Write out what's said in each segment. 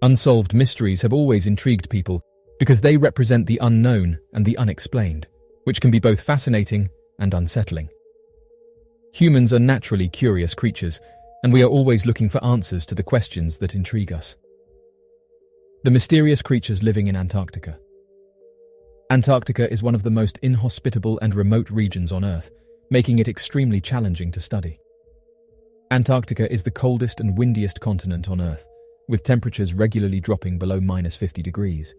Unsolved mysteries have always intrigued people because they represent the unknown and the unexplained, which can be both fascinating and unsettling. Humans are naturally curious creatures, and we are always looking for answers to the questions that intrigue us. The mysterious creatures living in Antarctica. Antarctica is one of the most inhospitable and remote regions on Earth, making it extremely challenging to study. Antarctica is the coldest and windiest continent on Earth, with temperatures regularly dropping below -50 degrees.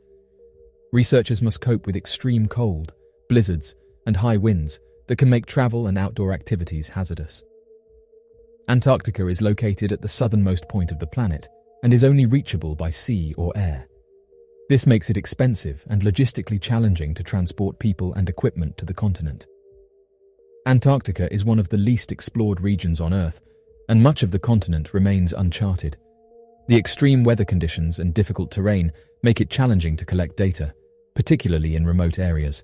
Researchers must cope with extreme cold, blizzards, and high winds that can make travel and outdoor activities hazardous. Antarctica is located at the southernmost point of the planet and is only reachable by sea or air. This makes it expensive and logistically challenging to transport people and equipment to the continent. Antarctica is one of the least explored regions on Earth, and much of the continent remains uncharted. The extreme weather conditions and difficult terrain make it challenging to collect data, particularly in remote areas.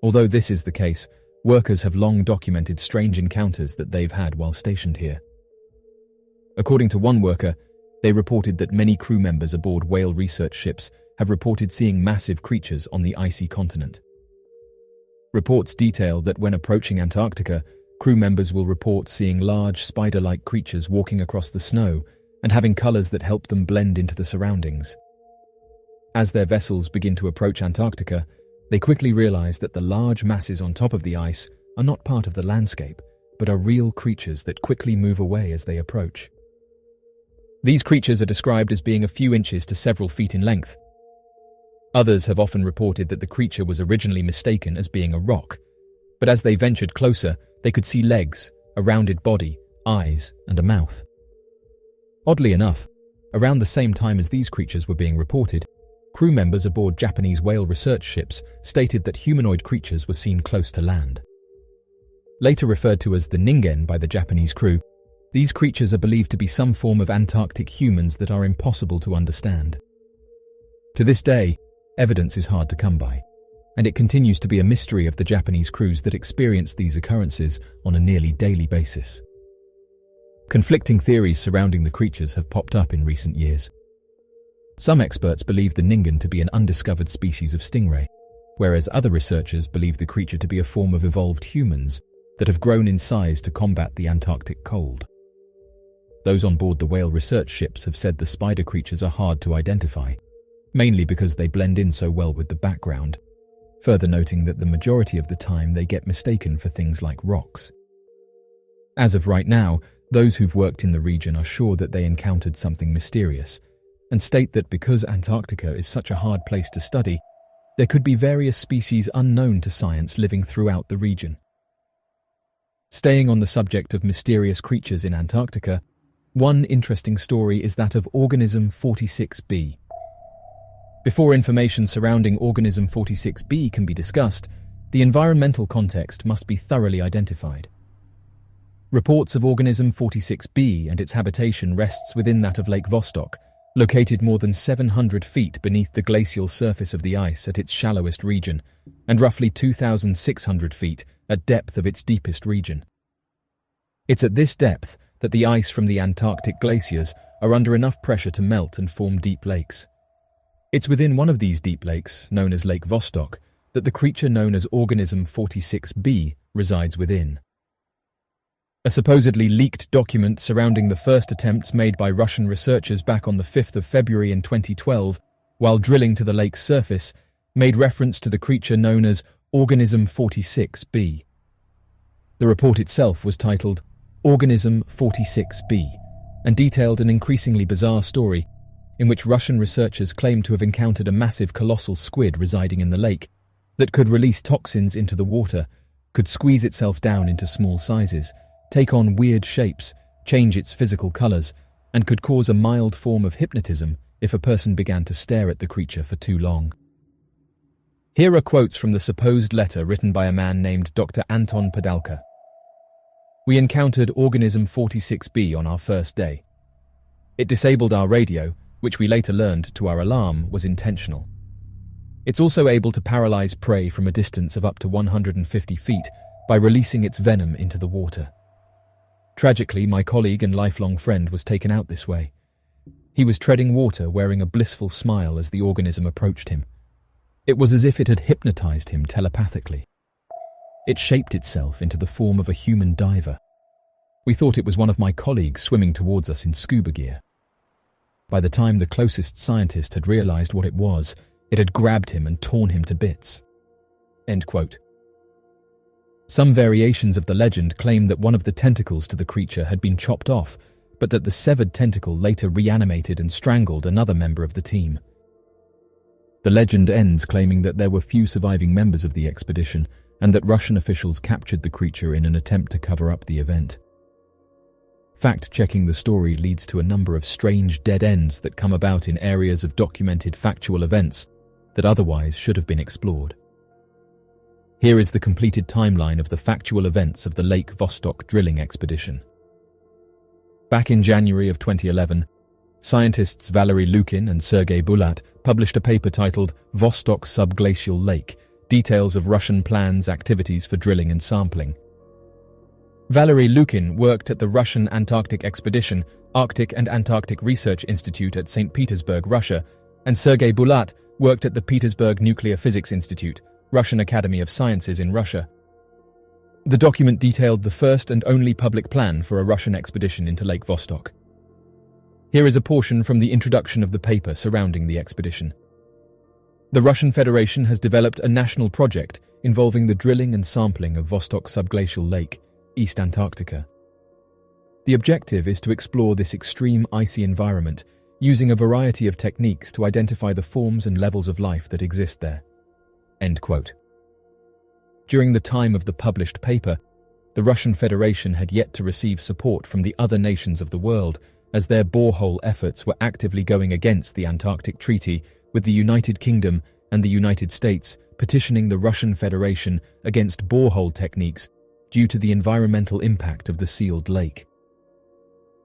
Although this is the case, workers have long documented strange encounters that they've had while stationed here. According to one worker, they reported that many crew members aboard whale research ships have reported seeing massive creatures on the icy continent. Reports detail that when approaching Antarctica, crew members will report seeing large spider-like creatures walking across the snow and having colors that help them blend into the surroundings. As their vessels begin to approach Antarctica, they quickly realize that the large masses on top of the ice are not part of the landscape, but are real creatures that quickly move away as they approach. These creatures are described as being a few inches to several feet in length. Others have often reported that the creature was originally mistaken as being a rock, but as they ventured closer, they could see legs, a rounded body, eyes, and a mouth. Oddly enough, around the same time as these creatures were being reported, crew members aboard Japanese whale research ships stated that humanoid creatures were seen close to land. Later referred to as the Ningen by the Japanese crew, these creatures are believed to be some form of Antarctic humans that are impossible to understand. To this day, evidence is hard to come by, and it continues to be a mystery of the Japanese crews that experience these occurrences on a nearly daily basis. Conflicting theories surrounding the creatures have popped up in recent years. Some experts believe the Ningen to be an undiscovered species of stingray, whereas other researchers believe the creature to be a form of evolved humans that have grown in size to combat the Antarctic cold. Those on board the whale research ships have said the spider creatures are hard to identify, mainly because they blend in so well with the background, further noting that the majority of the time they get mistaken for things like rocks. As of right now, those who've worked in the region are sure that they encountered something mysterious, and state that because Antarctica is such a hard place to study, there could be various species unknown to science living throughout the region. Staying on the subject of mysterious creatures in Antarctica, one interesting story is that of organism 46b. Before information surrounding organism 46b can be discussed, the environmental context must be thoroughly identified. Reports of organism 46b and its habitation rests within that of Lake Vostok, located more than 700 feet beneath the glacial surface of the ice at its shallowest region, and roughly 2,600 feet at depth of its deepest region. It's at this depth that the ice from the Antarctic glaciers are under enough pressure to melt and form deep lakes. It's within one of these deep lakes, known as Lake Vostok, that the creature known as organism 46b resides within. A supposedly leaked document surrounding the first attempts made by Russian researchers back on the 5th of February in 2012, while drilling to the lake's surface, made reference to the creature known as organism 46b. The report itself was titled Organism 46b, and detailed an increasingly bizarre story in which Russian researchers claimed to have encountered a massive colossal squid residing in the lake that could release toxins into the water, could squeeze itself down into small sizes, take on weird shapes, change its physical colors, and could cause a mild form of hypnotism if a person began to stare at the creature for too long. Here are quotes from the supposed letter written by a man named Dr. Anton Padalka. We encountered organism 46b on our first day. It disabled our radio, which we later learned to our alarm was intentional. It's also able to paralyze prey from a distance of up to 150 feet by releasing its venom into the water. Tragically, my colleague and lifelong friend was taken out this way. He was treading water, wearing a blissful smile as the organism approached him. It was as if it had hypnotized him telepathically. It shaped itself into the form of a human diver. We thought it was one of my colleagues swimming towards us in scuba gear. By the time the closest scientist had realized what it was, it had grabbed him and torn him to bits. End quote. Some variations of the legend claim that one of the tentacles to the creature had been chopped off, but that the severed tentacle later reanimated and strangled another member of the team. The legend ends claiming that there were few surviving members of the expedition and that Russian officials captured the creature in an attempt to cover up the event. Fact-checking the story leads to a number of strange dead ends that come about in areas of documented factual events that otherwise should have been explored. Here is the completed timeline of the factual events of the Lake Vostok drilling expedition. Back in January of 2011, scientists Valery Lukin and Sergei Bulat published a paper titled Vostok Subglacial Lake, Details of Russian Plans, Activities for Drilling and Sampling. Valery Lukin worked at the Russian Antarctic Expedition, Arctic and Antarctic Research Institute at St. Petersburg, Russia, and Sergei Bulat worked at the Petersburg Nuclear Physics Institute, Russian Academy of Sciences in Russia. The document detailed the first and only public plan for a Russian expedition into Lake Vostok. Here is a portion from the introduction of the paper surrounding the expedition. The Russian Federation has developed a national project involving the drilling and sampling of Vostok Subglacial Lake, East Antarctica. The objective is to explore this extreme icy environment using a variety of techniques to identify the forms and levels of life that exist there. End quote. During the time of the published paper, the Russian Federation had yet to receive support from the other nations of the world, as their borehole efforts were actively going against the Antarctic Treaty, with the United Kingdom and the United States petitioning the Russian Federation against borehole techniques due to the environmental impact of the sealed lake.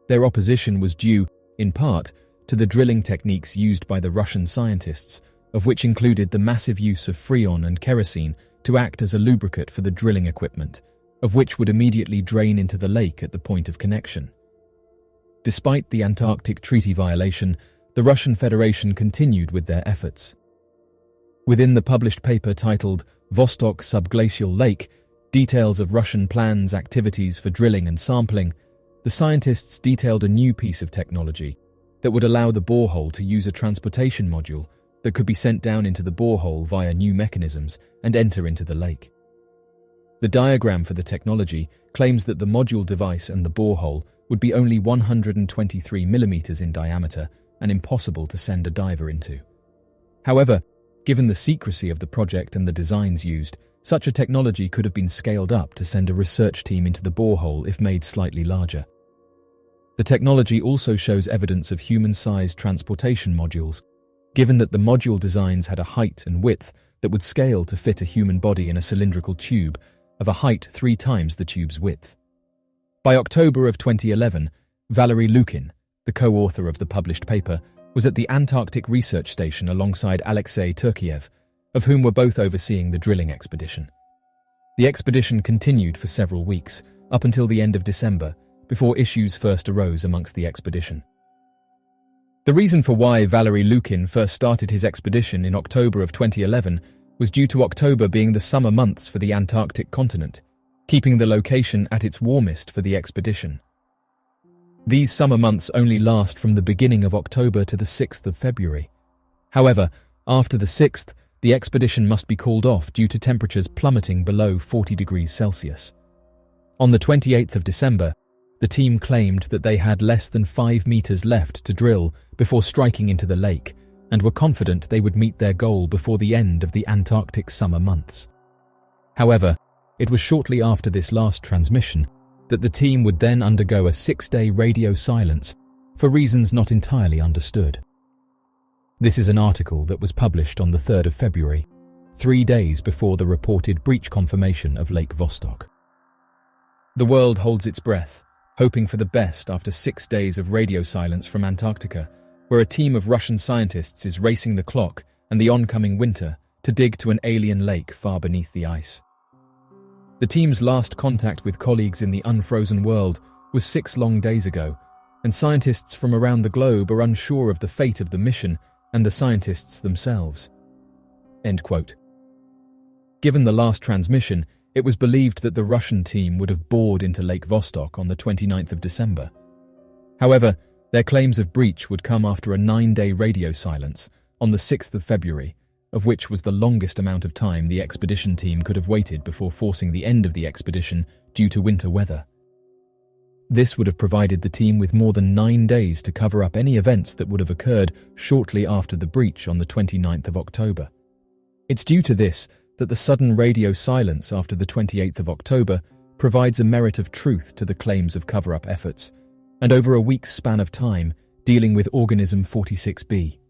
Their opposition was due, in part, to the drilling techniques used by the Russian scientists, of which included the massive use of freon and kerosene to act as a lubricant for the drilling equipment, of which would immediately drain into the lake at the point of connection. Despite the Antarctic Treaty violation, the Russian Federation continued with their efforts. Within the published paper titled Vostok Subglacial Lake, Details of Russian Plans, Activities for Drilling and Sampling, the scientists detailed a new piece of technology that would allow the borehole to use a transportation module that could be sent down into the borehole via new mechanisms and enter into the lake. The diagram for the technology claims that the module device and the borehole would be only 123 millimeters in diameter and impossible to send a diver into. However, given the secrecy of the project and the designs used, such a technology could have been scaled up to send a research team into the borehole if made slightly larger. The technology also shows evidence of human-sized transportation modules, given that the module designs had a height and width that would scale to fit a human body in a cylindrical tube of a height 3 times the tube's width. By October of 2011, Valery Lukin, the co-author of the published paper, was at the Antarctic Research Station alongside Alexei Turkiev, of whom were both overseeing the drilling expedition. The expedition continued for several weeks, up until the end of December, before issues first arose amongst the expedition. The reason for why Valery Lukin first started his expedition in October of 2011 was due to October being the summer months for the Antarctic continent, keeping the location at its warmest for the expedition. These summer months only last from the beginning of October to the 6th of February. However, after the 6th, the expedition must be called off due to temperatures plummeting below 40 degrees Celsius. On the 28th of December, the team claimed that they had less than 5 meters left to drill before striking into the lake, and were confident they would meet their goal before the end of the Antarctic summer months. However, it was shortly after this last transmission that the team would then undergo a 6-day radio silence for reasons not entirely understood. This is an article that was published on the 3rd of February, 3 days before the reported breach confirmation of Lake Vostok. The world holds its breath, hoping for the best after 6 days of radio silence from Antarctica, where a team of Russian scientists is racing the clock and the oncoming winter to dig to an alien lake far beneath the ice. The team's last contact with colleagues in the unfrozen world was 6 long days ago, and scientists from around the globe are unsure of the fate of the mission and the scientists themselves." End quote. Given the last transmission, it was believed that the Russian team would have bored into Lake Vostok on the 29th of December. However, their claims of breach would come after a 9-day radio silence on the 6th of February, of which was the longest amount of time the expedition team could have waited before forcing the end of the expedition due to winter weather. This would have provided the team with more than 9 days to cover up any events that would have occurred shortly after the breach on the 29th of October. It's due to this that the sudden radio silence after the 28th of October provides a merit of truth to the claims of cover-up efforts, and over a week's span of time, dealing with organism 46b.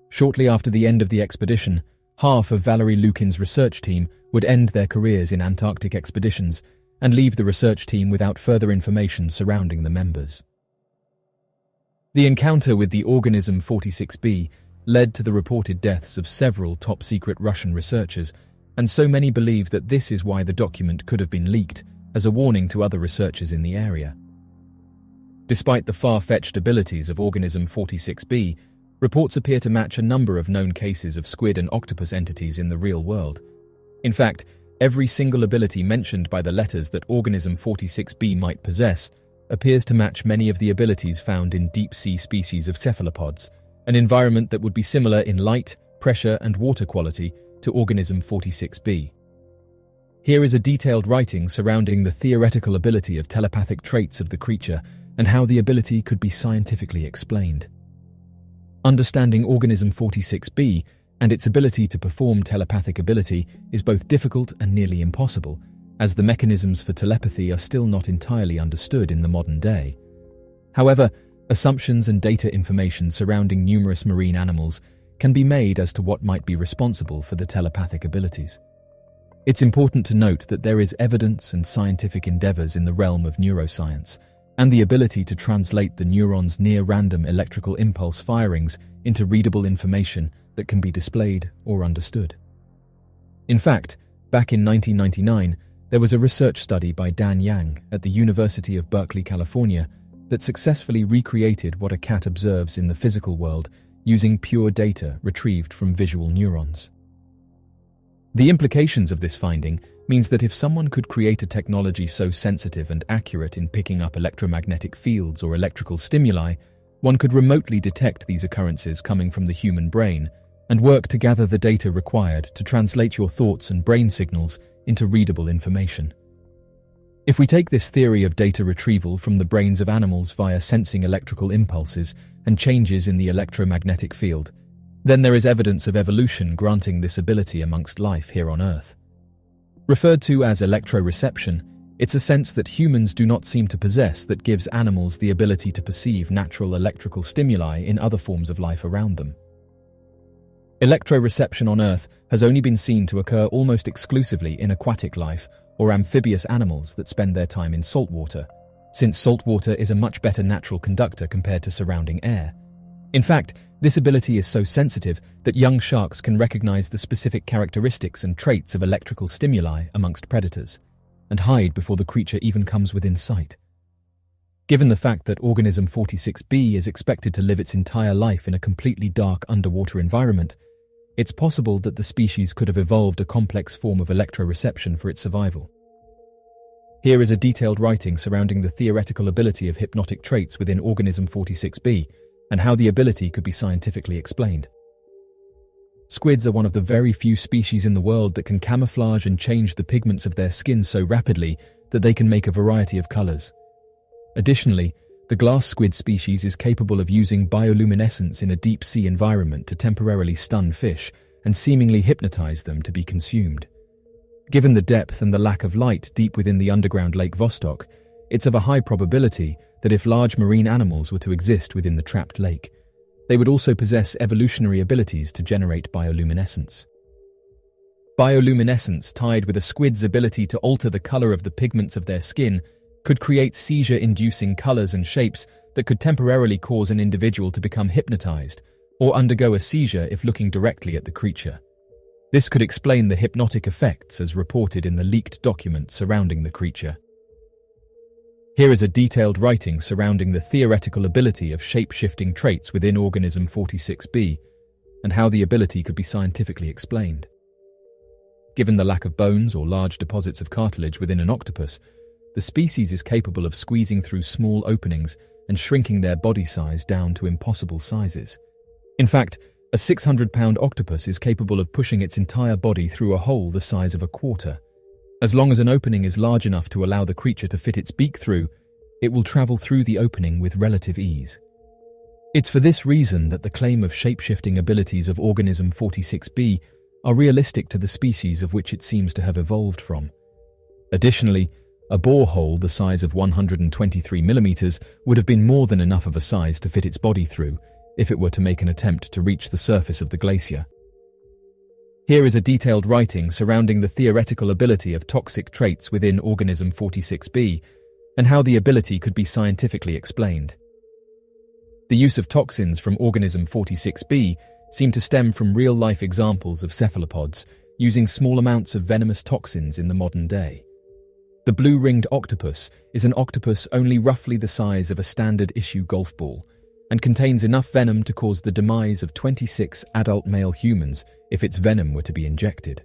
Shortly after the end of the expedition, half of Valery Lukin's research team would end their careers in Antarctic expeditions and leave the research team without further information surrounding the members. The encounter with the organism 46b led to the reported deaths of several top-secret Russian researchers, and so many believe that this is why the document could have been leaked as a warning to other researchers in the area. Despite the far-fetched abilities of organism 46b, reports appear to match a number of known cases of squid and octopus entities in the real world. In fact, every single ability mentioned by the letters that organism 46b might possess appears to match many of the abilities found in deep-sea species of cephalopods, an environment that would be similar in light, pressure, and water quality to organism 46b. Here is a detailed writing surrounding the theoretical ability of telepathic traits of the creature and how the ability could be scientifically explained. Understanding organism 46b and its ability to perform telepathic ability is both difficult and nearly impossible, as the mechanisms for telepathy are still not entirely understood in the modern day. However, assumptions and data information surrounding numerous marine animals can be made as to what might be responsible for the telepathic abilities. It's important to note that there is evidence and scientific endeavors in the realm of neuroscience, and the ability to translate the neuron's near-random electrical impulse firings into readable information that can be displayed or understood. In fact, back in 1999, there was a research study by Dan Yang at the University of Berkeley, California, that successfully recreated what a cat observes in the physical world using pure data retrieved from visual neurons. The implications of this finding means that if someone could create a technology so sensitive and accurate in picking up electromagnetic fields or electrical stimuli, one could remotely detect these occurrences coming from the human brain and work to gather the data required to translate your thoughts and brain signals into readable information. If we take this theory of data retrieval from the brains of animals via sensing electrical impulses and changes in the electromagnetic field, then there is evidence of evolution granting this ability amongst life here on Earth. Referred to as electroreception, it's a sense that humans do not seem to possess that gives animals the ability to perceive natural electrical stimuli in other forms of life around them. Electroreception on Earth has only been seen to occur almost exclusively in aquatic life or amphibious animals that spend their time in salt water, since salt water is a much better natural conductor compared to surrounding air. In fact, this ability is so sensitive that young sharks can recognize the specific characteristics and traits of electrical stimuli amongst predators, and hide before the creature even comes within sight. Given the fact that organism 46b is expected to live its entire life in a completely dark underwater environment, it's possible that the species could have evolved a complex form of electroreception for its survival. Here is a detailed writing surrounding the theoretical ability of hypnotic traits within organism 46b and how the ability could be scientifically explained. Squids are one of the very few species in the world that can camouflage and change the pigments of their skin so rapidly that they can make a variety of colors. Additionally, the glass squid species is capable of using bioluminescence in a deep-sea environment to temporarily stun fish and seemingly hypnotize them to be consumed. Given the depth and the lack of light deep within the underground Lake Vostok, it's of a high probability that if large marine animals were to exist within the trapped lake, they would also possess evolutionary abilities to generate bioluminescence. Bioluminescence, tied with a squid's ability to alter the color of the pigments of their skin, could create seizure-inducing colors and shapes that could temporarily cause an individual to become hypnotized or undergo a seizure if looking directly at the creature. This could explain the hypnotic effects as reported in the leaked document surrounding the creature. Here is a detailed writing surrounding the theoretical ability of shape-shifting traits within organism 46b and how the ability could be scientifically explained. Given the lack of bones or large deposits of cartilage within an octopus, the species is capable of squeezing through small openings and shrinking their body size down to impossible sizes. In fact, a 600-pound octopus is capable of pushing its entire body through a hole the size of a quarter. As long as an opening is large enough to allow the creature to fit its beak through, it will travel through the opening with relative ease. It's for this reason that the claim of shape-shifting abilities of organism 46b are realistic to the species of which it seems to have evolved from. Additionally, a borehole the size of 123 millimeters would have been more than enough of a size to fit its body through if it were to make an attempt to reach the surface of the glacier. Here is a detailed writing surrounding the theoretical ability of toxic traits within organism 46b and how the ability could be scientifically explained. The use of toxins from organism 46b seem to stem from real-life examples of cephalopods using small amounts of venomous toxins in the modern day. The blue-ringed octopus is an octopus only roughly the size of a standard-issue golf ball and contains enough venom to cause the demise of 26 adult male humans if its venom were to be injected.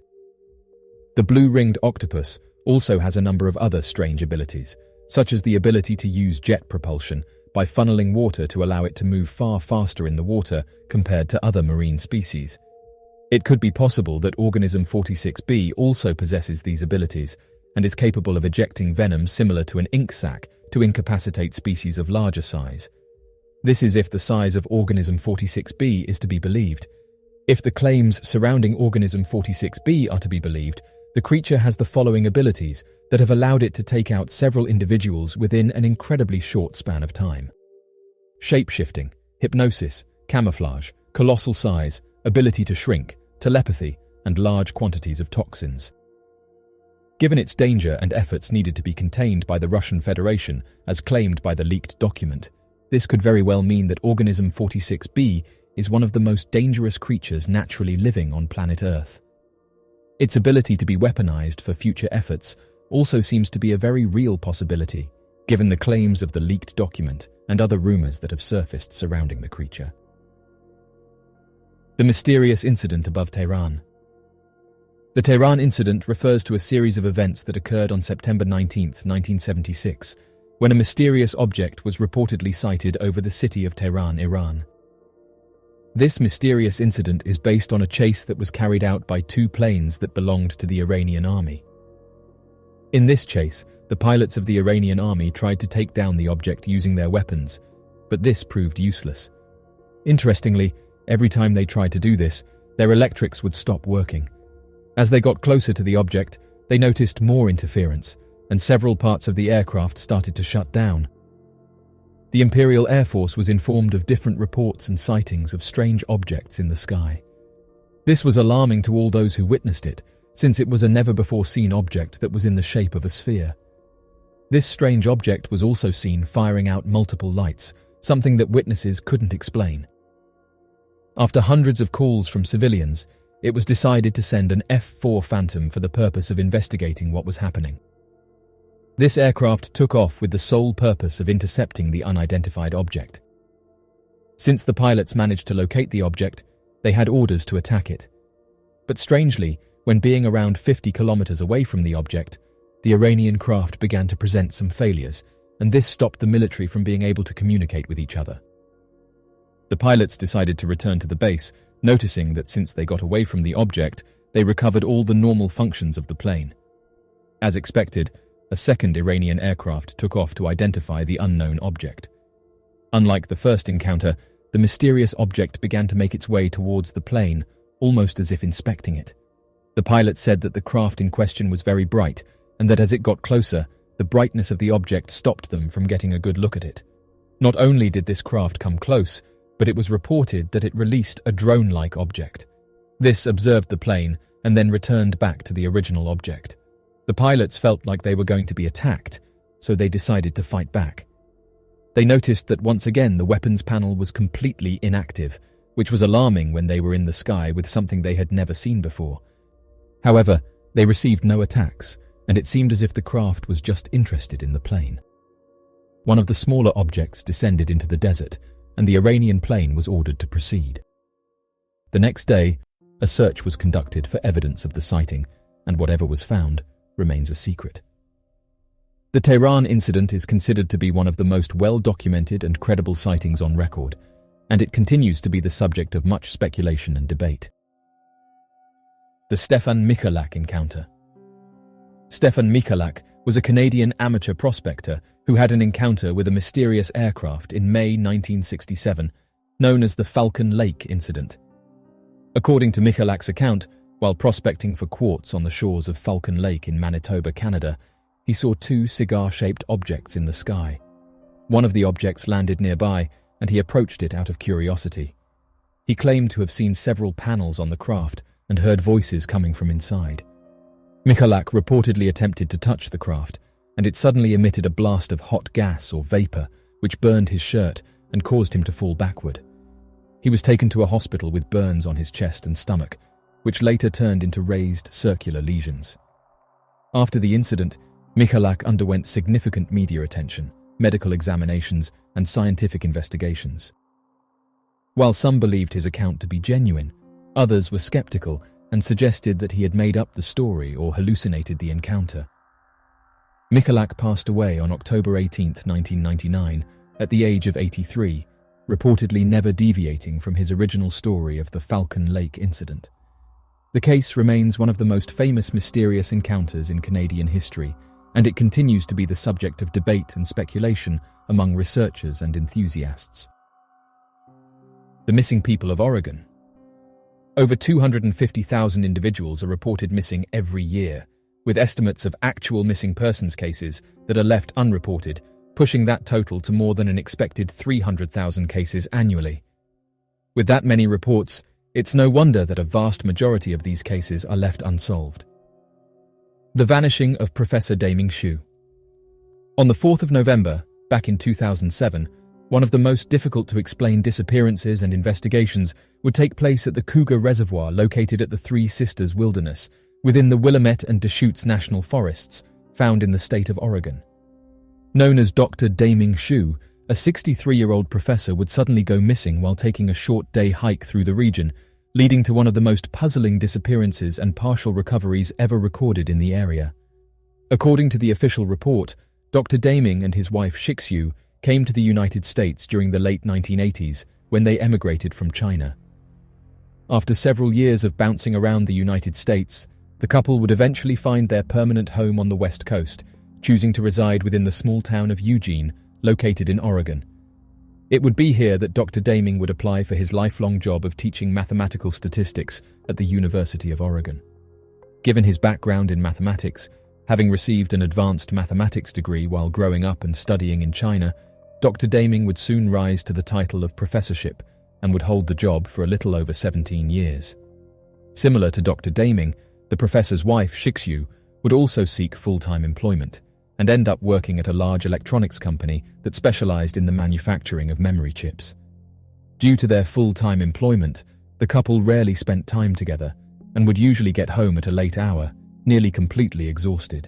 The blue-ringed octopus also has a number of other strange abilities, such as the ability to use jet propulsion by funneling water to allow it to move far faster in the water compared to other marine species. It could be possible that organism 46b also possesses these abilities and is capable of ejecting venom similar to an ink sac to incapacitate species of larger size. This is if the size of organism 46b is to be believed. If the claims surrounding organism 46b are to be believed, the creature has the following abilities that have allowed it to take out several individuals within an incredibly short span of time. Shape-shifting, hypnosis, camouflage, colossal size, ability to shrink, telepathy, and large quantities of toxins. Given its danger and efforts needed to be contained by the Russian Federation, as claimed by the leaked document, this could very well mean that organism 46b is one of the most dangerous creatures naturally living on planet Earth. Its ability to be weaponized for future efforts also seems to be a very real possibility, given the claims of the leaked document and other rumors that have surfaced surrounding the creature. The mysterious incident above Tehran. The Tehran incident refers to a series of events that occurred on September 19, 1976, when a mysterious object was reportedly sighted over the city of Tehran, Iran. This mysterious incident is based on a chase that was carried out by two planes that belonged to the Iranian army. In this chase, the pilots of the Iranian army tried to take down the object using their weapons, but this proved useless. Interestingly, every time they tried to do this, their electrics would stop working. As they got closer to the object, they noticed more interference, and several parts of the aircraft started to shut down. The Imperial Air Force was informed of different reports and sightings of strange objects in the sky. This was alarming to all those who witnessed it, since it was a never-before-seen object that was in the shape of a sphere. This strange object was also seen firing out multiple lights, something that witnesses couldn't explain. After hundreds of calls from civilians, it was decided to send an F-4 Phantom for the purpose of investigating what was happening. This aircraft took off with the sole purpose of intercepting the unidentified object. Since the pilots managed to locate the object, they had orders to attack it. But strangely, when being around 50 kilometers away from the object, the Iranian craft began to present some failures, and this stopped the military from being able to communicate with each other. The pilots decided to return to the base, noticing that since they got away from the object, they recovered all the normal functions of the plane. As expected, a second Iranian aircraft took off to identify the unknown object. Unlike the first encounter, the mysterious object began to make its way towards the plane, almost as if inspecting it. The pilot said that the craft in question was very bright, and that as it got closer, the brightness of the object stopped them from getting a good look at it. Not only did this craft come close, but it was reported that it released a drone-like object. This observed the plane and then returned back to the original object. The pilots felt like they were going to be attacked, so they decided to fight back. They noticed that once again the weapons panel was completely inactive, which was alarming when they were in the sky with something they had never seen before. However, they received no attacks, and it seemed as if the craft was just interested in the plane. one of the smaller objects descended into the desert, and the Iranian plane was ordered to proceed. The next day, a search was conducted for evidence of the sighting, and whatever was found remains a secret. The Tehran incident is considered to be one of the most well-documented and credible sightings on record, and it continues to be the subject of much speculation and debate. The Stefan Mikalak encounter. Stefan Mikalak was a Canadian amateur prospector who had an encounter with a mysterious aircraft in May 1967, known as the Falcon Lake incident. According to Mikalak's account, while prospecting for quartz on the shores of Falcon Lake in Manitoba, Canada, he saw two cigar-shaped objects in the sky. One of the objects landed nearby, and he approached it out of curiosity. He claimed to have seen several panels on the craft and heard voices coming from inside. Mikalak reportedly attempted to touch the craft, and it suddenly emitted a blast of hot gas or vapor, which burned his shirt and caused him to fall backward. He was taken to a hospital with burns on his chest and stomach, which later turned into raised circular lesions. After the incident, Mikalak underwent significant media attention, medical examinations, and scientific investigations. While some believed his account to be genuine, others were skeptical and suggested that he had made up the story or hallucinated the encounter. Mikalak passed away on October 18, 1999, at the age of 83, reportedly never deviating from his original story of the Falcon Lake incident. The case remains one of the most famous mysterious encounters in Canadian history, and it continues to be the subject of debate and speculation among researchers and enthusiasts. The missing people of Oregon. Over 250,000 individuals are reported missing every year, with estimates of actual missing persons cases that are left unreported, pushing that total to more than an expected 300,000 cases annually. With that many reports, it's no wonder that a vast majority of these cases are left unsolved. The vanishing of Professor Daming Xu. On the 4th of November, back in 2007, one of the most difficult to explain disappearances and investigations would take place at the Cougar Reservoir located at the Three Sisters Wilderness, within the Willamette and Deschutes National Forests, found in the state of Oregon. Known as Dr. Daming Xu, a 63-year-old professor would suddenly go missing while taking a short-day hike through the region, leading to one of the most puzzling disappearances and partial recoveries ever recorded in the area. According to the official report, Dr. Daming and his wife Shixu came to the United States during the late 1980s when they emigrated from China. After several years of bouncing around the United States, the couple would eventually find their permanent home on the West Coast, choosing to reside within the small town of Eugene, located in Oregon. It would be here that Dr. Daming would apply for his lifelong job of teaching mathematical statistics at the University of Oregon. Given his background in mathematics, having received an advanced mathematics degree while growing up and studying in China, Dr. Daming would soon rise to the title of professorship and would hold the job for a little over 17 years. Similar to Dr. Daming, the professor's wife, Shixu, would also seek full-time employment and end up working at a large electronics company that specialized in the manufacturing of memory chips. Due to their full-time employment, the couple rarely spent time together and would usually get home at a late hour, nearly completely exhausted.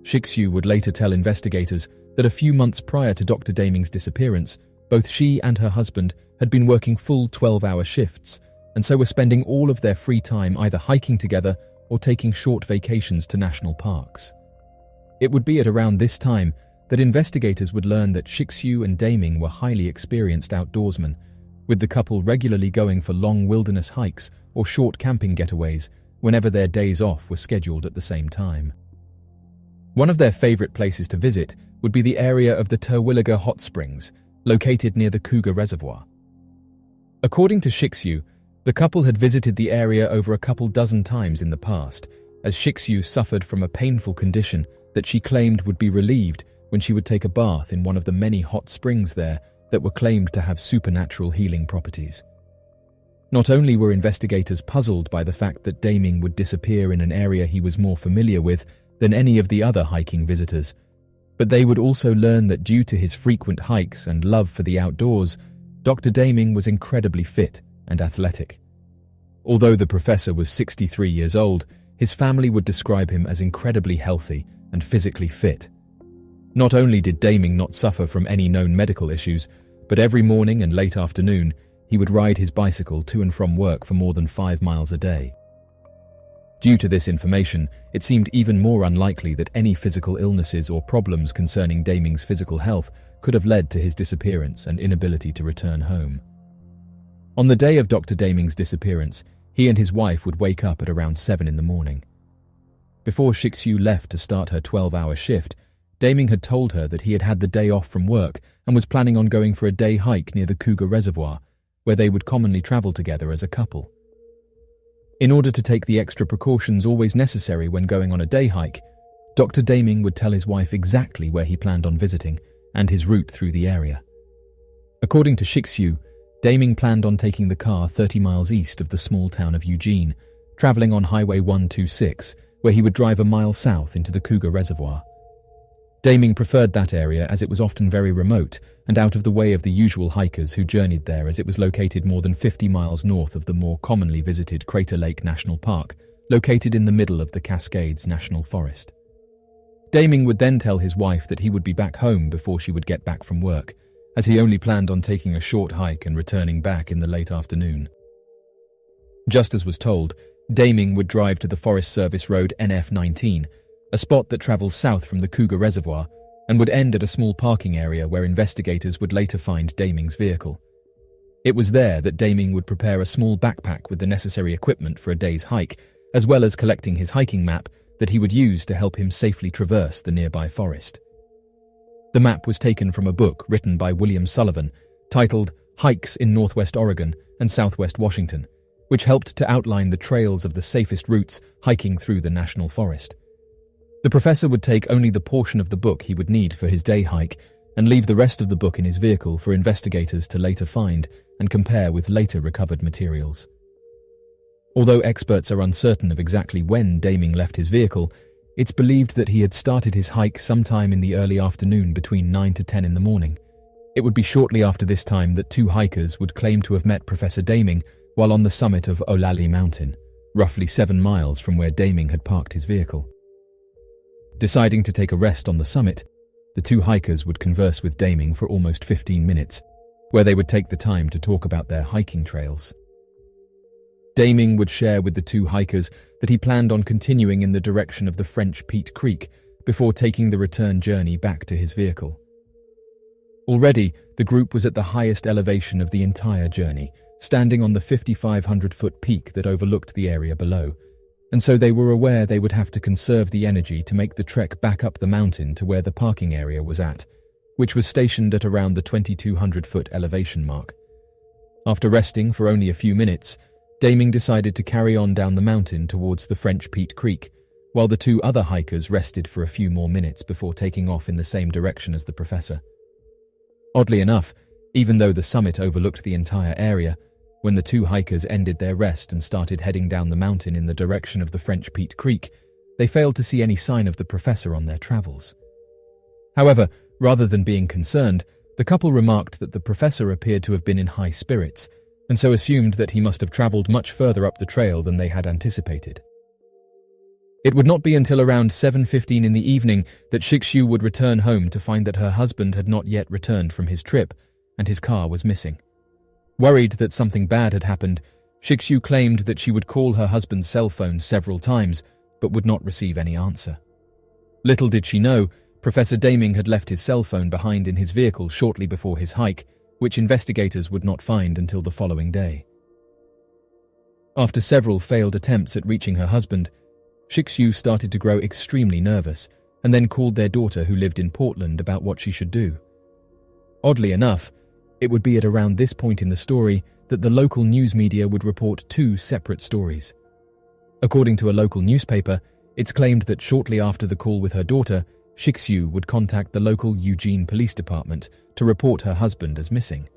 Shixu would later tell investigators that a few months prior to Dr. Daming's disappearance, both she and her husband had been working full 12-hour shifts, and so were spending all of their free time either hiking together or taking short vacations to national parks. It would be at around this time that investigators would learn that Shixu and Daming were highly experienced outdoorsmen, with the couple regularly going for long wilderness hikes or short camping getaways whenever their days off were scheduled at the same time. One of their favorite places to visit would be the area of the Terwilliger Hot Springs, located near the Cougar Reservoir. According to Shixu, the couple had visited the area over a couple dozen times in the past, as Shixu suffered from a painful condition that she claimed would be relieved when she would take a bath in one of the many hot springs there that were claimed to have supernatural healing properties. Not only were investigators puzzled by the fact that Daming would disappear in an area he was more familiar with than any of the other hiking visitors, but they would also learn that due to his frequent hikes and love for the outdoors, Dr. Daming was incredibly fit and athletic. Although the professor was 63 years old, his family would describe him as incredibly healthy and physically fit. Not only did Daming not suffer from any known medical issues, but every morning and late afternoon, he would ride his bicycle to and from work for more than 5 miles a day. Due to this information, it seemed even more unlikely that any physical illnesses or problems concerning Daming's physical health could have led to his disappearance and inability to return home. On the day of Dr. Daming's disappearance, he and his wife would wake up at around 7 in the morning. Before Shixu left to start her 12-hour shift, Daming had told her that he had had the day off from work and was planning on going for a day hike near the Cougar Reservoir, where they would commonly travel together as a couple. In order to take the extra precautions always necessary when going on a day hike, Dr. Daming would tell his wife exactly where he planned on visiting and his route through the area. According to Shixu, Daming planned on taking the car 30 miles east of the small town of Eugene, traveling on Highway 126, where he would drive a mile south into the Cougar Reservoir. Daming preferred that area as it was often very remote and out of the way of the usual hikers who journeyed there, as it was located more than 50 miles north of the more commonly visited Crater Lake National Park, located in the middle of the Cascades National Forest. Daming would then tell his wife that he would be back home before she would get back from work, as he only planned on taking a short hike and returning back in the late afternoon. Just as was told, Daming would drive to the Forest Service Road NF19, a spot that travels south from the Cougar Reservoir, and would end at a small parking area where investigators would later find Daming's vehicle. It was there that Daming would prepare a small backpack with the necessary equipment for a day's hike, as well as collecting his hiking map that he would use to help him safely traverse the nearby forest. The map was taken from a book written by William Sullivan, titled Hikes in Northwest Oregon and Southwest Washington, which helped to outline the trails of the safest routes hiking through the national forest. The professor would take only the portion of the book he would need for his day hike and leave the rest of the book in his vehicle for investigators to later find and compare with later recovered materials. Although experts are uncertain of exactly when Daming left his vehicle, it's believed that he had started his hike sometime in the early afternoon between 9 to 10 in the morning. It would be shortly after this time that 2 hikers would claim to have met Professor Daming while on the summit of Olali Mountain, roughly 7 miles from where Daming had parked his vehicle. Deciding to take a rest on the summit, the 2 hikers would converse with Daming for almost 15 minutes, where they would take the time to talk about their hiking trails. Daming would share with the 2 hikers that he planned on continuing in the direction of the French Peat Creek before taking the return journey back to his vehicle. Already, the group was at the highest elevation of the entire journey, standing on the 5,500-foot peak that overlooked the area below, and so they were aware they would have to conserve the energy to make the trek back up the mountain to where the parking area was at, which was stationed at around the 2,200-foot elevation mark. After resting for only a few minutes, Daming decided to carry on down the mountain towards the French Peat Creek, while the 2 other hikers rested for a few more minutes before taking off in the same direction as the professor. Oddly enough, even though the summit overlooked the entire area, when the 2 hikers ended their rest and started heading down the mountain in the direction of the French Peat Creek, they failed to see any sign of the professor on their travels. However, rather than being concerned, the couple remarked that the professor appeared to have been in high spirits, and so assumed that he must have traveled much further up the trail than they had anticipated. It would not be until around 7:15 in the evening that Shixu would return home to find that her husband had not yet returned from his trip, and his car was missing. Worried that something bad had happened, Shixu claimed that she would call her husband's cell phone several times, but would not receive any answer. Little did she know, Professor Daming had left his cell phone behind in his vehicle shortly before his hike, which investigators would not find until the following day. After several failed attempts at reaching her husband, Shixu started to grow extremely nervous and then called their daughter, who lived in Portland, about what she should do. Oddly enough, it would be at around this point in the story that the local news media would report 2 separate stories. According to a local newspaper, it's claimed that shortly after the call with her daughter, Shixu would contact the local Eugene Police Department to report her husband as missing.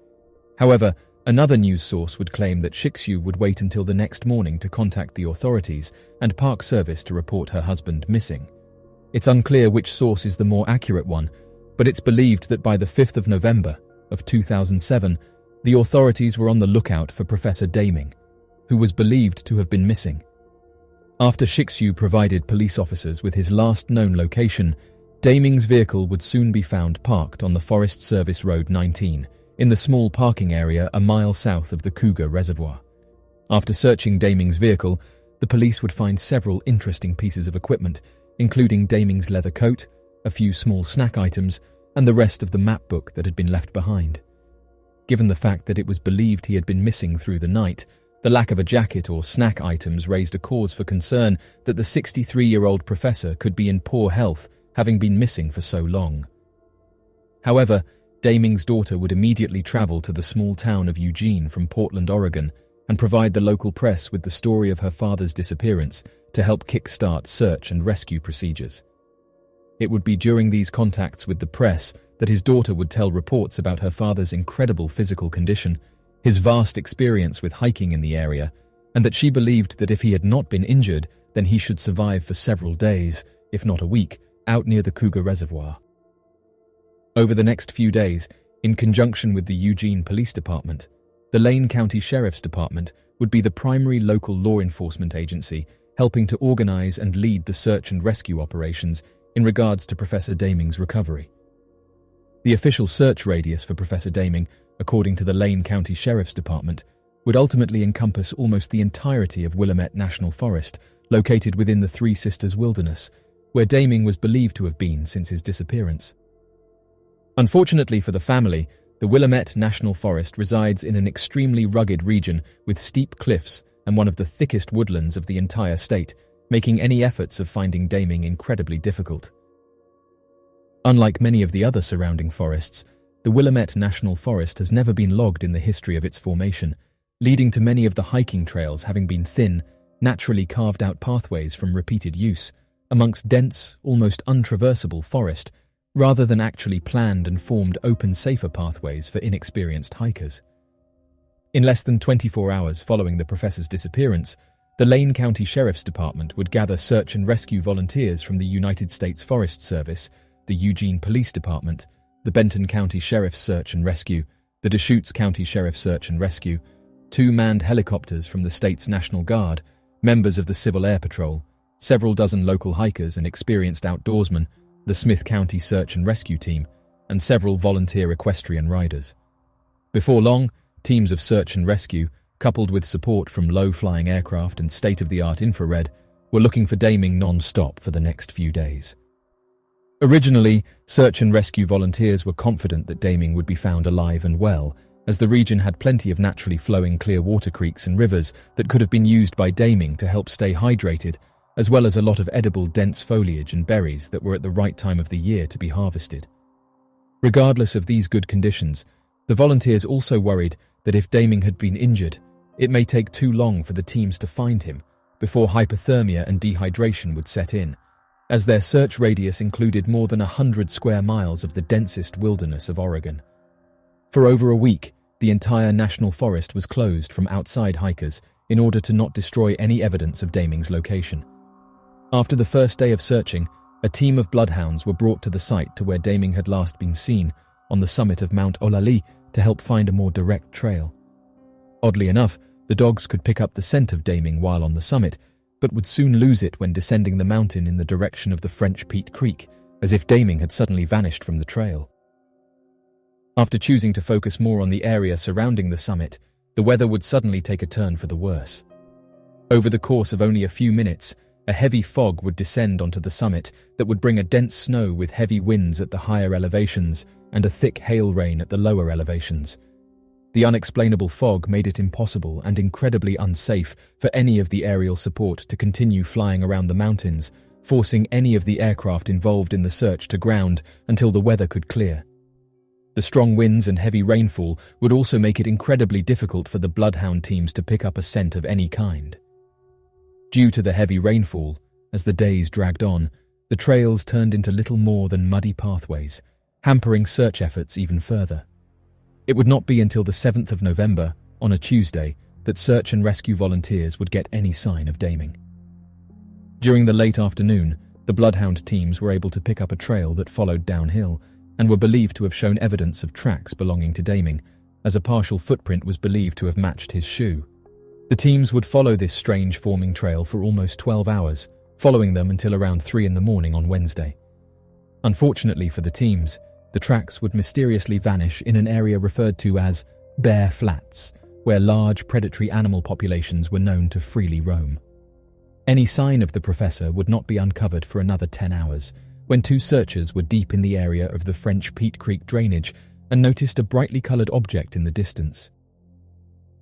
However, another news source would claim that Shixu would wait until the next morning to contact the authorities and Park Service to report her husband missing. It's unclear which source is the more accurate one, but it's believed that by the 5th of November of 2007, the authorities were on the lookout for Professor Daming, who was believed to have been missing. After Shixu provided police officers with his last known location, Daming's vehicle would soon be found parked on the Forest Service Road 19, in the small parking area a mile south of the Cougar Reservoir. After searching Daming's vehicle, the police would find several interesting pieces of equipment, including Daming's leather coat, a few small snack items, and the rest of the map book that had been left behind. Given the fact that it was believed he had been missing through the night, the lack of a jacket or snack items raised a cause for concern that the 63-year-old professor could be in poor health, having been missing for so long. However, Daming's daughter would immediately travel to the small town of Eugene from Portland, Oregon, and provide the local press with the story of her father's disappearance to help kickstart search and rescue procedures. It would be during these contacts with the press that his daughter would tell reports about her father's incredible physical condition, his vast experience with hiking in the area, and that she believed that if he had not been injured, then he should survive for several days, if not a week, out near the Cougar Reservoir. Over the next few days, in conjunction with the Eugene Police Department, the Lane County Sheriff's Department would be the primary local law enforcement agency helping to organize and lead the search and rescue operations in regards to Professor Daming's recovery. The official search radius for Professor Daming, according to the Lane County Sheriff's Department, would ultimately encompass almost the entirety of Willamette National Forest, located within the Three Sisters Wilderness, where Daming was believed to have been since his disappearance. Unfortunately for the family, the Willamette National Forest resides in an extremely rugged region with steep cliffs and one of the thickest woodlands of the entire state, making any efforts of finding Daming incredibly difficult. Unlike many of the other surrounding forests, the Willamette National Forest has never been logged in the history of its formation, leading to many of the hiking trails having been thin, naturally carved-out pathways from repeated use, amongst dense, almost untraversable forest, rather than actually planned and formed open safer pathways for inexperienced hikers. In less than 24 hours following the professor's disappearance, the Lane County Sheriff's Department would gather search and rescue volunteers from the United States Forest Service, the Eugene Police Department, the Benton County Sheriff's Search and Rescue, the Deschutes County Sheriff's Search and Rescue, 2 manned helicopters from the state's National Guard, members of the Civil Air Patrol, several dozen local hikers and experienced outdoorsmen, the Smith County Search and Rescue Team, and several volunteer equestrian riders. Before long, teams of search and rescue, coupled with support from low-flying aircraft and state-of-the-art infrared, were looking for Daming non-stop for the next few days. Originally, search and rescue volunteers were confident that Daming would be found alive and well, as the region had plenty of naturally flowing clear water creeks and rivers that could have been used by Daming to help stay hydrated, as well as a lot of edible dense foliage and berries that were at the right time of the year to be harvested. Regardless of these good conditions, the volunteers also worried that if Daming had been injured, it may take too long for the teams to find him before hypothermia and dehydration would set in, as their search radius included more than 100 square miles of the densest wilderness of Oregon. For over a week, the entire national forest was closed from outside hikers in order to not destroy any evidence of Daming's location. After the first day of searching, a team of bloodhounds were brought to the site to where Daming had last been seen, on the summit of Mount Olali, to help find a more direct trail. Oddly enough, the dogs could pick up the scent of Daming while on the summit, but would soon lose it when descending the mountain in the direction of the French Peat Creek, as if Daming had suddenly vanished from the trail. After choosing to focus more on the area surrounding the summit, the weather would suddenly take a turn for the worse. Over the course of only a few minutes, a heavy fog would descend onto the summit that would bring a dense snow with heavy winds at the higher elevations and a thick hail rain at the lower elevations. The unexplainable fog made it impossible and incredibly unsafe for any of the aerial support to continue flying around the mountains, forcing any of the aircraft involved in the search to ground until the weather could clear. The strong winds and heavy rainfall would also make it incredibly difficult for the bloodhound teams to pick up a scent of any kind. Due to the heavy rainfall, as the days dragged on, the trails turned into little more than muddy pathways, hampering search efforts even further. It would not be until the 7th of November, on a Tuesday, that search and rescue volunteers would get any sign of Daming. During the late afternoon, the bloodhound teams were able to pick up a trail that followed downhill and were believed to have shown evidence of tracks belonging to Daming, as a partial footprint was believed to have matched his shoe. The teams would follow this strange forming trail for almost 12 hours, following them until around 3 in the morning on Wednesday. Unfortunately for the teams, the tracks would mysteriously vanish in an area referred to as Bear Flats, where large predatory animal populations were known to freely roam. Any sign of the professor would not be uncovered for another 10 hours, when two searchers were deep in the area of the French Peat Creek drainage and noticed a brightly coloured object in the distance.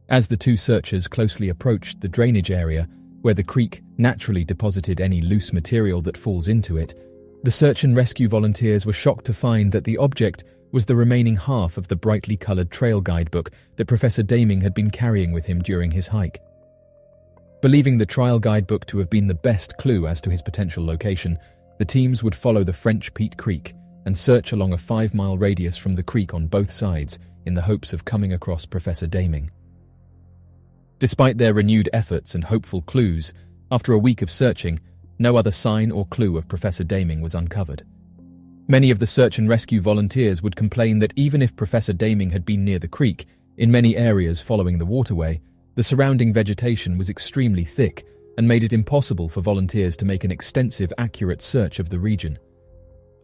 As the two searchers closely approached the drainage area, where the creek naturally deposited any loose material that falls into it, the search and rescue volunteers were shocked to find that the object was the remaining half of the brightly coloured trail guidebook that Professor Daming had been carrying with him during his hike. Believing the trail guidebook to have been the best clue as to his potential location, the teams would follow the French Peat Creek and search along a 5-mile radius from the creek on both sides in the hopes of coming across Professor Daming. Despite their renewed efforts and hopeful clues, after a week of searching, no other sign or clue of Professor Daming was uncovered. Many of the search and rescue volunteers would complain that even if Professor Daming had been near the creek, in many areas following the waterway, the surrounding vegetation was extremely thick and made it impossible for volunteers to make an extensive, accurate search of the region.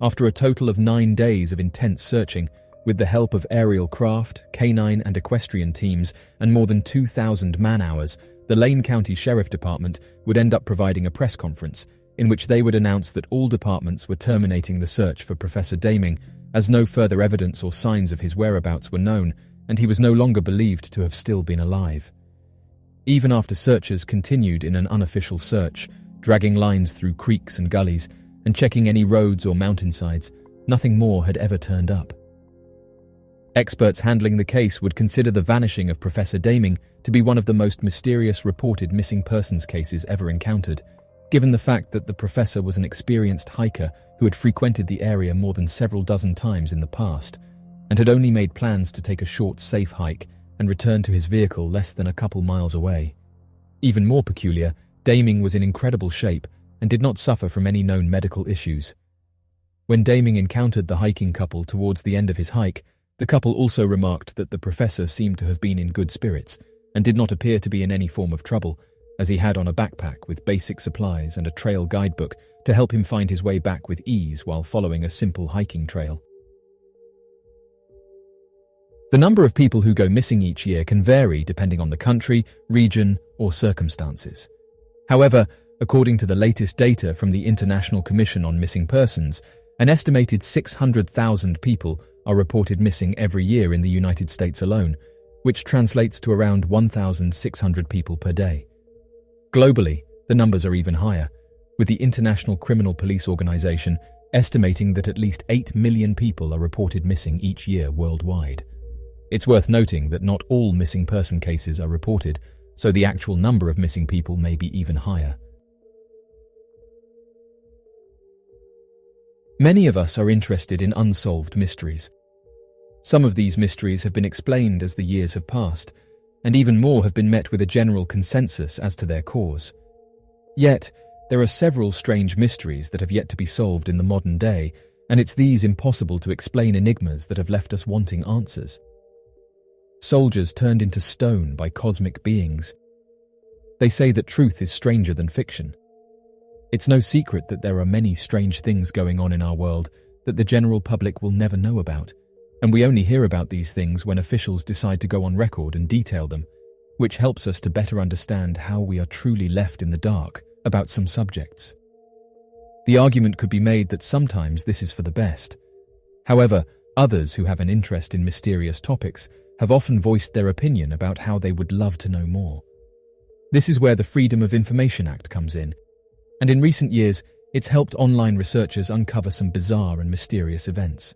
After a total of 9 days of intense searching, with the help of aerial craft, canine and equestrian teams, and more than 2,000 man-hours, the Lane County Sheriff Department would end up providing a press conference in which they would announce that all departments were terminating the search for Professor Daming, as no further evidence or signs of his whereabouts were known, and he was no longer believed to have still been alive. Even after searchers continued in an unofficial search, dragging lines through creeks and gullies, and checking any roads or mountainsides, nothing more had ever turned up. Experts handling the case would consider the vanishing of Professor Daming to be one of the most mysterious reported missing persons cases ever encountered, given the fact that the professor was an experienced hiker who had frequented the area more than several dozen times in the past, and had only made plans to take a short, safe hike and return to his vehicle less than a couple miles away. Even more peculiar, Daming was in incredible shape and did not suffer from any known medical issues. When Daming encountered the hiking couple towards the end of his hike, the couple also remarked that the professor seemed to have been in good spirits and did not appear to be in any form of trouble, as he had on a backpack with basic supplies and a trail guidebook to help him find his way back with ease while following a simple hiking trail. The number of people who go missing each year can vary depending on the country, region, or circumstances. However, according to the latest data from the International Commission on Missing Persons, an estimated 600,000 people are reported missing every year in the United States alone, which translates to around 1,600 people per day. Globally, the numbers are even higher, with the International Criminal Police Organization estimating that at least 8 million people are reported missing each year worldwide. It's worth noting that not all missing person cases are reported, so the actual number of missing people may be even higher. Many of us are interested in unsolved mysteries. Some of these mysteries have been explained as the years have passed, and even more have been met with a general consensus as to their cause. Yet, there are several strange mysteries that have yet to be solved in the modern day, and it's these impossible to explain enigmas that have left us wanting answers. Soldiers turned into stone by cosmic beings. They say that truth is stranger than fiction. It's no secret that there are many strange things going on in our world that the general public will never know about, and we only hear about these things when officials decide to go on record and detail them, which helps us to better understand how we are truly left in the dark about some subjects. The argument could be made that sometimes this is for the best. However, others who have an interest in mysterious topics have often voiced their opinion about how they would love to know more. This is where the Freedom of Information Act comes in, and in recent years, it's helped online researchers uncover some bizarre and mysterious events.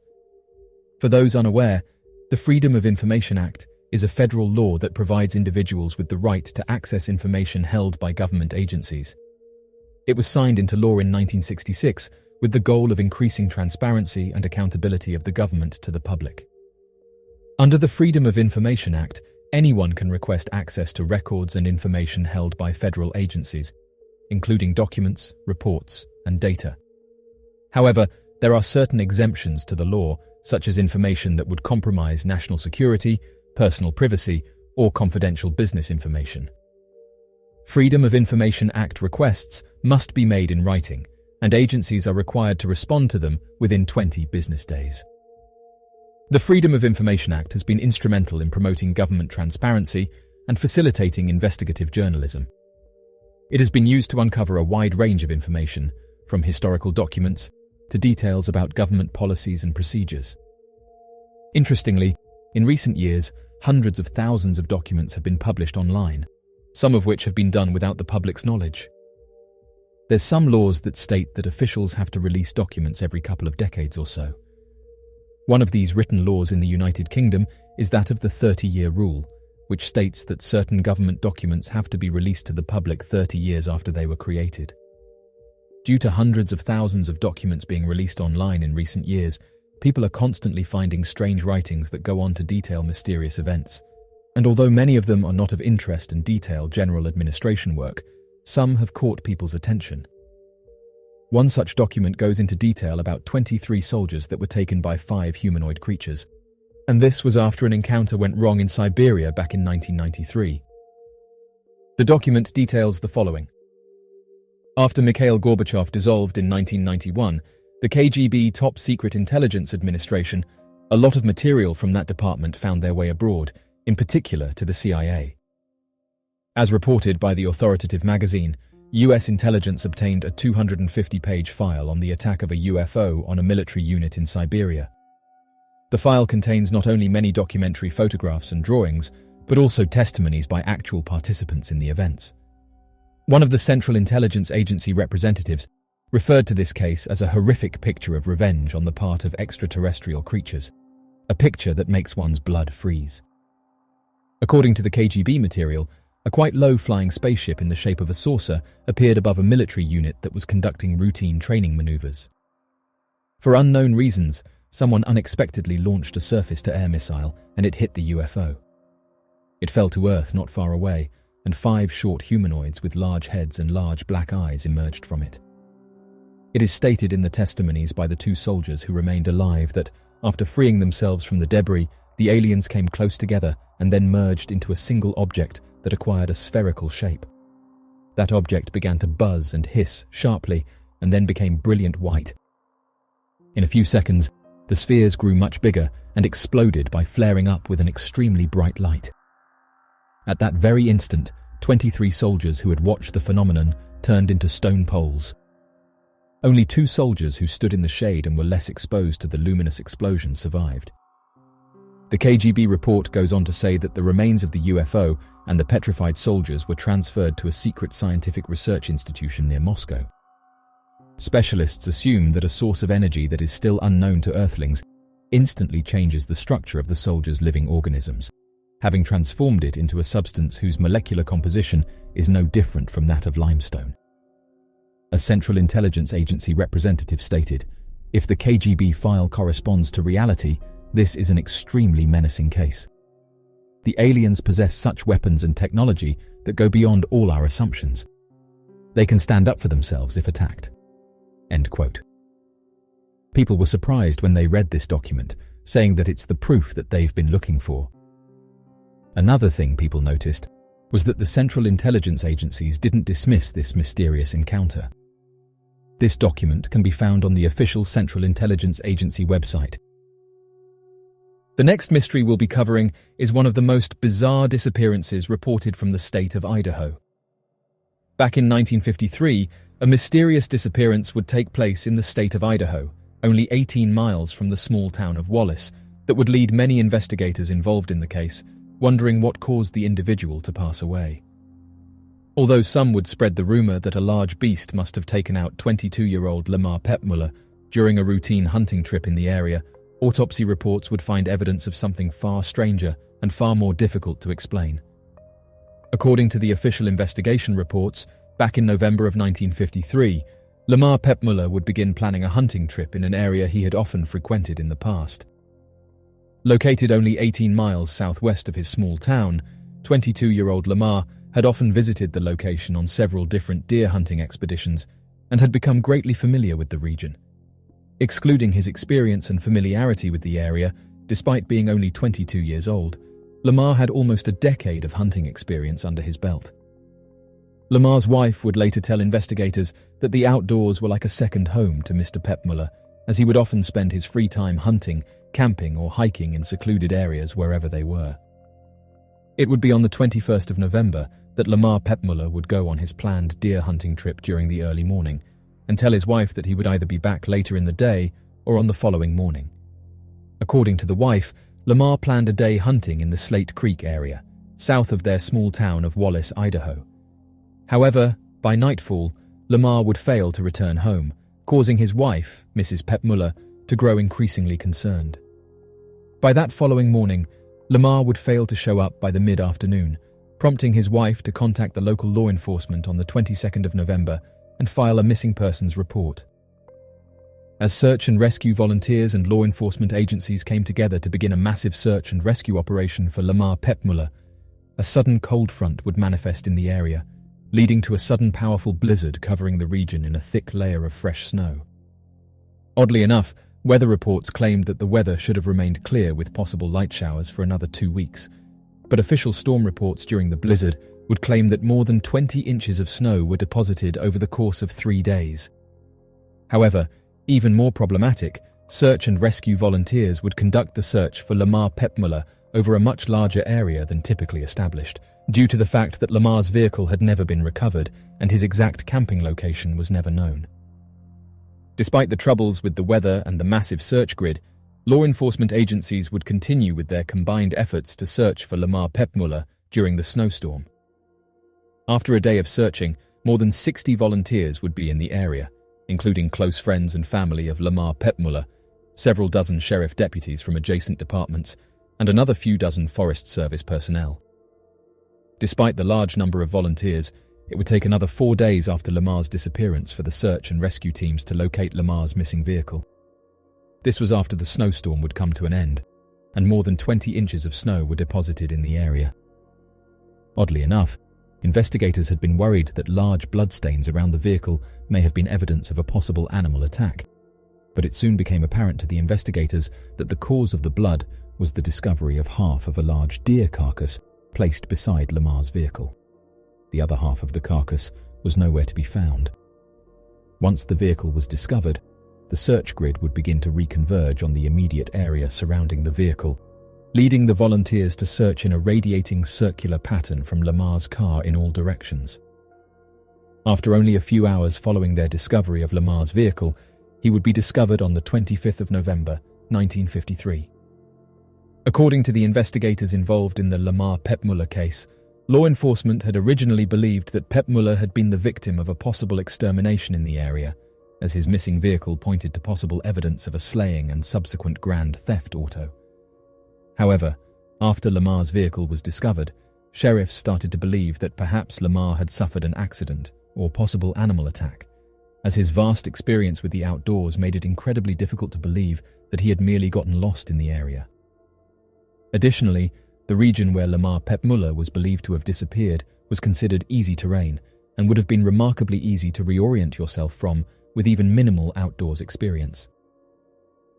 For those unaware, the Freedom of Information Act is a federal law that provides individuals with the right to access information held by government agencies. It was signed into law in 1966 with the goal of increasing transparency and accountability of the government to the public. Under the Freedom of Information Act, anyone can request access to records and information held by federal agencies, including documents, reports, and data. However, there are certain exemptions to the law, such as information that would compromise national security, personal privacy, or confidential business information. Freedom of Information Act requests must be made in writing, and agencies are required to respond to them within 20 business days. The Freedom of Information Act has been instrumental in promoting government transparency and facilitating investigative journalism. It has been used to uncover a wide range of information, from historical documents to details about government policies and procedures. Interestingly, in recent years, hundreds of thousands of documents have been published online, some of which have been done without the public's knowledge. There's some laws that state that officials have to release documents every couple of decades or so. One of these written laws in the United Kingdom is that of the 30-year rule, which states that certain government documents have to be released to the public 30 years after they were created. Due to hundreds of thousands of documents being released online in recent years, people are constantly finding strange writings that go on to detail mysterious events. And although many of them are not of interest and detail general administration work, some have caught people's attention. One such document goes into detail about 23 soldiers that were taken by 5 humanoid creatures. And this was after an encounter went wrong in Siberia back in 1993. The document details the following. After Mikhail Gorbachev dissolved in 1991, the KGB Top Secret Intelligence Administration, a lot of material from that department found their way abroad, in particular to the CIA. As reported by the authoritative magazine, US intelligence obtained a 250-page file on the attack of a UFO on a military unit in Siberia. The file contains not only many documentary photographs and drawings, but also testimonies by actual participants in the events. One of the Central Intelligence Agency representatives referred to this case as a horrific picture of revenge on the part of extraterrestrial creatures, a picture that makes one's blood freeze. According to the KGB material, a quite low-flying spaceship in the shape of a saucer appeared above a military unit that was conducting routine training maneuvers. For unknown reasons, someone unexpectedly launched a surface-to-air missile and it hit the UFO. It fell to Earth not far away, and 5 short humanoids with large heads and large black eyes emerged from it. It is stated in the testimonies by the 2 soldiers who remained alive that, after freeing themselves from the debris, the aliens came close together and then merged into a single object that acquired a spherical shape. That object began to buzz and hiss sharply and then became brilliant white. In a few seconds, the spheres grew much bigger and exploded by flaring up with an extremely bright light. At that very instant, 23 soldiers who had watched the phenomenon turned into stone poles. Only 2 soldiers who stood in the shade and were less exposed to the luminous explosion survived. The KGB report goes on to say that the remains of the UFO and the petrified soldiers were transferred to a secret scientific research institution near Moscow. Specialists assume that a source of energy that is still unknown to Earthlings instantly changes the structure of the soldiers' living organisms, having transformed it into a substance whose molecular composition is no different from that of limestone. A Central Intelligence Agency representative stated, "If the KGB file corresponds to reality, this is an extremely menacing case. The aliens possess such weapons and technology that go beyond all our assumptions. They can stand up for themselves if attacked." End quote. People were surprised when they read this document, saying that it's the proof that they've been looking for. Another thing people noticed was that the Central Intelligence Agencies didn't dismiss this mysterious encounter. This document can be found on the official Central Intelligence Agency website. The next mystery we'll be covering is one of the most bizarre disappearances reported from the state of Idaho. Back in 1953, a mysterious disappearance would take place in the state of Idaho, only 18 miles from the small town of Wallace, that would lead many investigators involved in the case wondering what caused the individual to pass away. Although some would spread the rumor that a large beast must have taken out 22-year-old Lamar Pepmuller during a routine hunting trip in the area, autopsy reports would find evidence of something far stranger and far more difficult to explain. According to the official investigation reports, back in November of 1953, Lamar Pepmuller would begin planning a hunting trip in an area he had often frequented in the past. Located only 18 miles southwest of his small town, 22-year-old Lamar had often visited the location on several different deer hunting expeditions and had become greatly familiar with the region. Excluding his experience and familiarity with the area, despite being only 22 years old, Lamar had almost a decade of hunting experience under his belt. Lamar's wife would later tell investigators that the outdoors were like a second home to Mr. Pepmuller, as he would often spend his free time hunting, camping or hiking in secluded areas wherever they were. It would be on the 21st of November that Lamar Pepmuller would go on his planned deer hunting trip during the early morning and tell his wife that he would either be back later in the day or on the following morning. According to the wife, Lamar planned a day hunting in the Slate Creek area, south of their small town of Wallace, Idaho. However, by nightfall, Lamar would fail to return home, causing his wife, Mrs. Pepmuller, to grow increasingly concerned. By that following morning, Lamar would fail to show up by the mid-afternoon, prompting his wife to contact the local law enforcement on the 22nd of November and file a missing persons report. As search and rescue volunteers and law enforcement agencies came together to begin a massive search and rescue operation for Lamar Pepmuller, a sudden cold front would manifest in the area, leading to a sudden powerful blizzard covering the region in a thick layer of fresh snow. Oddly enough, weather reports claimed that the weather should have remained clear with possible light showers for another 2 weeks, but official storm reports during the blizzard would claim that more than 20 inches of snow were deposited over the course of 3 days. However, even more problematic, search and rescue volunteers would conduct the search for Lamar Pepmuller over a much larger area than typically established, due to the fact that Lamar's vehicle had never been recovered and his exact camping location was never known. Despite the troubles with the weather and the massive search grid, law enforcement agencies would continue with their combined efforts to search for Lamar Pepmuller during the snowstorm. After a day of searching, more than 60 volunteers would be in the area, including close friends and family of Lamar Pepmuller, several dozen sheriff deputies from adjacent departments, and another few dozen Forest Service personnel. Despite the large number of volunteers, it would take another 4 days after Lamar's disappearance for the search and rescue teams to locate Lamar's missing vehicle. This was after the snowstorm would come to an end, and more than 20 inches of snow were deposited in the area. Oddly enough, investigators had been worried that large bloodstains around the vehicle may have been evidence of a possible animal attack, but it soon became apparent to the investigators that the cause of the blood was the discovery of half of a large deer carcass placed beside Lamar's vehicle. The other half of the carcass was nowhere to be found. Once the vehicle was discovered, the search grid would begin to reconverge on the immediate area surrounding the vehicle, leading the volunteers to search in a radiating circular pattern from Lamar's car in all directions. After only a few hours following their discovery of Lamar's vehicle, he would be discovered on the 25th of November, 1953. According to the investigators involved in the Lamar Pepmuller case, law enforcement had originally believed that Pepmuller had been the victim of a possible extermination in the area, as his missing vehicle pointed to possible evidence of a slaying and subsequent grand theft auto. However, after Lamar's vehicle was discovered, sheriffs started to believe that perhaps Lamar had suffered an accident or possible animal attack, as his vast experience with the outdoors made it incredibly difficult to believe that he had merely gotten lost in the area. Additionally, the region where Lamar Pepmuller was believed to have disappeared was considered easy terrain and would have been remarkably easy to reorient yourself from with even minimal outdoors experience.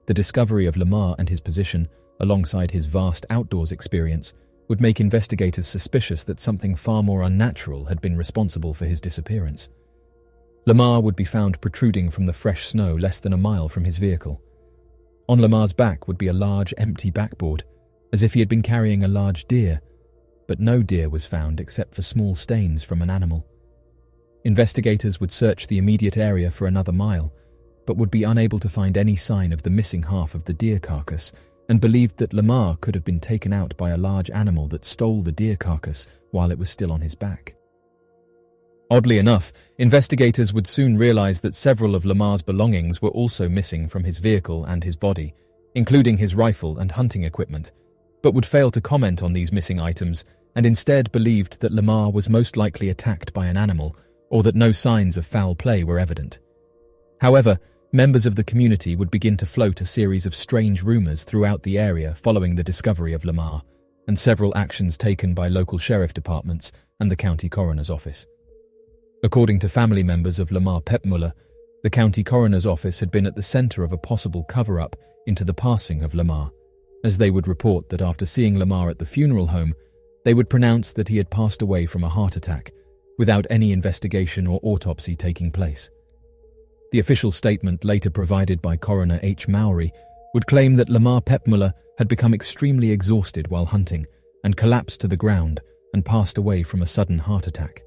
The discovery of Lamar and his position, alongside his vast outdoors experience, would make investigators suspicious that something far more unnatural had been responsible for his disappearance. Lamar would be found protruding from the fresh snow less than a mile from his vehicle. On Lamar's back would be a large empty backboard, as if he had been carrying a large deer, but no deer was found except for small stains from an animal. Investigators would search the immediate area for another mile, but would be unable to find any sign of the missing half of the deer carcass, and believed that Lamar could have been taken out by a large animal that stole the deer carcass while it was still on his back. Oddly enough, investigators would soon realize that several of Lamar's belongings were also missing from his vehicle and his body, including his rifle and hunting equipment, but would fail to comment on these missing items and instead believed that Lamar was most likely attacked by an animal or that no signs of foul play were evident. However, members of the community would begin to float a series of strange rumors throughout the area following the discovery of Lamar, and several actions taken by local sheriff departments and the county coroner's office. According to family members of Lamar Pepmuller, the county coroner's office had been at the center of a possible cover-up into the passing of Lamar, as they would report that after seeing Lamar at the funeral home, they would pronounce that he had passed away from a heart attack, without any investigation or autopsy taking place. The official statement later provided by Coroner H. Mowry would claim that Lamar Pepmuller had become extremely exhausted while hunting and collapsed to the ground and passed away from a sudden heart attack.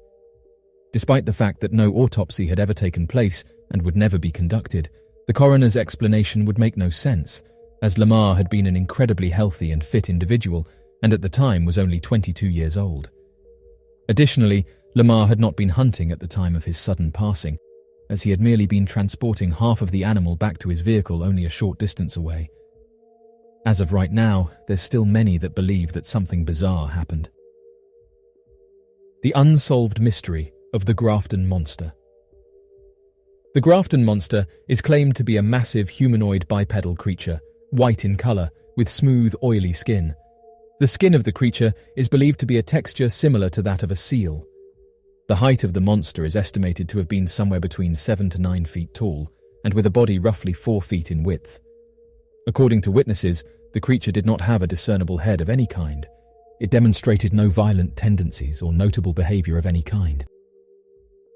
Despite the fact that no autopsy had ever taken place and would never be conducted, the coroner's explanation would make no sense, as Lamar had been an incredibly healthy and fit individual and at the time was only 22 years old. Additionally, Lamar had not been hunting at the time of his sudden passing, as he had merely been transporting half of the animal back to his vehicle only a short distance away. As of right now, there's still many that believe that something bizarre happened. The unsolved mystery of the Grafton Monster. The Grafton Monster is claimed to be a massive humanoid bipedal creature, white in color, with smooth, oily skin. The skin of the creature is believed to be a texture similar to that of a seal. The height of the monster is estimated to have been somewhere between 7 to 9 feet tall, and with a body roughly 4 feet in width. According to witnesses, the creature did not have a discernible head of any kind. It demonstrated no violent tendencies or notable behavior of any kind.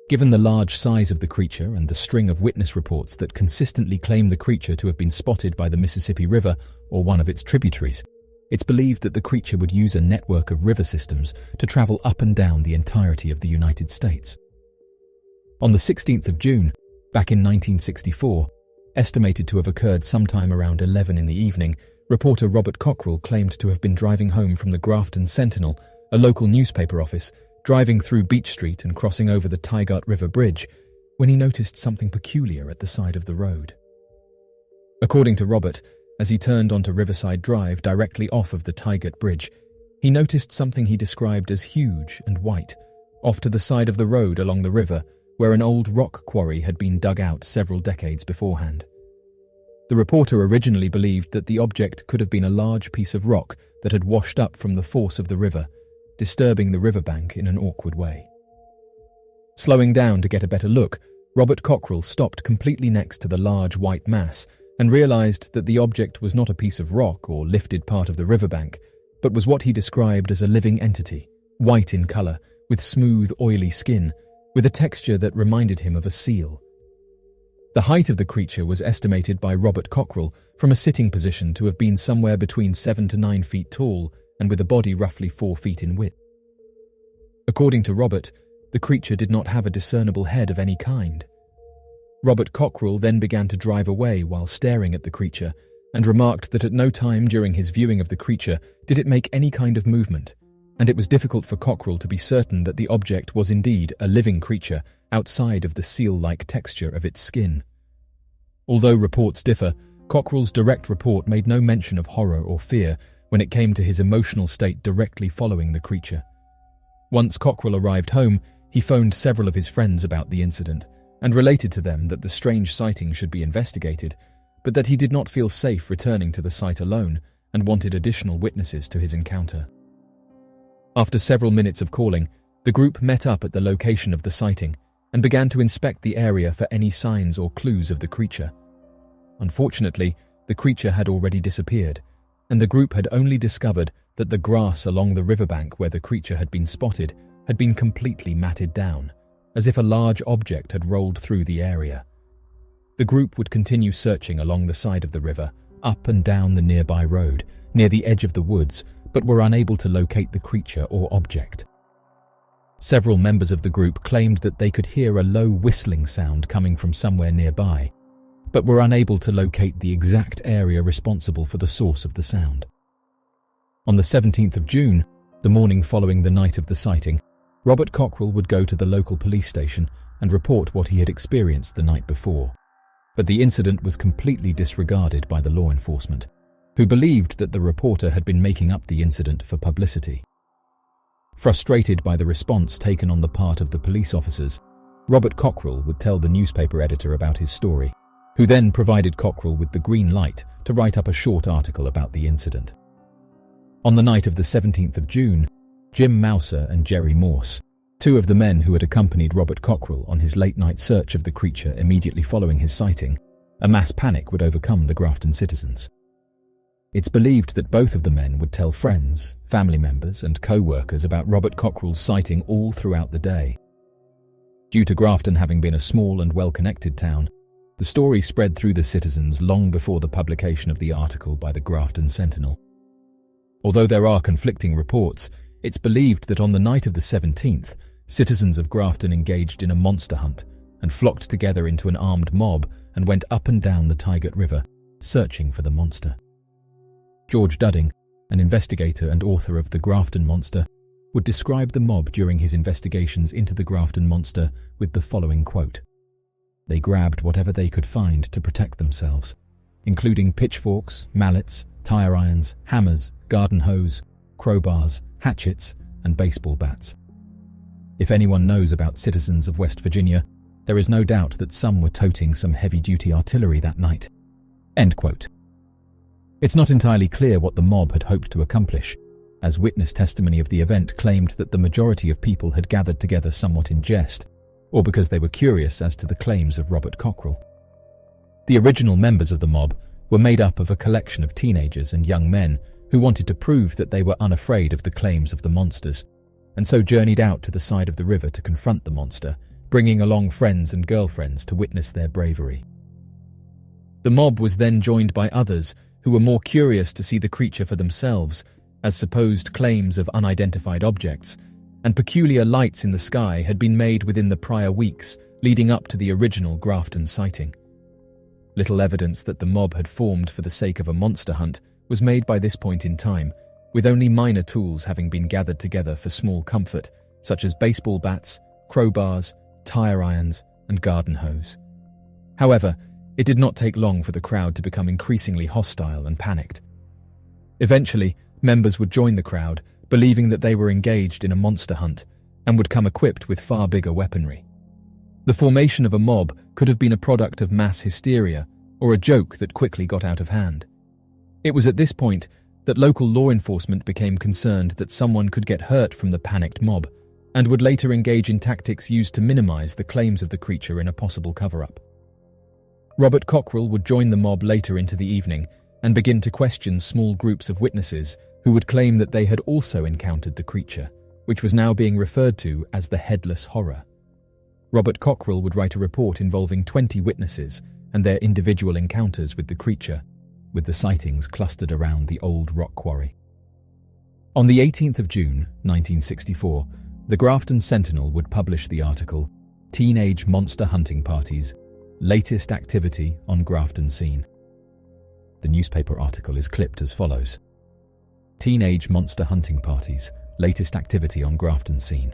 Given the large size of the creature and the string of witness reports that consistently claim the creature to have been spotted by the Mississippi River or one of its tributaries, it's believed that the creature would use a network of river systems to travel up and down the entirety of the United States. On the 16th of June, back in 1964, estimated to have occurred sometime around 11 in the evening, reporter Robert Cockrell claimed to have been driving home from the Grafton Sentinel, a local newspaper office, driving through Beach Street and crossing over the Tygart River Bridge, when he noticed something peculiar at the side of the road. According to Robert, as he turned onto Riverside Drive directly off of the Tygart Bridge, he noticed something he described as huge and white, off to the side of the road along the river, where an old rock quarry had been dug out several decades beforehand. The reporter originally believed that the object could have been a large piece of rock that had washed up from the force of the river, disturbing the riverbank in an awkward way. Slowing down to get a better look, Robert Cockrell stopped completely next to the large white mass and realized that the object was not a piece of rock or lifted part of the riverbank, but was what he described as a living entity, white in color, with smooth, oily skin, with a texture that reminded him of a seal. The height of the creature was estimated by Robert Cockrell from a sitting position to have been somewhere between 7 to 9 feet tall and with a body roughly 4 feet in width. According to Robert, the creature did not have a discernible head of any kind. Robert Cockrell then began to drive away while staring at the creature and remarked that at no time during his viewing of the creature did it make any kind of movement, and it was difficult for Cockrell to be certain that the object was indeed a living creature outside of the seal-like texture of its skin. Although reports differ, Cockrell's direct report made no mention of horror or fear when it came to his emotional state directly following the creature. Once Cockrell arrived home, he phoned several of his friends about the incident and related to them that the strange sighting should be investigated, but that he did not feel safe returning to the site alone and wanted additional witnesses to his encounter. After several minutes of calling, the group met up at the location of the sighting and began to inspect the area for any signs or clues of the creature. Unfortunately, the creature had already disappeared, and the group had only discovered that the grass along the riverbank where the creature had been spotted had been completely matted down, as if a large object had rolled through the area. The group would continue searching along the side of the river, up and down the nearby road, near the edge of the woods, but were unable to locate the creature or object. Several members of the group claimed that they could hear a low whistling sound coming from somewhere nearby, but were unable to locate the exact area responsible for the source of the sound. On the 17th of June, the morning following the night of the sighting, Robert Cockrell would go to the local police station and report what he had experienced the night before. But the incident was completely disregarded by the law enforcement, who believed that the reporter had been making up the incident for publicity. Frustrated by the response taken on the part of the police officers, Robert Cockrell would tell the newspaper editor about his story, who then provided Cockrell with the green light to write up a short article about the incident. On the night of the 17th of June, Jim Mouser and Jerry Morse, two of the men who had accompanied Robert Cockrell on his late-night search of the creature immediately following his sighting, a mass panic would overcome the Grafton citizens. It's believed that both of the men would tell friends, family members, and co-workers about Robert Cockrell's sighting all throughout the day, Due to Grafton having been a small and well-connected town, the story spread through the citizens long before the publication of the article by the Grafton Sentinel. Although there are conflicting reports, it's believed that on the night of the 17th, citizens of Grafton engaged in a monster hunt and flocked together into an armed mob and went up and down the Tygat River, searching for the monster. George Dudding, an investigator and author of The Grafton Monster, would describe the mob during his investigations into the Grafton Monster with the following quote: "They grabbed whatever they could find to protect themselves, including pitchforks, mallets, tire irons, hammers, garden hose, crowbars, hatchets, and baseball bats. If anyone knows about citizens of West Virginia, there is no doubt that some were toting some heavy-duty artillery that night." End quote. It's not entirely clear what the mob had hoped to accomplish, as witness testimony of the event claimed that the majority of people had gathered together somewhat in jest, or because they were curious as to the claims of Robert Cockrell. The original members of the mob were made up of a collection of teenagers and young men who wanted to prove that they were unafraid of the claims of the monsters, and so journeyed out to the side of the river to confront the monster, bringing along friends and girlfriends to witness their bravery. The mob was then joined by others who were more curious to see the creature for themselves, as supposed claims of unidentified objects and peculiar lights in the sky had been made within the prior weeks leading up to the original Grafton sighting. Little evidence that the mob had formed for the sake of a monster hunt was made by this point in time, with only minor tools having been gathered together for small comfort, such as baseball bats, crowbars, tire irons, and garden hose. However, it did not take long for the crowd to become increasingly hostile and panicked. Eventually, members would join the crowd, believing that they were engaged in a monster hunt, and would come equipped with far bigger weaponry. The formation of a mob could have been a product of mass hysteria or a joke that quickly got out of hand. It was at this point that local law enforcement became concerned that someone could get hurt from the panicked mob, and would later engage in tactics used to minimize the claims of the creature in a possible cover-up. Robert Cockrell would join the mob later into the evening and begin to question small groups of witnesses who would claim that they had also encountered the creature, which was now being referred to as the Headless Horror. Robert Cockrell would write a report involving 20 witnesses and their individual encounters with the creature, with the sightings clustered around the old rock quarry. On the 18th of June, 1964, the Grafton Sentinel would publish the article, "Teenage Monster Hunting Parties, Latest Activity on Grafton Scene." The newspaper article is clipped as follows: "Teenage Monster Hunting Parties, Latest Activity on Grafton Scene.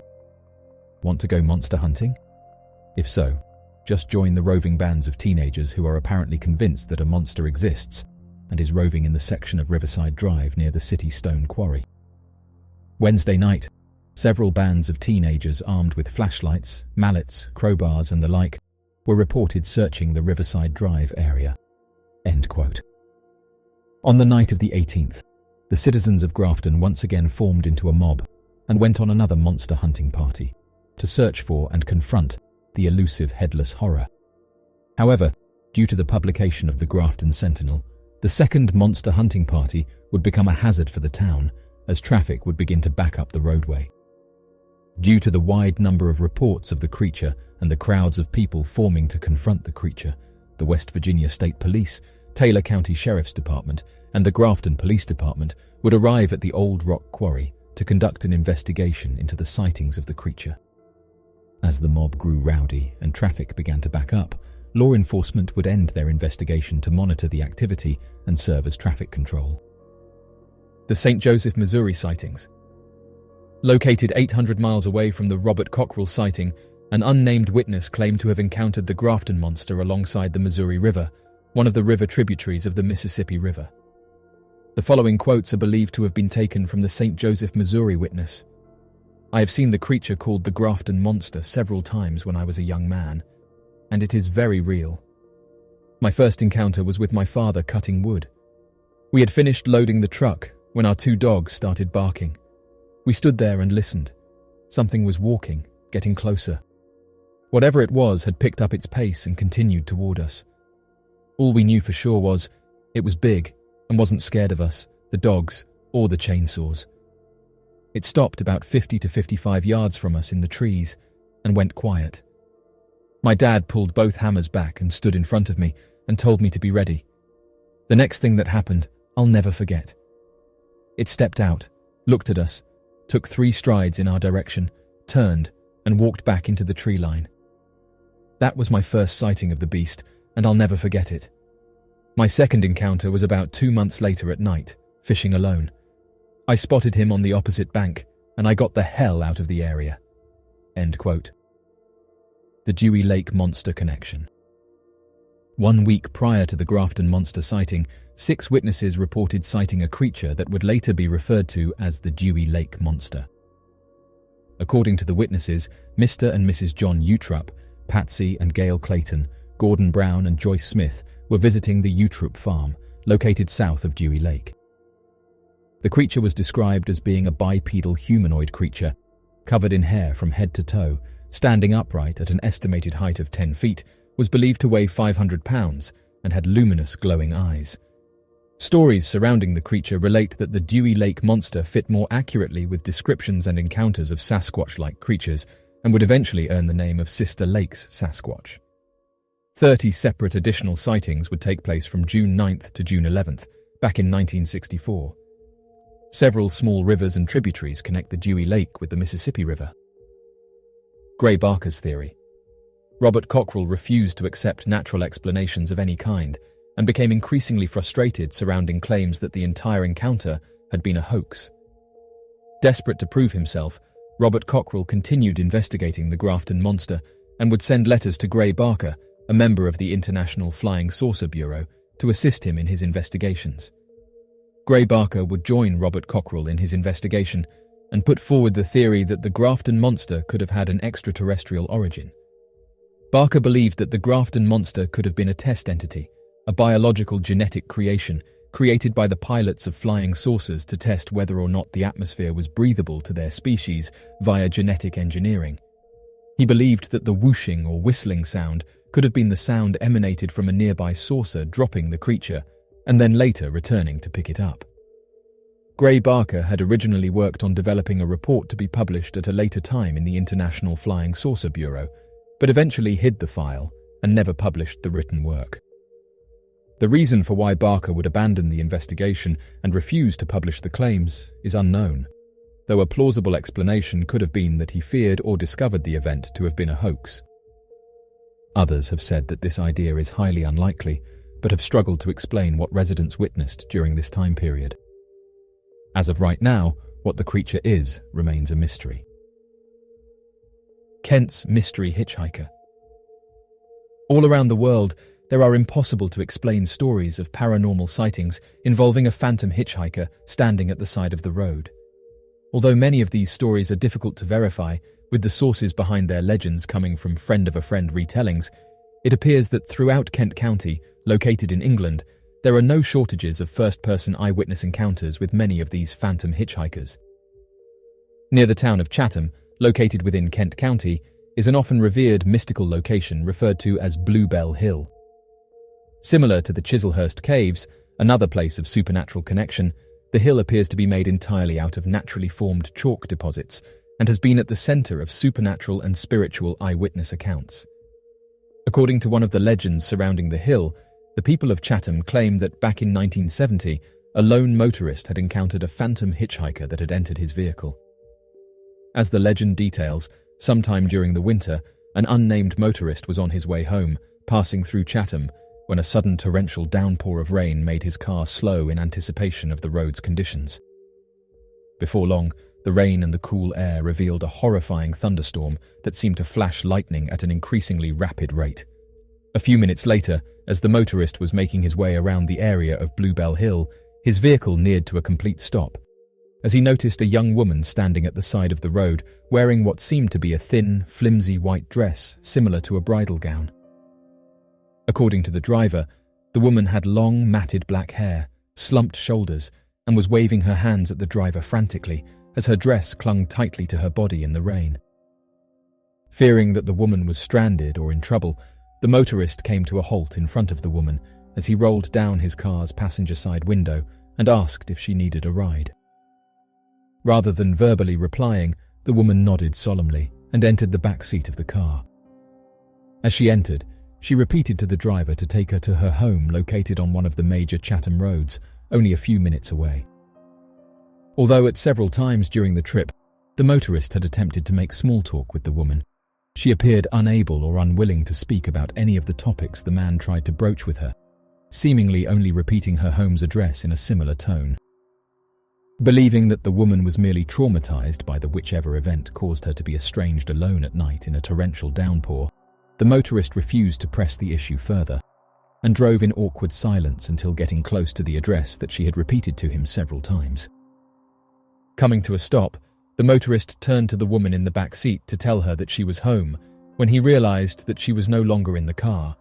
Want to go monster hunting? If so, just join the roving bands of teenagers who are apparently convinced that a monster exists and is roving in the section of Riverside Drive near the City Stone Quarry. Wednesday night, several bands of teenagers armed with flashlights, mallets, crowbars and the like were reported searching the Riverside Drive area." End quote. On the night of the 18th, the citizens of Grafton once again formed into a mob and went on another monster hunting party to search for and confront the elusive Headless Horror. However, due to the publication of the Grafton Sentinel, the second monster hunting party would become a hazard for the town as traffic would begin to back up the roadway. Due to the wide number of reports of the creature and the crowds of people forming to confront the creature, the West Virginia State Police, Taylor County Sheriff's Department, and the Grafton Police Department would arrive at the old rock quarry to conduct an investigation into the sightings of the creature. As the mob grew rowdy and traffic began to back up, law enforcement would end their investigation to monitor the activity and serve as traffic control. The St. Joseph, Missouri sightings. Located 800 miles away from the Robert Cockrell sighting, an unnamed witness claimed to have encountered the Grafton Monster alongside the Missouri River, one of the river tributaries of the Mississippi River. The following quotes are believed to have been taken from the St. Joseph, Missouri witness. "I have seen the creature called the Grafton Monster several times when I was a young man, and it is very real. My first encounter was with my father cutting wood. We had finished loading the truck when our two dogs started barking. We stood there and listened. Something was walking, getting closer. Whatever it was had picked up its pace and continued toward us. All we knew for sure was it was big and wasn't scared of us, the dogs, or the chainsaws. It stopped about 50 to 55 yards from us in the trees and went quiet, My dad pulled both hammers back and stood in front of me and told me to be ready. The next thing that happened, I'll never forget. It stepped out, looked at us, took 3 strides in our direction, turned, and walked back into the tree line. That was my first sighting of the beast, and I'll never forget it. My second encounter was about 2 months later at night, fishing alone. I spotted him on the opposite bank, and I got the hell out of the area. End quote. The Dewey Lake Monster Connection. 1 week prior to the Grafton Monster sighting, 6 witnesses reported sighting a creature that would later be referred to as the Dewey Lake Monster. According to the witnesses, Mr. and Mrs. John Utrup, Patsy and Gail Clayton, Gordon Brown and Joyce Smith were visiting the Utrup farm, located south of Dewey Lake. The creature was described as being a bipedal humanoid creature, covered in hair from head to toe, standing upright at an estimated height of 10 feet, was believed to weigh 500 pounds and had luminous glowing eyes. Stories surrounding the creature relate that the Dewey Lake Monster fit more accurately with descriptions and encounters of Sasquatch-like creatures and would eventually earn the name of Sister Lake's Sasquatch. 30 separate additional sightings would take place from June 9th to June 11th, back in 1964. Several small rivers and tributaries connect the Dewey Lake with the Mississippi River. Gray Barker's theory. Robert Cockrell refused to accept natural explanations of any kind and became increasingly frustrated surrounding claims that the entire encounter had been a hoax. Desperate to prove himself, Robert Cockrell continued investigating the Grafton Monster and would send letters to Gray Barker, a member of the International Flying Saucer Bureau, to assist him in his investigations. Gray Barker would join Robert Cockrell in his investigation and put forward the theory that the Grafton Monster could have had an extraterrestrial origin. Barker believed that the Grafton Monster could have been a test entity, a biological genetic creation created by the pilots of flying saucers to test whether or not the atmosphere was breathable to their species via genetic engineering. He believed that the whooshing or whistling sound could have been the sound emanated from a nearby saucer dropping the creature and then later returning to pick it up. Gray Barker had originally worked on developing a report to be published at a later time in the International Flying Saucer Bureau, but eventually hid the file and never published the written work. The reason for why Barker would abandon the investigation and refuse to publish the claims is unknown, though a plausible explanation could have been that he feared or discovered the event to have been a hoax. Others have said that this idea is highly unlikely, but have struggled to explain what residents witnessed during this time period. As of right now, what the creature is remains a mystery. Kent's mystery hitchhiker. All around the world, there are impossible to explain stories of paranormal sightings involving a phantom hitchhiker standing at the side of the road. Although many of these stories are difficult to verify, with the sources behind their legends coming from friend-of-a-friend retellings, it appears that throughout Kent County, located in England, there are no shortages of first-person eyewitness encounters with many of these phantom hitchhikers. Near the town of Chatham, located within Kent County, is an often revered mystical location referred to as Bluebell Hill. Similar to the Chislehurst Caves, another place of supernatural connection, the hill appears to be made entirely out of naturally formed chalk deposits and has been at the center of supernatural and spiritual eyewitness accounts. According to one of the legends surrounding the hill, the people of Chatham claim that back in 1970, a lone motorist had encountered a phantom hitchhiker that had entered his vehicle. As the legend details, sometime during the winter, an unnamed motorist was on his way home, passing through Chatham, when a sudden torrential downpour of rain made his car slow in anticipation of the road's conditions. Before long, the rain and the cool air revealed a horrifying thunderstorm that seemed to flash lightning at an increasingly rapid rate. A few minutes later, as the motorist was making his way around the area of Bluebell Hill, his vehicle neared to a complete stop, as he noticed a young woman standing at the side of the road wearing what seemed to be a thin, flimsy white dress similar to a bridal gown. According to the driver, the woman had long, matted black hair, slumped shoulders, and was waving her hands at the driver frantically as her dress clung tightly to her body in the rain. Fearing that the woman was stranded or in trouble, the motorist came to a halt in front of the woman as he rolled down his car's passenger side window and asked if she needed a ride. Rather than verbally replying, the woman nodded solemnly and entered the back seat of the car. As she entered, she repeated to the driver to take her to her home located on one of the major Chatham roads, only a few minutes away. Although at several times during the trip, the motorist had attempted to make small talk with the woman, she appeared unable or unwilling to speak about any of the topics the man tried to broach with her, seemingly only repeating her home's address in a similar tone. Believing that the woman was merely traumatized by the whichever event caused her to be estranged alone at night in a torrential downpour, the motorist refused to press the issue further and drove in awkward silence until getting close to the address that she had repeated to him several times. Coming to a stop, the motorist turned to the woman in the back seat to tell her that she was home when he realized that she was no longer in the car.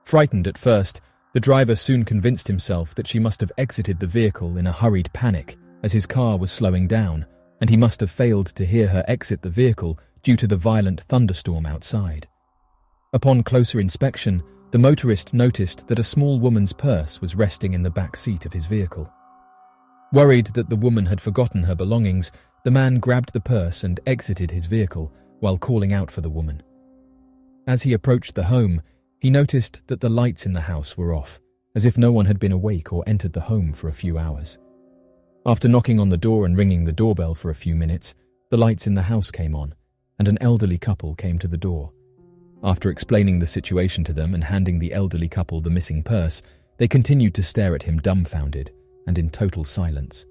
Frightened at first, the driver soon convinced himself that she must have exited the vehicle in a hurried panic as his car was slowing down, and he must have failed to hear her exit the vehicle due to the violent thunderstorm outside. Upon closer inspection, the motorist noticed that a small woman's purse was resting in the back seat of his vehicle. Worried that the woman had forgotten her belongings, the man grabbed the purse and exited his vehicle while calling out for the woman. As he approached the home, he noticed that the lights in the house were off, as if no one had been awake or entered the home for a few hours. After knocking on the door and ringing the doorbell for a few minutes, the lights in the house came on, and an elderly couple came to the door. After explaining the situation to them and handing the elderly couple the missing purse, they continued to stare at him dumbfounded and in total silence.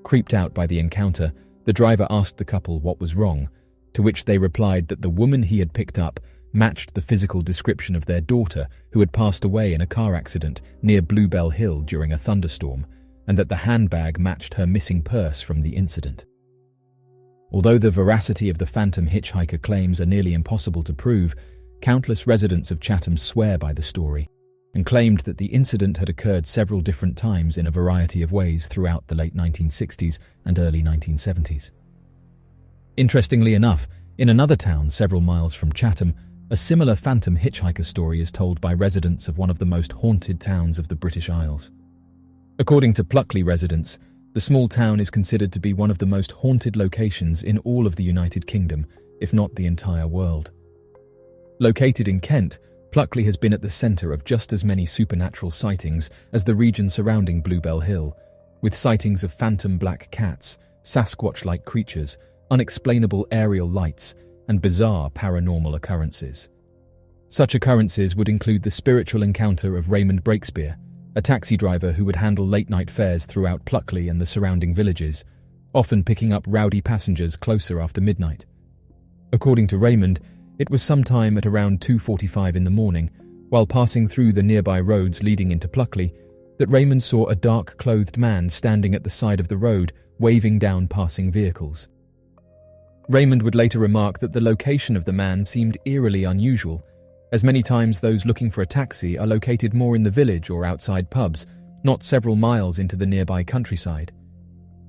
Creeped out by the encounter, the driver asked the couple what was wrong, to which they replied that the woman he had picked up matched the physical description of their daughter who had passed away in a car accident near Bluebell Hill during a thunderstorm, and that the handbag matched her missing purse from the incident. Although the veracity of the phantom hitchhiker claims are nearly impossible to prove, countless residents of Chatham swear by the story and claimed that the incident had occurred several different times in a variety of ways throughout the late 1960s and early 1970s. Interestingly enough, in another town several miles from Chatham, a similar phantom hitchhiker story is told by residents of one of the most haunted towns of the British Isles. According to Pluckley residents, the small town is considered to be one of the most haunted locations in all of the United Kingdom, if not the entire world. Located in Kent, Pluckley has been at the centre of just as many supernatural sightings as the region surrounding Bluebell Hill, with sightings of phantom black cats, Sasquatch-like creatures, unexplainable aerial lights, and bizarre paranormal occurrences. Such occurrences would include the spiritual encounter of Raymond Breakspear, a taxi driver who would handle late-night fares throughout Pluckley and the surrounding villages, often picking up rowdy passengers closer after midnight. According to Raymond, it was sometime at around 2:45 in the morning, while passing through the nearby roads leading into Pluckley, that Raymond saw a dark-clothed man standing at the side of the road, waving down passing vehicles. Raymond would later remark that the location of the man seemed eerily unusual, as many times those looking for a taxi are located more in the village or outside pubs, not several miles into the nearby countryside.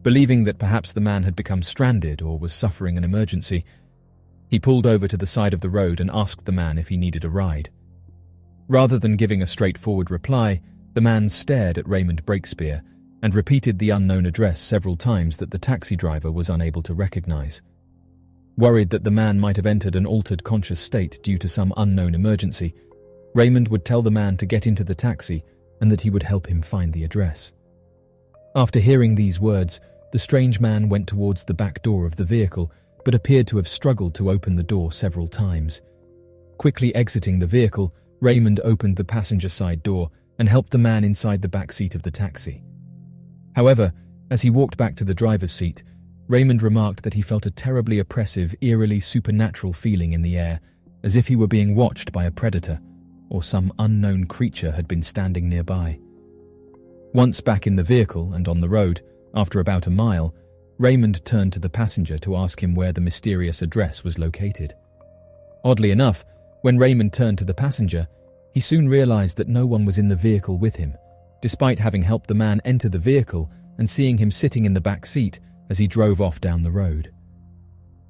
Believing that perhaps the man had become stranded or was suffering an emergency, he pulled over to the side of the road and asked the man if he needed a ride. Rather than giving a straightforward reply, the man stared at Raymond Breakspear and repeated the unknown address several times that the taxi driver was unable to recognize. Worried that the man might have entered an altered conscious state due to some unknown emergency, Raymond would tell the man to get into the taxi and that he would help him find the address. After hearing these words, the strange man went towards the back door of the vehicle, but appeared to have struggled to open the door several times. Quickly exiting the vehicle, Raymond opened the passenger side door and helped the man inside the back seat of the taxi. However, as he walked back to the driver's seat, Raymond remarked that he felt a terribly oppressive, eerily supernatural feeling in the air, as if he were being watched by a predator, or some unknown creature had been standing nearby. Once back in the vehicle and on the road, after about a mile, Raymond turned to the passenger to ask him where the mysterious address was located. Oddly enough, when Raymond turned to the passenger, he soon realized that no one was in the vehicle with him, despite having helped the man enter the vehicle and seeing him sitting in the back seat as he drove off down the road.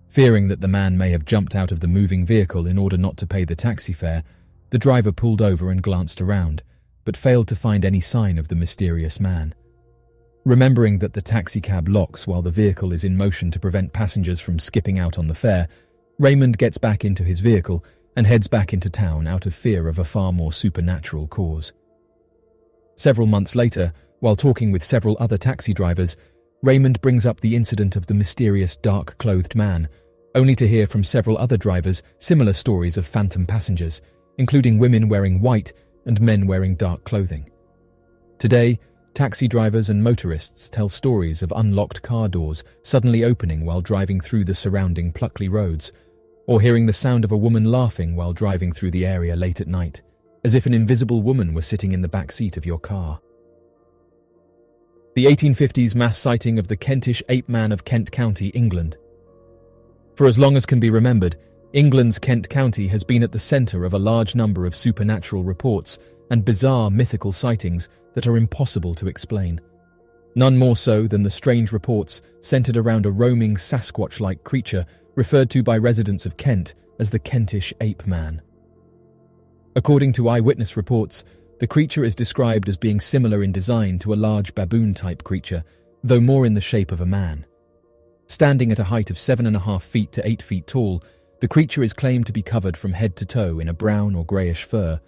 Fearing that the man may have jumped out of the moving vehicle in order not to pay the taxi fare, the driver pulled over and glanced around, but failed to find any sign of the mysterious man. Remembering that the taxicab locks while the vehicle is in motion to prevent passengers from skipping out on the fare, Raymond gets back into his vehicle and heads back into town out of fear of a far more supernatural cause. Several months later, while talking with several other taxi drivers, Raymond brings up the incident of the mysterious dark-clothed man, only to hear from several other drivers similar stories of phantom passengers, including women wearing white and men wearing dark clothing. Today, taxi drivers and motorists tell stories of unlocked car doors suddenly opening while driving through the surrounding Pluckley roads, or hearing the sound of a woman laughing while driving through the area late at night, as if an invisible woman were sitting in the back seat of your car. The 1850s mass sighting of the Kentish ape man of Kent County, England. For as long as can be remembered, England's Kent County has been at the centre of a large number of supernatural reports and bizarre mythical sightings that are impossible to explain. None more so than the strange reports centred around a roaming Sasquatch-like creature referred to by residents of Kent as the Kentish ape man. According to eyewitness reports, the creature is described as being similar in design to a large baboon-type creature, though more in the shape of a man. Standing at a height of 7.5 feet to 8 feet tall, the creature is claimed to be covered from head to toe in a brown or greyish fur,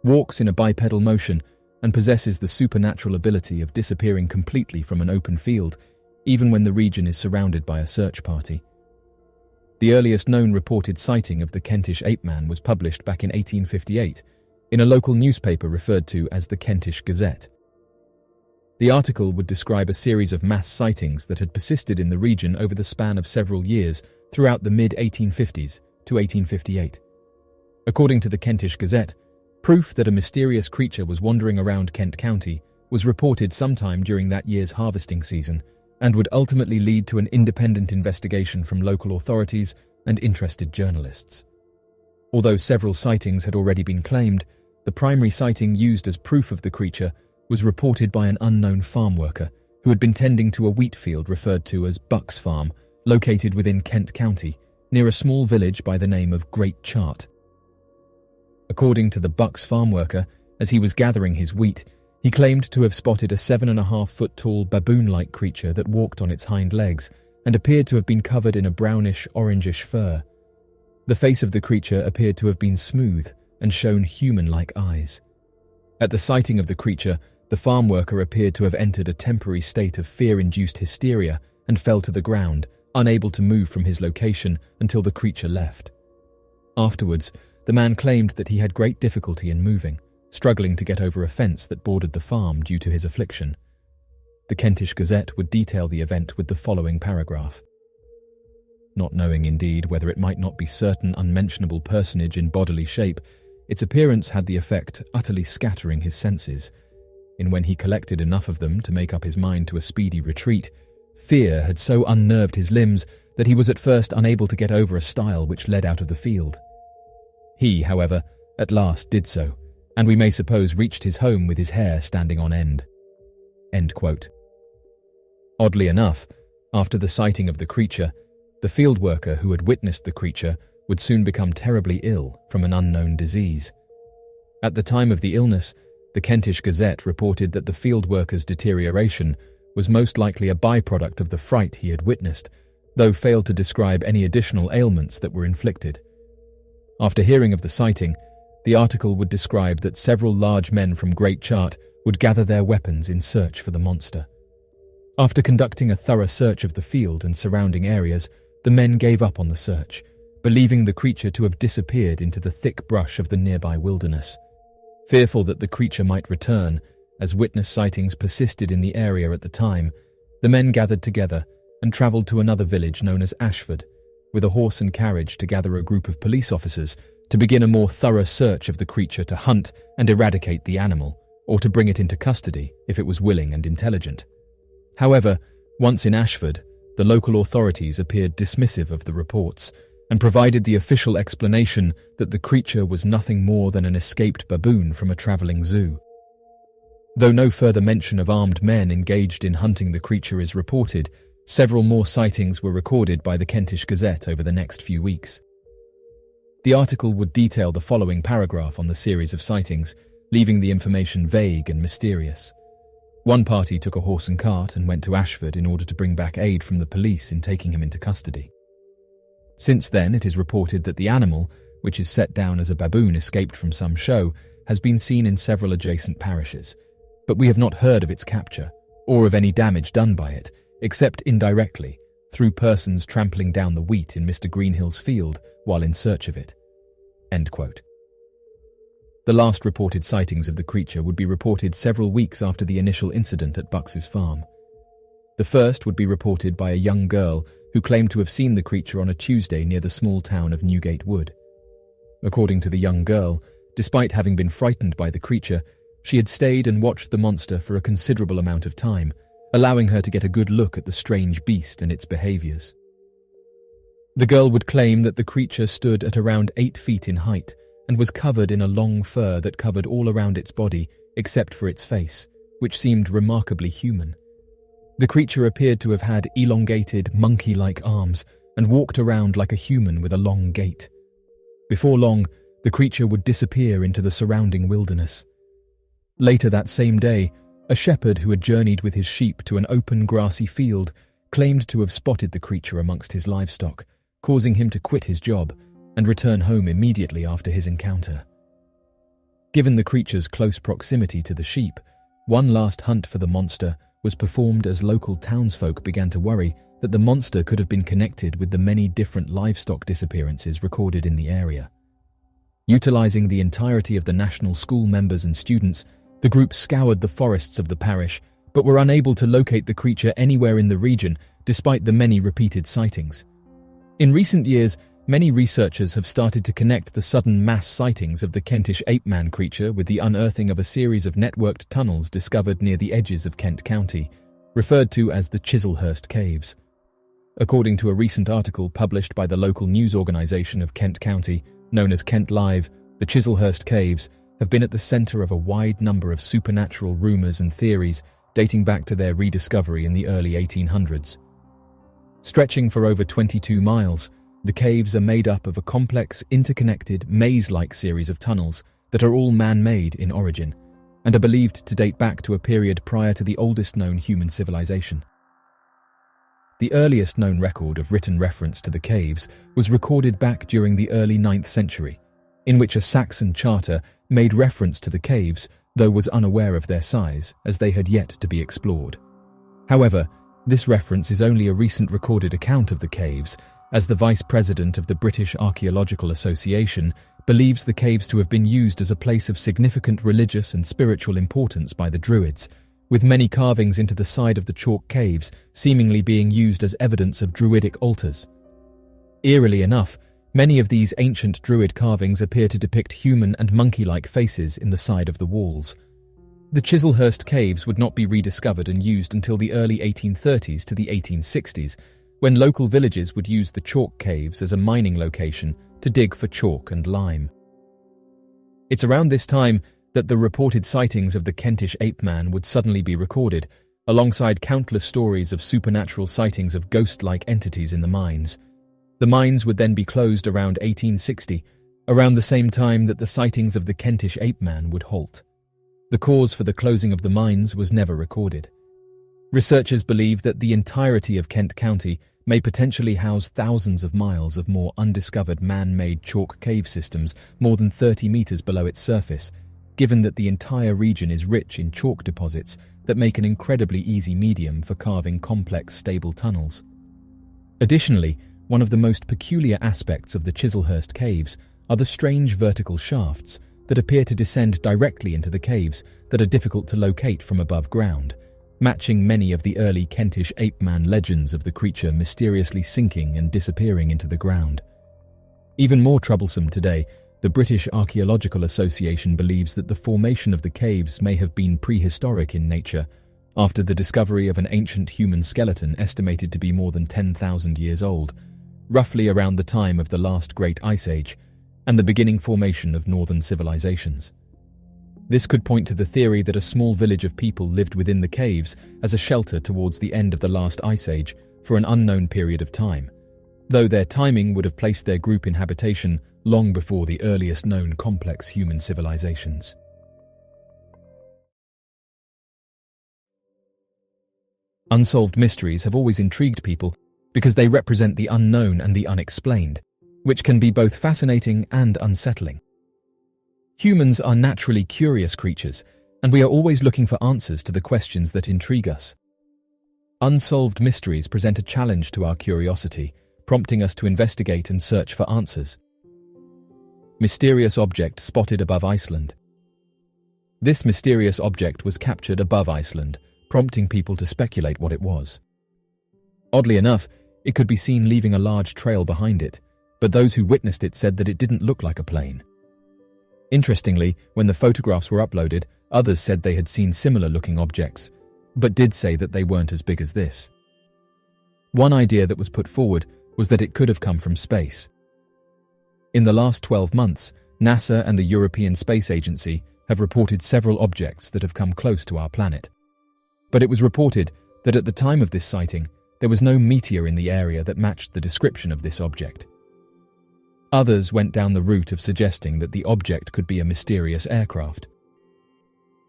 walks in a bipedal motion, and possesses the supernatural ability of disappearing completely from an open field, even when the region is surrounded by a search party. The earliest known reported sighting of the Kentish ape man was published back in 1858 in a local newspaper referred to as the Kentish Gazette. The article would describe a series of mass sightings that had persisted in the region over the span of several years throughout the mid-1850s to 1858. According to the Kentish Gazette, proof that a mysterious creature was wandering around Kent County was reported sometime during that year's harvesting season and would ultimately lead to an independent investigation from local authorities and interested journalists. Although several sightings had already been claimed, the primary sighting used as proof of the creature was reported by an unknown farm worker who had been tending to a wheat field referred to as Buck's Farm, located within Kent County, near a small village by the name of Great Chart. According to the Buck's farm worker, as he was gathering his wheat, he claimed to have spotted a 7.5-foot-tall baboon-like creature that walked on its hind legs and appeared to have been covered in a brownish-orangish fur. The face of the creature appeared to have been smooth and shown human-like eyes. At the sighting of the creature, the farm worker appeared to have entered a temporary state of fear-induced hysteria and fell to the ground, unable to move from his location until the creature left. Afterwards, the man claimed that he had great difficulty in moving, struggling to get over a fence that bordered the farm due to his affliction. The Kentish Gazette would detail the event with the following paragraph. Not knowing indeed whether it might not be certain unmentionable personage in bodily shape, its appearance had the effect utterly scattering his senses. In when he collected enough of them to make up his mind to a speedy retreat, fear had so unnerved his limbs that he was at first unable to get over a stile which led out of the field. He, however, at last did so, and we may suppose reached his home with his hair standing on end. End quote. Oddly enough, after the sighting of the creature, the field worker who had witnessed the creature would soon become terribly ill from an unknown disease. At the time of the illness, the Kentish Gazette reported that the field worker's deterioration was most likely a byproduct of the fright he had witnessed, though failed to describe any additional ailments that were inflicted. After hearing of the sighting, the article would describe that several large men from Great Chart would gather their weapons in search for the monster. After conducting a thorough search of the field and surrounding areas, the men gave up on the search, believing the creature to have disappeared into the thick brush of the nearby wilderness. Fearful that the creature might return, as witness sightings persisted in the area at the time, the men gathered together and travelled to another village known as Ashford, with a horse and carriage to gather a group of police officers to begin a more thorough search of the creature to hunt and eradicate the animal, or to bring it into custody if it was willing and intelligent. However, once in Ashford, the local authorities appeared dismissive of the reports and provided the official explanation that the creature was nothing more than an escaped baboon from a travelling zoo. Though no further mention of armed men engaged in hunting the creature is reported, several more sightings were recorded by the Kentish Gazette over the next few weeks. The article would detail the following paragraph on the series of sightings, leaving the information vague and mysterious. One party took a horse and cart and went to Ashford in order to bring back aid from the police in taking him into custody. Since then, it is reported that the animal, which is set down as a baboon escaped from some show, has been seen in several adjacent parishes, but we have not heard of its capture or of any damage done by it, except indirectly, through persons trampling down the wheat in Mr. Greenhill's field while in search of it." End quote. The last reported sightings of the creature would be reported several weeks after the initial incident at Bucks's farm. The first would be reported by a young girl who claimed to have seen the creature on a Tuesday near the small town of Newgate Wood. According to the young girl, despite having been frightened by the creature, she had stayed and watched the monster for a considerable amount of time, allowing her to get a good look at the strange beast and its behaviors. The girl would claim that the creature stood at around 8 feet in height and was covered in a long fur that covered all around its body except for its face, which seemed remarkably human. The creature appeared to have had elongated, monkey-like arms and walked around like a human with a long gait. Before long, the creature would disappear into the surrounding wilderness. Later that same day, a shepherd who had journeyed with his sheep to an open grassy field claimed to have spotted the creature amongst his livestock, causing him to quit his job and return home immediately after his encounter. Given the creature's close proximity to the sheep, one last hunt for the monster was performed as local townsfolk began to worry that the monster could have been connected with the many different livestock disappearances recorded in the area. Utilizing the entirety of the national school members and students, the group scoured the forests of the parish, but were unable to locate the creature anywhere in the region despite the many repeated sightings. In recent years, many researchers have started to connect the sudden mass sightings of the Kentish ape-man creature with the unearthing of a series of networked tunnels discovered near the edges of Kent County, referred to as the Chislehurst Caves. According to a recent article published by the local news organisation of Kent County, known as Kent Live, the Chislehurst Caves have been at the centre of a wide number of supernatural rumours and theories dating back to their rediscovery in the early 1800s. Stretching for over 22 miles, the caves are made up of a complex, interconnected, maze-like series of tunnels that are all man-made in origin, and are believed to date back to a period prior to the oldest known human civilization. The earliest known record of written reference to the caves was recorded back during the early 9th century, in which a Saxon charter made reference to the caves, though was unaware of their size, as they had yet to be explored. However, this reference is only a recent recorded account of the caves, as the Vice President of the British Archaeological Association believes the caves to have been used as a place of significant religious and spiritual importance by the Druids, with many carvings into the side of the chalk caves seemingly being used as evidence of Druidic altars. Eerily enough, many of these ancient Druid carvings appear to depict human and monkey-like faces in the side of the walls. The Chislehurst Caves would not be rediscovered and used until the early 1830s to the 1860s, when local villages would use the chalk caves as a mining location to dig for chalk and lime. It's around this time that the reported sightings of the Kentish ape-man would suddenly be recorded, alongside countless stories of supernatural sightings of ghost-like entities in the mines. The mines would then be closed around 1860, around the same time that the sightings of the Kentish ape-man would halt. The cause for the closing of the mines was never recorded. Researchers believe that the entirety of Kent County may potentially house thousands of miles of more undiscovered man-made chalk cave systems more than 30 meters below its surface, given that the entire region is rich in chalk deposits that make an incredibly easy medium for carving complex, stable tunnels. Additionally, one of the most peculiar aspects of the Chislehurst Caves are the strange vertical shafts that appear to descend directly into the caves that are difficult to locate from above ground, matching many of the early Kentish ape-man legends of the creature mysteriously sinking and disappearing into the ground. Even more troublesome today, the British Archaeological Association believes that the formation of the caves may have been prehistoric in nature, after the discovery of an ancient human skeleton estimated to be more than 10,000 years old, roughly around the time of the last Great Ice Age, and the beginning formation of northern civilizations. This could point to the theory that a small village of people lived within the caves as a shelter towards the end of the last Ice Age for an unknown period of time, though their timing would have placed their group in habitation long before the earliest known complex human civilizations. Unsolved mysteries have always intrigued people because they represent the unknown and the unexplained, which can be both fascinating and unsettling. Humans are naturally curious creatures, and we are always looking for answers to the questions that intrigue us. Unsolved mysteries present a challenge to our curiosity, prompting us to investigate and search for answers. Mysterious object spotted above Iceland. This mysterious object was captured above Iceland, prompting people to speculate what it was. Oddly enough, it could be seen leaving a large trail behind it, but those who witnessed it said that it didn't look like a plane. Interestingly, when the photographs were uploaded, others said they had seen similar-looking objects, but did say that they weren't as big as this. One idea that was put forward was that it could have come from space. In the last 12 months, NASA and the European Space Agency have reported several objects that have come close to our planet. But it was reported that at the time of this sighting, there was no meteor in the area that matched the description of this object. Others went down the route of suggesting that the object could be a mysterious aircraft.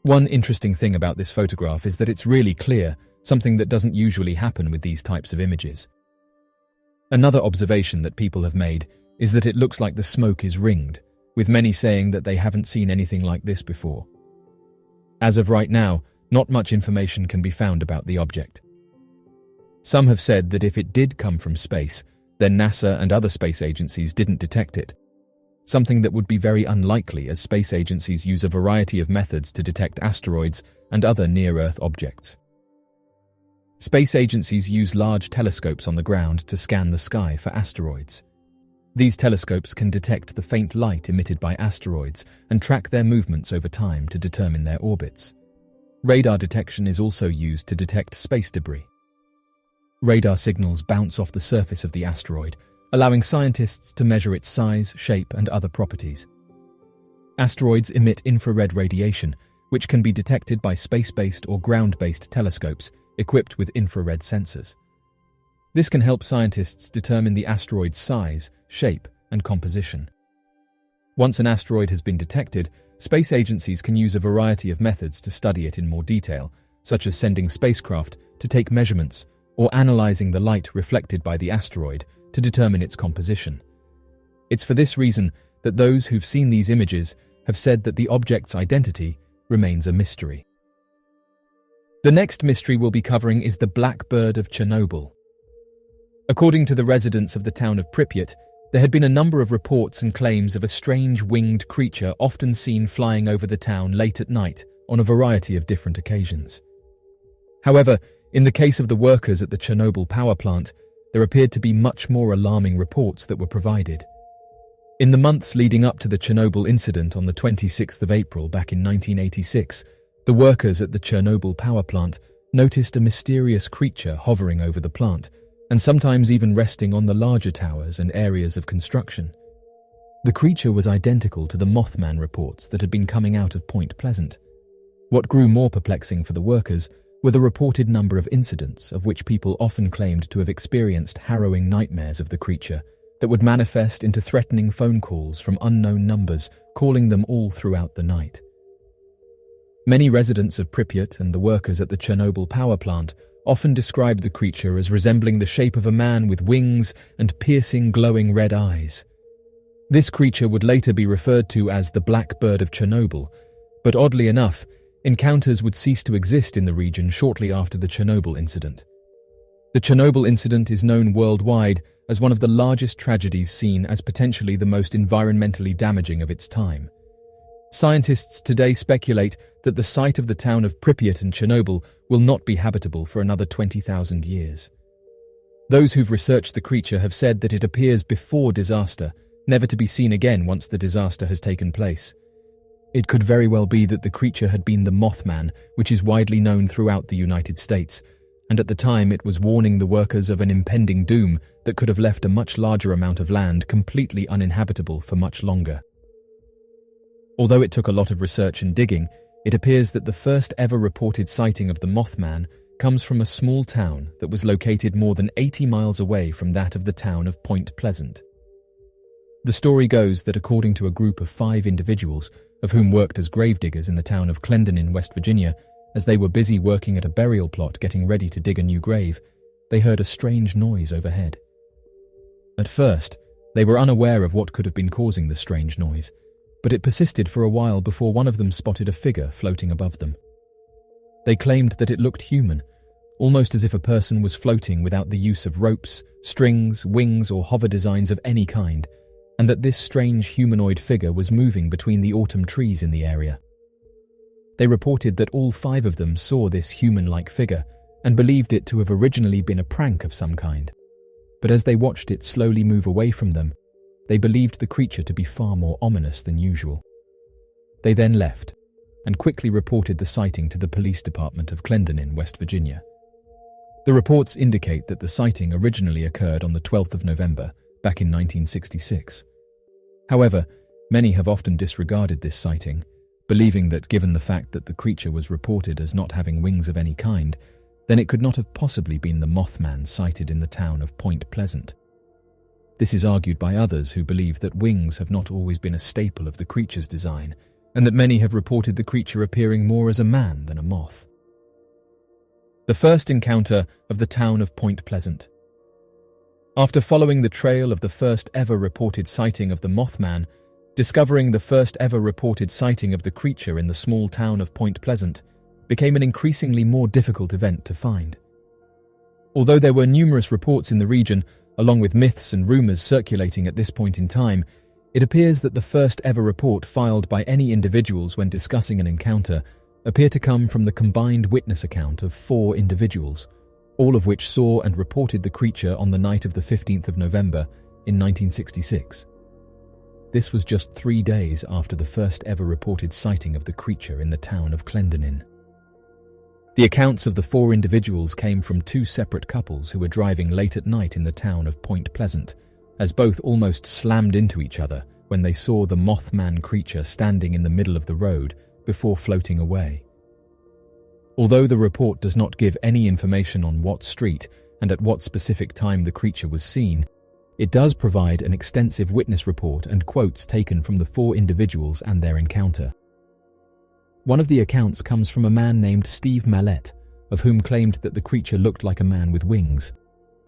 One interesting thing about this photograph is that it's really clear, something that doesn't usually happen with these types of images. Another observation that people have made is that it looks like the smoke is ringed, with many saying that they haven't seen anything like this before. As of right now, not much information can be found about the object. Some have said that if it did come from space, then NASA and other space agencies didn't detect it, something that would be very unlikely as space agencies use a variety of methods to detect asteroids and other near-Earth objects. Space agencies use large telescopes on the ground to scan the sky for asteroids. These telescopes can detect the faint light emitted by asteroids and track their movements over time to determine their orbits. Radar detection is also used to detect space debris. Radar signals bounce off the surface of the asteroid, allowing scientists to measure its size, shape, and other properties. Asteroids emit infrared radiation, which can be detected by space-based or ground-based telescopes equipped with infrared sensors. This can help scientists determine the asteroid's size, shape, and composition. Once an asteroid has been detected, space agencies can use a variety of methods to study it in more detail, such as sending spacecraft to take measurements or analyzing the light reflected by the asteroid to determine its composition. It's for this reason that those who've seen these images have said that the object's identity remains a mystery. The next mystery we'll be covering is the Blackbird of Chernobyl. According to the residents of the town of Pripyat, there had been a number of reports and claims of a strange winged creature often seen flying over the town late at night on a variety of different occasions. However, in the case of the workers at the Chernobyl power plant, there appeared to be much more alarming reports that were provided. In the months leading up to the Chernobyl incident on the 26th of April back in 1986, the workers at the Chernobyl power plant noticed a mysterious creature hovering over the plant, and sometimes even resting on the larger towers and areas of construction. The creature was identical to the Mothman reports that had been coming out of Point Pleasant. What grew more perplexing for the workers were the reported number of incidents of which people often claimed to have experienced harrowing nightmares of the creature that would manifest into threatening phone calls from unknown numbers, calling them all throughout the night. Many residents of Pripyat and the workers at the Chernobyl power plant often described the creature as resembling the shape of a man with wings and piercing glowing red eyes. This creature would later be referred to as the Blackbird of Chernobyl, but oddly enough, encounters would cease to exist in the region shortly after the Chernobyl incident. The Chernobyl incident is known worldwide as one of the largest tragedies seen as potentially the most environmentally damaging of its time. Scientists today speculate that the site of the town of Pripyat and Chernobyl will not be habitable for another 20,000 years. Those who've researched the creature have said that it appears before disaster, never to be seen again once the disaster has taken place. It could very well be that the creature had been the Mothman, which is widely known throughout the United States, and at the time it was warning the workers of an impending doom that could have left a much larger amount of land completely uninhabitable for much longer. Although it took a lot of research and digging, it appears that the first ever reported sighting of the Mothman comes from a small town that was located more than 80 miles away from that of the town of Point Pleasant. The story goes that according to a group of 5 individuals, of whom worked as gravediggers in the town of Clendon in West Virginia, as they were busy working at a burial plot getting ready to dig a new grave, they heard a strange noise overhead. At first, They were unaware of what could have been causing the strange noise, but it persisted for a while before one of them spotted a figure floating above them. They claimed that it looked human, almost as if a person was floating without the use of ropes, strings, wings, or hover designs of any kind, and that this strange humanoid figure was moving between the autumn trees in the area. They reported that all 5 of them saw this human-like figure and believed it to have originally been a prank of some kind. But as they watched it slowly move away from them, they believed the creature to be far more ominous than usual. They then left and quickly reported the sighting to the police department of Clendenin, West Virginia. The reports indicate that the sighting originally occurred on the 12th of November, back in 1966. However, many have often disregarded this sighting, believing that given the fact that the creature was reported as not having wings of any kind, then it could not have possibly been the Mothman sighted in the town of Point Pleasant. This is argued by others who believe that wings have not always been a staple of the creature's design, and that many have reported the creature appearing more as a man than a moth. The first encounter of the town of Point Pleasant. After following the trail of the first ever reported sighting of the Mothman, discovering the first ever reported sighting of the creature in the small town of Point Pleasant became an increasingly more difficult event to find. Although there were numerous reports in the region, along with myths and rumors circulating at this point in time, it appears that the first ever report filed by any individuals when discussing an encounter appear to come from the combined witness account of 4 individuals, all of which saw and reported the creature on the night of the 15th of November in 1966. This was just 3 days after the first ever reported sighting of the creature in the town of Clendenin. The accounts of the 4 individuals came from 2 separate couples who were driving late at night in the town of Point Pleasant, as both almost slammed into each other when they saw the Mothman creature standing in the middle of the road before floating away. Although the report does not give any information on what street and at what specific time the creature was seen, it does provide an extensive witness report and quotes taken from the 4 individuals and their encounter. One of the accounts comes from a man named Steve Mallette, of whom claimed that the creature looked like a man with wings,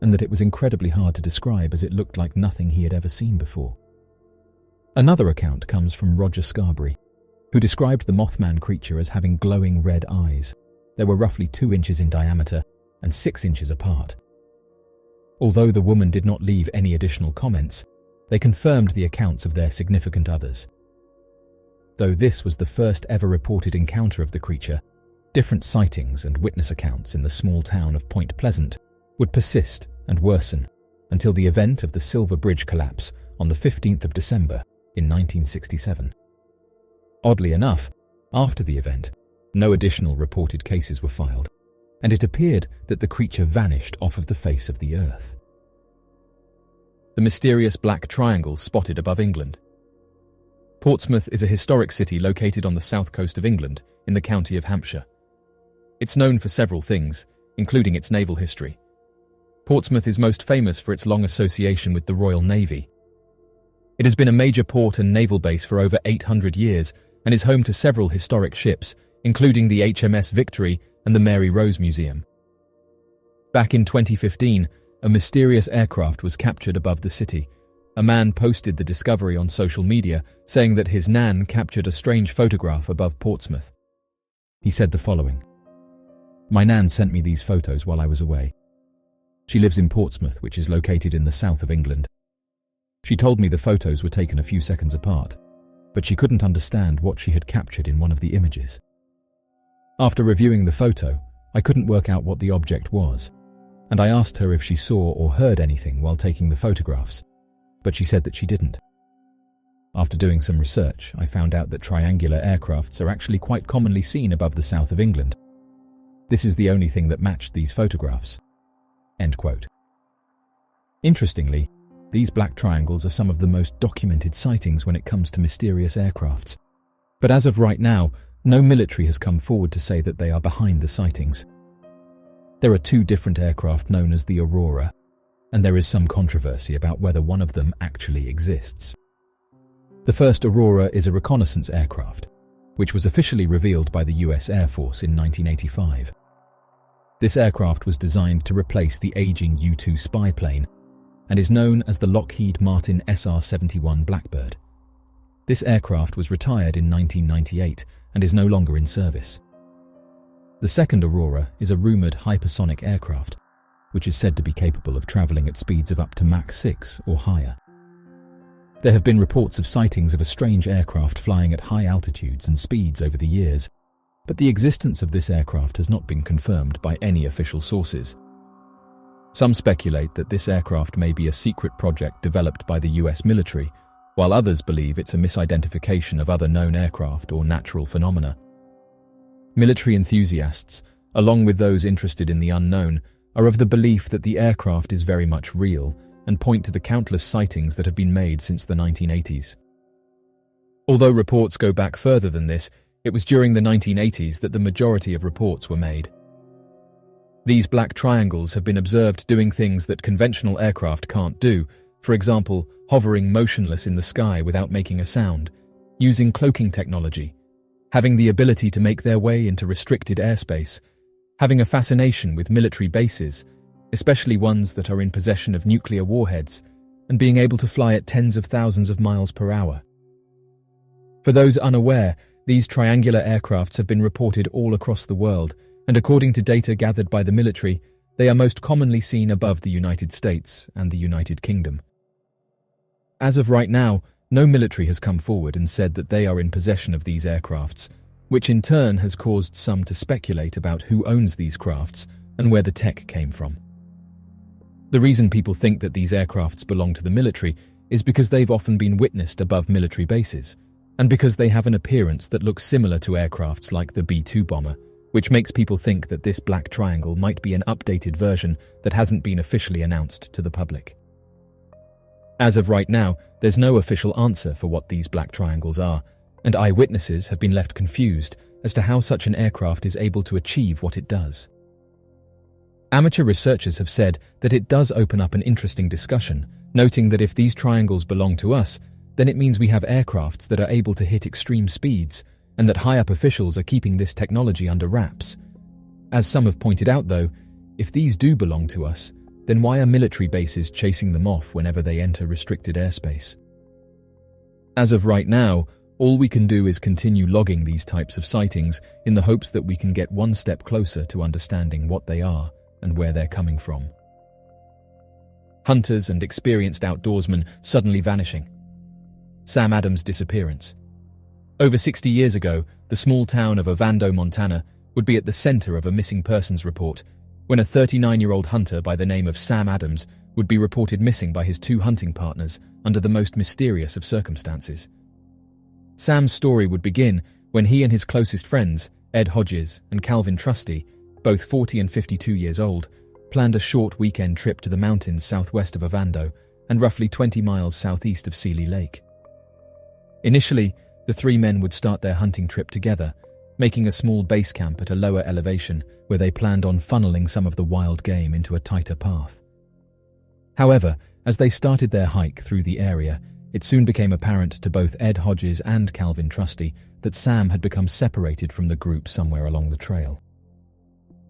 and that it was incredibly hard to describe as it looked like nothing he had ever seen before. Another account comes from Roger Scarberry, who described the Mothman creature as having glowing red eyes. They were roughly 2 inches in diameter and 6 inches apart. Although the woman did not leave any additional comments, they confirmed the accounts of their significant others. Though this was the first ever reported encounter of the creature, different sightings and witness accounts in the small town of Point Pleasant would persist and worsen until the event of the Silver Bridge collapse on the 15th of December in 1967. Oddly enough, after the event, no additional reported cases were filed, and it appeared that the creature vanished off of the face of the earth. The mysterious black triangle spotted above England. Portsmouth is a historic city located on the south coast of England in the county of Hampshire. It's known for several things, including its naval history. Portsmouth is most famous for its long association with the Royal Navy. It has been a major port and naval base for over 800 years and is home to several historic ships, including the HMS Victory and the Mary Rose Museum. Back in 2015, a mysterious aircraft was captured above the city. A man posted the discovery on social media, saying that his nan captured a strange photograph above Portsmouth. He said the following: "My nan sent me these photos while I was away. She lives in Portsmouth, which is located in the south of England. She told me the photos were taken a few seconds apart, but she couldn't understand what she had captured in one of the images. After reviewing the photo, I couldn't work out what the object was, and I asked her if she saw or heard anything while taking the photographs, but she said that she didn't. After doing some research, I found out that triangular aircrafts are actually quite commonly seen above the south of England. This is the only thing that matched these photographs." End quote. Interestingly, these black triangles are some of the most documented sightings when it comes to mysterious aircrafts. But as of right now, no military has come forward to say that they are behind the sightings. There are 2 different aircraft known as the Aurora, and there is some controversy about whether one of them actually exists. The first Aurora is a reconnaissance aircraft, which was officially revealed by the US Air Force in 1985. This aircraft was designed to replace the aging U-2 spy plane, and is known as the Lockheed Martin SR-71 Blackbird. This aircraft was retired in 1998 and is no longer in service. The second Aurora is a rumoured hypersonic aircraft, which is said to be capable of travelling at speeds of up to Mach 6 or higher. There have been reports of sightings of a strange aircraft flying at high altitudes and speeds over the years, but the existence of this aircraft has not been confirmed by any official sources. Some speculate that this aircraft may be a secret project developed by the US military, while others believe it's a misidentification of other known aircraft or natural phenomena. Military enthusiasts, along with those interested in the unknown, are of the belief that the aircraft is very much real and point to the countless sightings that have been made since the 1980s. Although reports go back further than this, it was during the 1980s that the majority of reports were made. These black triangles have been observed doing things that conventional aircraft can't do, for example, hovering motionless in the sky without making a sound, using cloaking technology, having the ability to make their way into restricted airspace, having a fascination with military bases, especially ones that are in possession of nuclear warheads, and being able to fly at tens of thousands of miles per hour. For those unaware, these triangular aircrafts have been reported all across the world, and according to data gathered by the military, they are most commonly seen above the United States and the United Kingdom. As of right now, no military has come forward and said that they are in possession of these aircrafts, which in turn has caused some to speculate about who owns these crafts and where the tech came from. The reason people think that these aircrafts belong to the military is because they've often been witnessed above military bases, and because they have an appearance that looks similar to aircrafts like the B-2 bomber, which makes people think that this black triangle might be an updated version that hasn't been officially announced to the public. As of right now, there's no official answer for what these black triangles are, and eyewitnesses have been left confused as to how such an aircraft is able to achieve what it does. Amateur researchers have said that it does open up an interesting discussion, noting that if these triangles belong to us, then it means we have aircrafts that are able to hit extreme speeds, and that high-up officials are keeping this technology under wraps. As some have pointed out though, if these do belong to us, then why are military bases chasing them off whenever they enter restricted airspace? As of right now, all we can do is continue logging these types of sightings in the hopes that we can get one step closer to understanding what they are and where they're coming from. Hunters and experienced outdoorsmen suddenly vanishing. Sam Adams' disappearance. Over 60 years ago, the small town of Ovando, Montana, would be at the center of a missing persons report, when a 39-year-old hunter by the name of Sam Adams would be reported missing by his two hunting partners under the most mysterious of circumstances. Sam's story would begin when he and his closest friends, Ed Hodges and Calvin Trusty, both 40 and 52 years old, planned a short weekend trip to the mountains southwest of Ovando and roughly 20 miles southeast of Seeley Lake. Initially, the three men would start their hunting trip together, making a small base camp at a lower elevation where they planned on funneling some of the wild game into a tighter path. However, as they started their hike through the area, it soon became apparent to both Ed Hodges and Calvin Trusty that Sam had become separated from the group somewhere along the trail.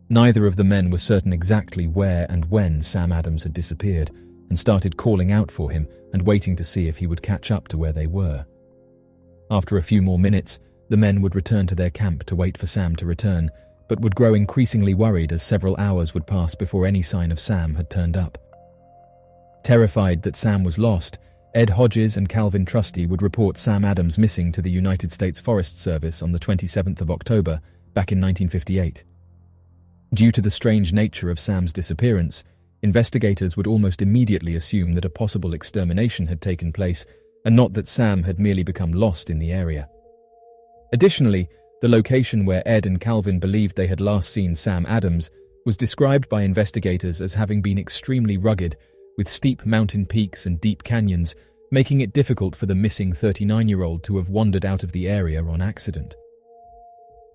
Neither of the men were certain exactly where and when Sam Adams had disappeared, and started calling out for him and waiting to see if he would catch up to where they were. After a few more minutes, the men would return to their camp to wait for Sam to return, but would grow increasingly worried as several hours would pass before any sign of Sam had turned up. Terrified that Sam was lost, Ed Hodges and Calvin Trusty would report Sam Adams missing to the United States Forest Service on the 27th of October, back in 1958. Due to the strange nature of Sam's disappearance, investigators would almost immediately assume that a possible extermination had taken place and not that Sam had merely become lost in the area. Additionally, the location where Ed and Calvin believed they had last seen Sam Adams was described by investigators as having been extremely rugged, with steep mountain peaks and deep canyons, making it difficult for the missing 39-year-old to have wandered out of the area on accident.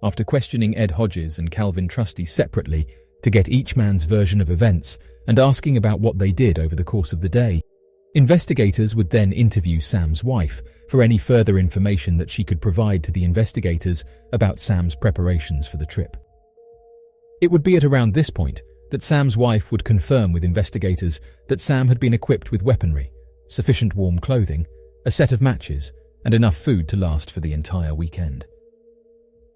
After questioning Ed Hodges and Calvin Trusty separately to get each man's version of events and asking about what they did over the course of the day, investigators would then interview Sam's wife for any further information that she could provide to the investigators about Sam's preparations for the trip. It would be at around this point that Sam's wife would confirm with investigators that Sam had been equipped with weaponry, sufficient warm clothing, a set of matches, and enough food to last for the entire weekend.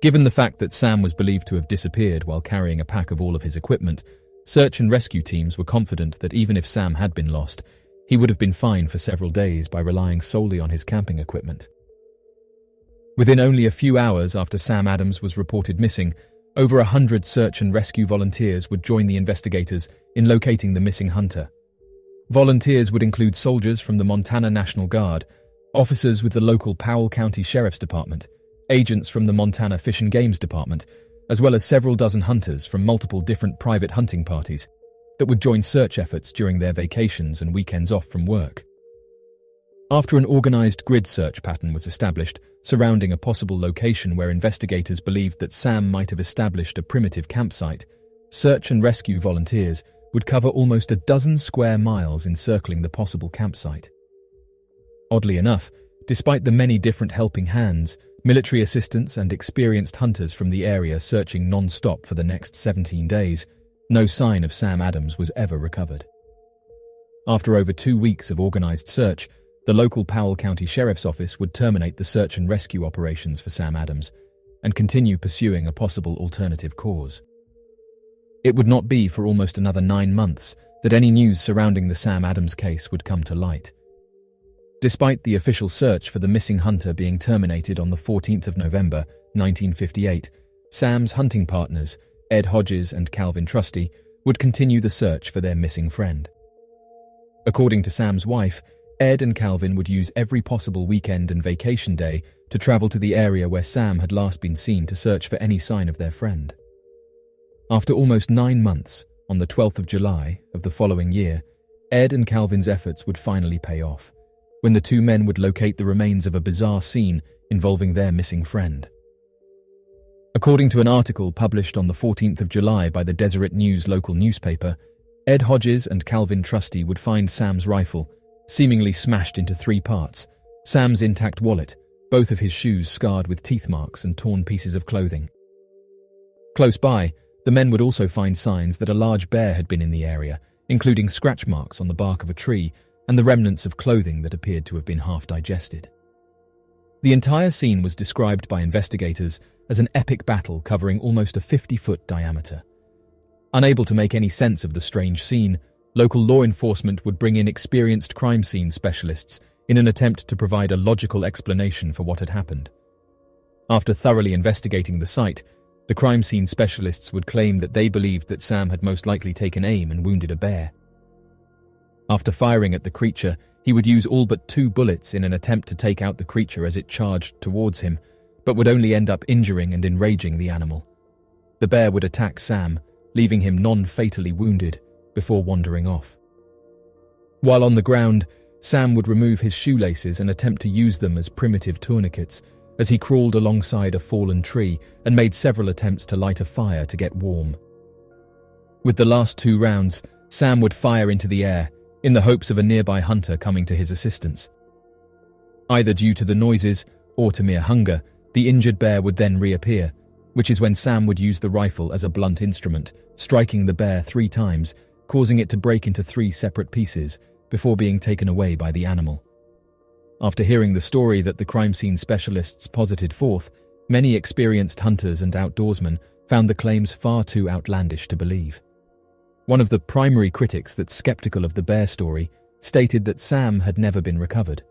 Given the fact that Sam was believed to have disappeared while carrying a pack of all of his equipment, search and rescue teams were confident that even if Sam had been lost, he would have been fine for several days by relying solely on his camping equipment. Within only a few hours after Sam Adams was reported missing, over 100 search and rescue volunteers would join the investigators in locating the missing hunter. Volunteers would include soldiers from the Montana National Guard, officers with the local Powell County Sheriff's Department, agents from the Montana Fish and Games Department, as well as several dozen hunters from multiple different private hunting parties that would join search efforts during their vacations and weekends off from work. After an organized grid search pattern was established surrounding a possible location where investigators believed that Sam might have established a primitive campsite, search and rescue volunteers would cover almost a dozen square miles encircling the possible campsite. Oddly enough, despite the many different helping hands, military assistants and experienced hunters from the area searching non-stop for the next 17 days, no sign of Sam Adams was ever recovered. After over 2 weeks of organized search, the local Powell County Sheriff's Office would terminate the search and rescue operations for Sam Adams and continue pursuing a possible alternative cause. It would not be for almost another 9 months that any news surrounding the Sam Adams case would come to light. Despite the official search for the missing hunter being terminated on the 14th of November, 1958, Sam's hunting partners, Ed Hodges and Calvin Trusty, would continue the search for their missing friend. According to Sam's wife, Ed and Calvin would use every possible weekend and vacation day to travel to the area where Sam had last been seen to search for any sign of their friend. After almost 9 months, on the 12th of July of the following year, Ed and Calvin's efforts would finally pay off, when the two men would locate the remains of a bizarre scene involving their missing friend. According to an article published on the 14th of July by the Deseret News local newspaper, Ed Hodges and Calvin Trusty would find Sam's rifle, seemingly smashed into 3 parts, Sam's intact wallet, both of his shoes scarred with teeth marks and torn pieces of clothing. Close by, the men would also find signs that a large bear had been in the area, including scratch marks on the bark of a tree and the remnants of clothing that appeared to have been half digested. The entire scene was described by investigators as an epic battle covering almost a 50-foot diameter. Unable to make any sense of the strange scene, local law enforcement would bring in experienced crime scene specialists in an attempt to provide a logical explanation for what had happened. After thoroughly investigating the site, the crime scene specialists would claim that they believed that Sam had most likely taken aim and wounded a bear. After firing at the creature, he would use all but 2 bullets in an attempt to take out the creature as it charged towards him, but would only end up injuring and enraging the animal. The bear would attack Sam, leaving him non-fatally wounded, before wandering off. While on the ground, Sam would remove his shoelaces and attempt to use them as primitive tourniquets as he crawled alongside a fallen tree and made several attempts to light a fire to get warm. With the last 2 rounds, Sam would fire into the air, in the hopes of a nearby hunter coming to his assistance. Either due to the noises or to mere hunger, the injured bear would then reappear, which is when Sam would use the rifle as a blunt instrument, striking the bear 3 times, causing it to break into 3 separate pieces before being taken away by the animal. After hearing the story that the crime scene specialists posited forth, many experienced hunters and outdoorsmen found the claims far too outlandish to believe. One of the primary critics that's skeptical of the bear story stated that Sam had never been recovered.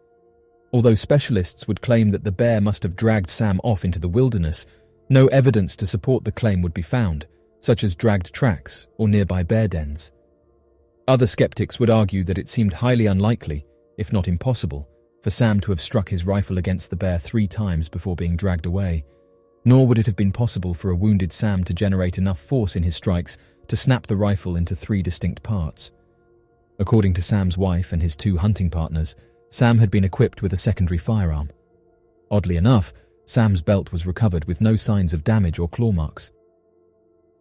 Although specialists would claim that the bear must have dragged Sam off into the wilderness, no evidence to support the claim would be found, such as dragged tracks or nearby bear dens. Other skeptics would argue that it seemed highly unlikely, if not impossible, for Sam to have struck his rifle against the bear 3 times before being dragged away, nor would it have been possible for a wounded Sam to generate enough force in his strikes to snap the rifle into 3 distinct parts. According to Sam's wife and his 2 hunting partners, Sam had been equipped with a secondary firearm. Oddly enough, Sam's belt was recovered with no signs of damage or claw marks.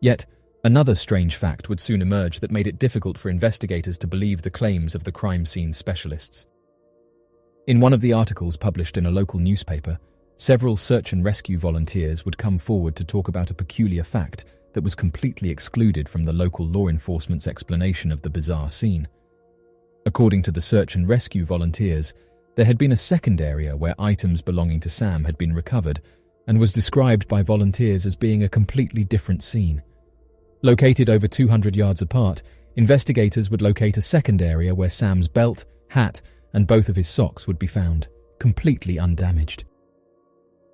Yet, another strange fact would soon emerge that made it difficult for investigators to believe the claims of the crime scene specialists. In one of the articles published in a local newspaper, several search and rescue volunteers would come forward to talk about a peculiar fact that was completely excluded from the local law enforcement's explanation of the bizarre scene. According to the search and rescue volunteers, there had been a second area where items belonging to Sam had been recovered and was described by volunteers as being a completely different scene. Located over 200 yards apart, investigators would locate a second area where Sam's belt, hat, and both of his socks would be found, completely undamaged.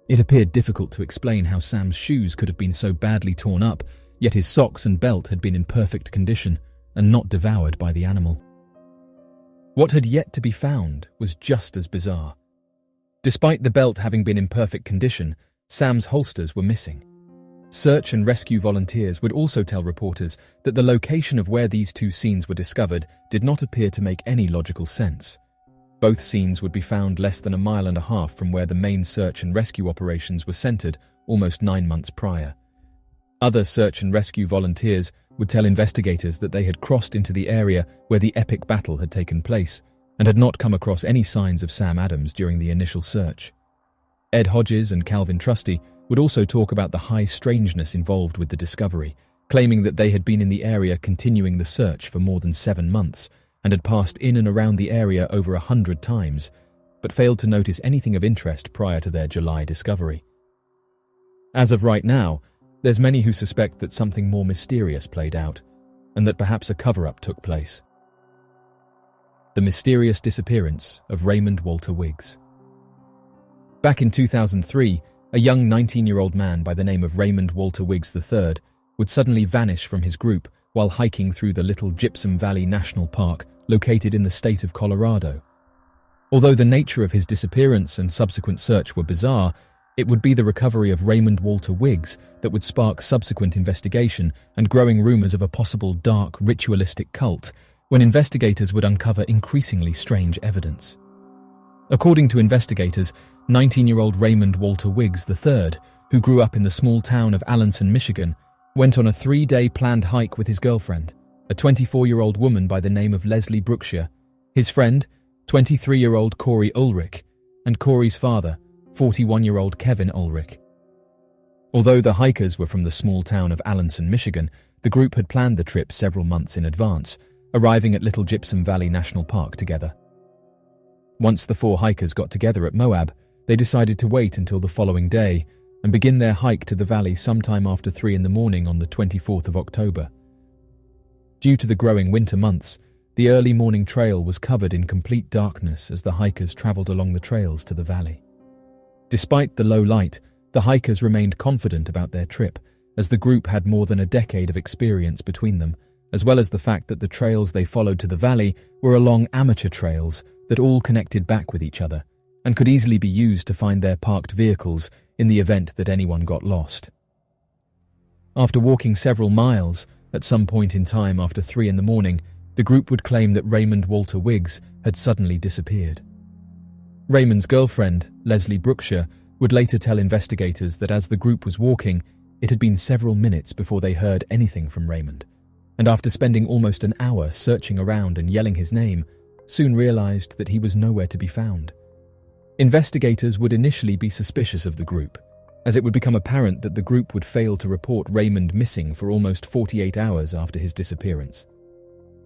It appeared difficult to explain how Sam's shoes could have been so badly torn up, yet his socks and belt had been in perfect condition and not devoured by the animal. What had yet to be found was just as bizarre. Despite the belt having been in perfect condition, Sam's holsters were missing. Search and rescue volunteers would also tell reporters that the location of where these two scenes were discovered did not appear to make any logical sense. Both scenes would be found less than 1.5 miles from where the main search and rescue operations were centered almost 9 months prior. Other search and rescue volunteers would tell investigators that they had crossed into the area where the epic battle had taken place and had not come across any signs of Sam Adams during the initial search. Ed Hodges and Calvin Trusty would also talk about the high strangeness involved with the discovery, claiming that they had been in the area continuing the search for more than 7 months and had passed in and around the area over 100 times, but failed to notice anything of interest prior to their July discovery. As of right now, there's many who suspect that something more mysterious played out, and that perhaps a cover-up took place. The mysterious disappearance of Raymond Walter Wiggs. Back in 2003, a young 19-year-old man by the name of Raymond Walter Wiggs III would suddenly vanish from his group while hiking through the Little Gypsum Valley National Park located in the state of Colorado. Although the nature of his disappearance and subsequent search were bizarre, it would be the recovery of Raymond Walter Wiggs that would spark subsequent investigation and growing rumors of a possible dark, ritualistic cult when investigators would uncover increasingly strange evidence. According to investigators, 19-year-old Raymond Walter Wiggs III, who grew up in the small town of Alanson, Michigan, went on a 3-day planned hike with his girlfriend, a 24-year-old woman by the name of Leslie Brookshire, his friend, 23-year-old Corey Ulrich, and Corey's father, 41-year-old Kevin Ulrich. Although the hikers were from the small town of Alanson, Michigan, the group had planned the trip several months in advance, arriving at Little Gypsum Valley National Park together. Once the 4 hikers got together at Moab, they decided to wait until the following day and begin their hike to the valley sometime after 3 in the morning on the 24th of October. Due to the growing winter months, the early morning trail was covered in complete darkness as the hikers traveled along the trails to the valley. Despite the low light, the hikers remained confident about their trip, as the group had more than a decade of experience between them, as well as the fact that the trails they followed to the valley were along amateur trails that all connected back with each other, and could easily be used to find their parked vehicles in the event that anyone got lost. After walking several miles, at some point in time after 3 in the morning, the group would claim that Raymond Walter Wiggs had suddenly disappeared. Raymond's girlfriend, Leslie Brookshire, would later tell investigators that as the group was walking, it had been several minutes before they heard anything from Raymond, and after spending almost an hour searching around and yelling his name, soon realized that he was nowhere to be found. Investigators would initially be suspicious of the group, as it would become apparent that the group would fail to report Raymond missing for almost 48 hours after his disappearance.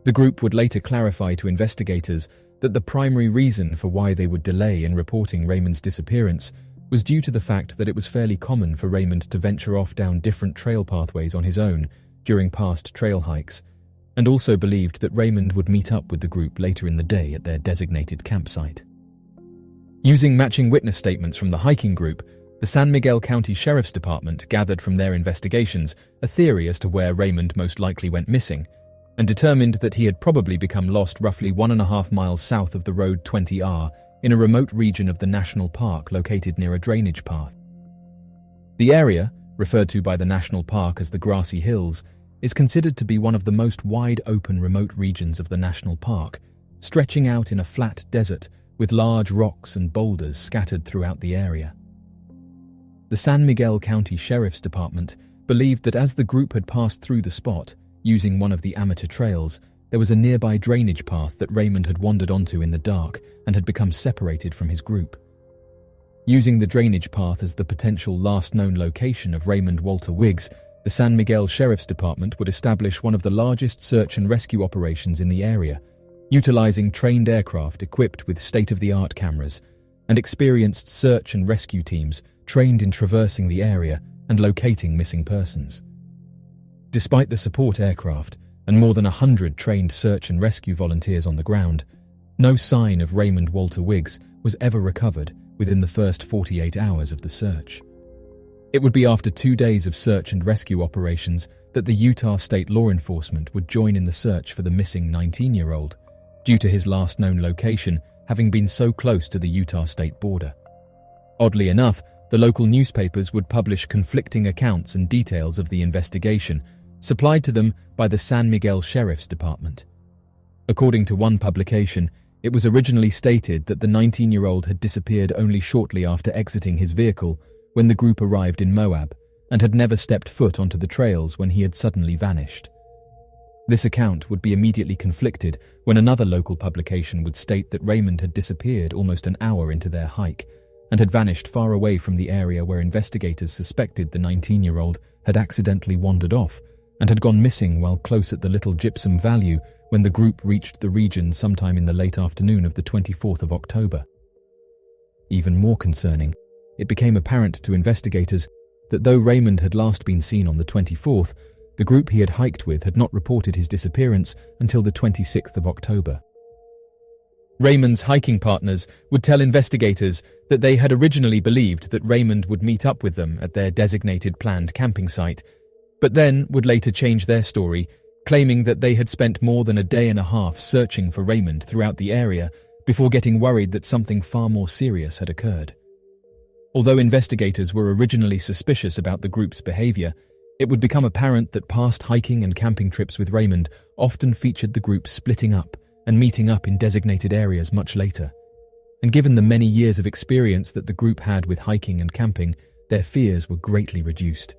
The group would later clarify to investigators that the primary reason for why they would delay in reporting Raymond's disappearance was due to the fact that it was fairly common for Raymond to venture off down different trail pathways on his own during past trail hikes, and also believed that Raymond would meet up with the group later in the day at their designated campsite. Using matching witness statements from the hiking group, the San Miguel County Sheriff's Department gathered from their investigations a theory as to where Raymond most likely went missing, and determined that he had probably become lost roughly 1.5 miles south of the Road 20R in a remote region of the national park located near a drainage path. The area, referred to by the national park as the Grassy Hills, is considered to be one of the most wide-open remote regions of the national park, stretching out in a flat desert with large rocks and boulders scattered throughout the area. The San Miguel County Sheriff's Department believed that as the group had passed through the spot, using one of the amateur trails, there was a nearby drainage path that Raymond had wandered onto in the dark and had become separated from his group. Using the drainage path as the potential last known location of Raymond Walter Wiggs, the San Miguel Sheriff's Department would establish one of the largest search and rescue operations in the area, utilizing trained aircraft equipped with state-of-the-art cameras and experienced search and rescue teams trained in traversing the area and locating missing persons. Despite the support aircraft and more than 100 trained search and rescue volunteers on the ground, no sign of Raymond Walter Wiggs was ever recovered within the first 48 hours of the search. It would be after 2 days of search and rescue operations that the Utah State Law Enforcement would join in the search for the missing 19-year-old, due to his last known location having been so close to the Utah state border. Oddly enough, the local newspapers would publish conflicting accounts and details of the investigation, supplied to them by the San Miguel Sheriff's Department. According to one publication, it was originally stated that the 19-year-old had disappeared only shortly after exiting his vehicle when the group arrived in Moab, and had never stepped foot onto the trails when he had suddenly vanished. This account would be immediately conflicted when another local publication would state that Raymond had disappeared almost an hour into their hike and had vanished far away from the area where investigators suspected the 19-year-old had accidentally wandered off and had gone missing while close at the Little Gypsum Valley when the group reached the region sometime in the late afternoon of the 24th of October. Even more concerning, it became apparent to investigators that though Raymond had last been seen on the 24th, the group he had hiked with had not reported his disappearance until the 26th of October. Raymond's hiking partners would tell investigators that they had originally believed that Raymond would meet up with them at their designated planned camping site, but then would later change their story, claiming that they had spent more than a day and a half searching for Raymond throughout the area before getting worried that something far more serious had occurred. Although investigators were originally suspicious about the group's behavior, it would become apparent that past hiking and camping trips with Raymond often featured the group splitting up and meeting up in designated areas much later. And given the many years of experience that the group had with hiking and camping, their fears were greatly reduced.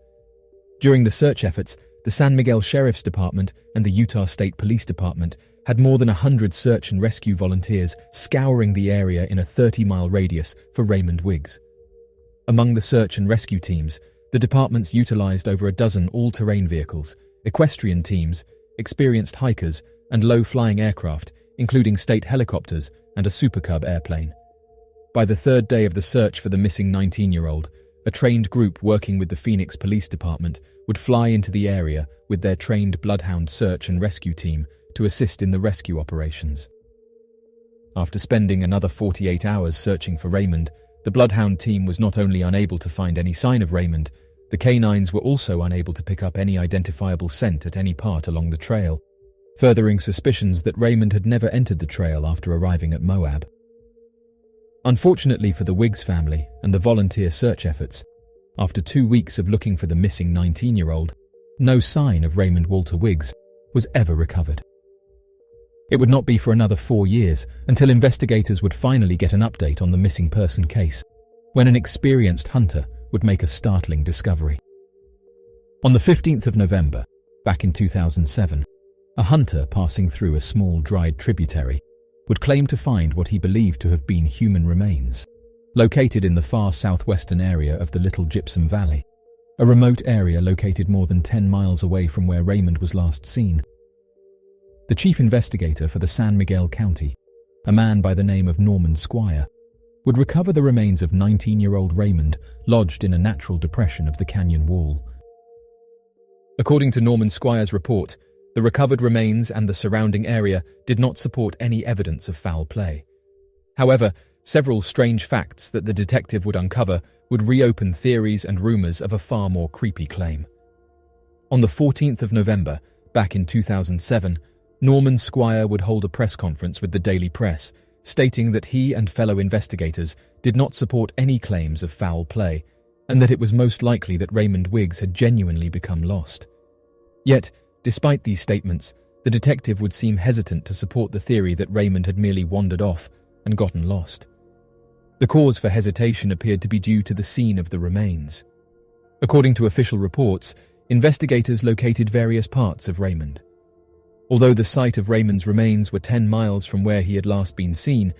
During the search efforts, the San Miguel Sheriff's Department and the Utah State Police Department had more than 100 search and rescue volunteers scouring the area in a 30-mile radius for Raymond Wiggs. Among the search and rescue teams, the departments utilized over a dozen all-terrain vehicles, equestrian teams, experienced hikers, and low-flying aircraft, including state helicopters and a Super Cub airplane. By the third day of the search for the missing 19-year-old, a trained group working with the Phoenix Police Department would fly into the area with their trained Bloodhound search and rescue team to assist in the rescue operations. After spending another 48 hours searching for Raymond, the Bloodhound team was not only unable to find any sign of Raymond, the canines were also unable to pick up any identifiable scent at any part along the trail, furthering suspicions that Raymond had never entered the trail after arriving at Moab. Unfortunately for the Wiggs family and the volunteer search efforts, after 2 weeks of looking for the missing 19-year-old, no sign of Raymond Walter Wiggs was ever recovered. It would not be for another 4 years until investigators would finally get an update on the missing person case, when an experienced hunter would make a startling discovery. On the 15th of November, back in 2007, a hunter passing through a small dried tributary would claim to find what he believed to have been human remains, located in the far southwestern area of the Little Gypsum Valley, a remote area located more than 10 miles away from where Raymond was last seen. The chief investigator for the San Miguel County, a man by the name of Norman Squire, would recover the remains of 19-year-old Raymond lodged in a natural depression of the canyon wall. According to Norman Squire's report, the recovered remains and the surrounding area did not support any evidence of foul play. However, several strange facts that the detective would uncover would reopen theories and rumors of a far more creepy claim. On the 14th of November, back in 2007, Norman Squire would hold a press conference with the Daily Press, stating that he and fellow investigators did not support any claims of foul play, and that it was most likely that Raymond Wiggs had genuinely become lost. Yet, despite these statements, the detective would seem hesitant to support the theory that Raymond had merely wandered off and gotten lost. The cause for hesitation appeared to be due to the scene of the remains. According to official reports, investigators located various parts of Raymond. Although the site of Raymond's remains were 10 miles from where he had last been seen,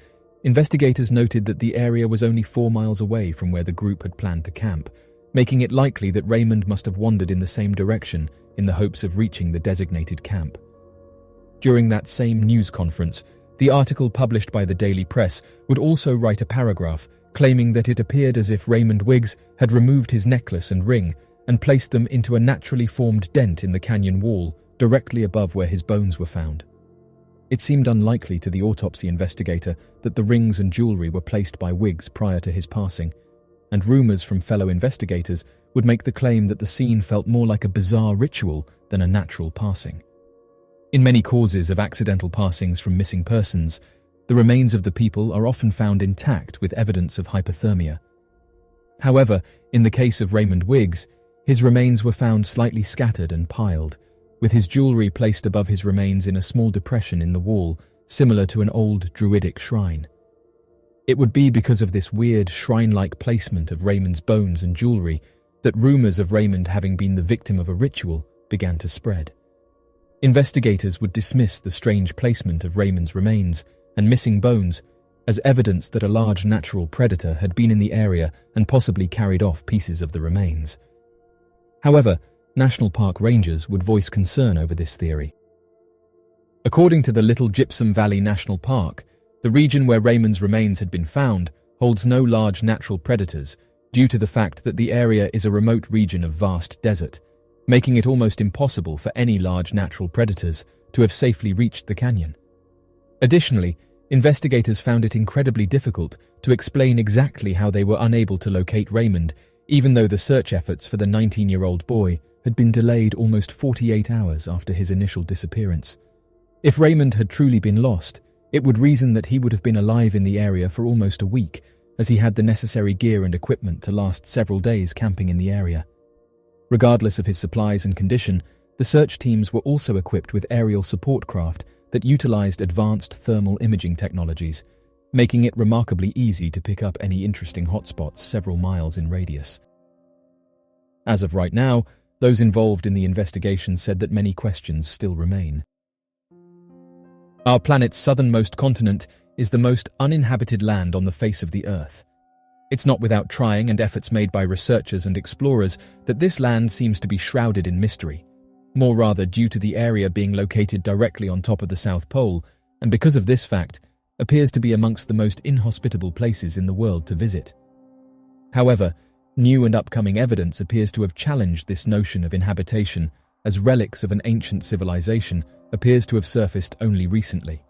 investigators noted that the area was only 4 miles away from where the group had planned to camp, making it likely that Raymond must have wandered in the same direction in the hopes of reaching the designated camp. During that same news conference, the article published by the Daily Press would also write a paragraph claiming that it appeared as if Raymond Wiggs had removed his necklace and ring and placed them into a naturally formed dent in the canyon wall directly above where his bones were found. It seemed unlikely to the autopsy investigator that the rings and jewelry were placed by Wiggs prior to his passing, and rumours from fellow investigators would make the claim that the scene felt more like a bizarre ritual than a natural passing. In many causes of accidental passings from missing persons, the remains of the people are often found intact with evidence of hypothermia. However, in the case of Raymond Wiggs, his remains were found slightly scattered and piled, with his jewelry placed above his remains in a small depression in the wall, similar to an old druidic shrine. It would be because of this weird shrine-like placement of Raymond's bones and jewelry that rumours of Raymond having been the victim of a ritual began to spread. Investigators would dismiss the strange placement of Raymond's remains and missing bones as evidence that a large natural predator had been in the area and possibly carried off pieces of the remains. However, National Park rangers would voice concern over this theory. According to the Little Gypsum Valley National Park, the region where Raymond's remains had been found holds no large natural predators due to the fact that the area is a remote region of vast desert, making it almost impossible for any large natural predators to have safely reached the canyon. Additionally, investigators found it incredibly difficult to explain exactly how they were unable to locate Raymond, even though the search efforts for the 19-year-old boy had been delayed almost 48 hours after his initial disappearance. If Raymond had truly been lost, it would reason that he would have been alive in the area for almost a week, as he had the necessary gear and equipment to last several days camping in the area. Regardless of his supplies and condition, the search teams were also equipped with aerial support craft that utilized advanced thermal imaging technologies, making it remarkably easy to pick up any interesting hotspots several miles in radius. As of right now, those involved in the investigation said that many questions still remain. Our planet's southernmost continent is the most uninhabited land on the face of the Earth. It's not without trying and efforts made by researchers and explorers that this land seems to be shrouded in mystery, more rather due to the area being located directly on top of the South Pole, and because of this fact, appears to be amongst the most inhospitable places in the world to visit. However, new and upcoming evidence appears to have challenged this notion of inhabitation, as relics of an ancient civilization appears to have surfaced only recently.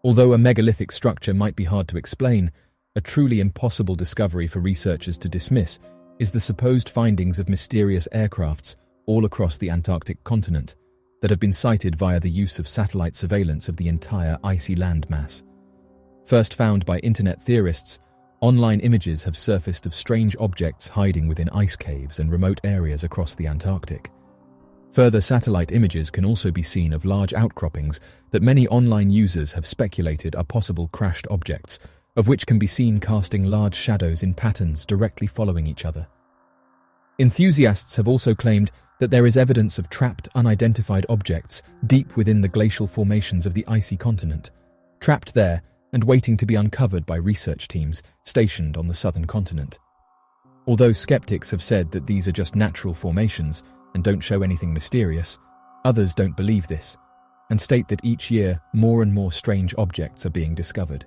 Although a megalithic structure might be hard to explain, a truly impossible discovery for researchers to dismiss is the supposed findings of mysterious aircrafts all across the Antarctic continent that have been sighted via the use of satellite surveillance of the entire icy landmass. First found by internet theorists, online images have surfaced of strange objects hiding within ice caves and remote areas across the Antarctic. Further satellite images can also be seen of large outcroppings that many online users have speculated are possible crashed objects, of which can be seen casting large shadows in patterns directly following each other. Enthusiasts have also claimed that there is evidence of trapped, unidentified objects deep within the glacial formations of the icy continent, trapped there and waiting to be uncovered by research teams stationed on the southern continent. Although skeptics have said that these are just natural formations and don't show anything mysterious, others don't believe this and state that each year more and more strange objects are being discovered.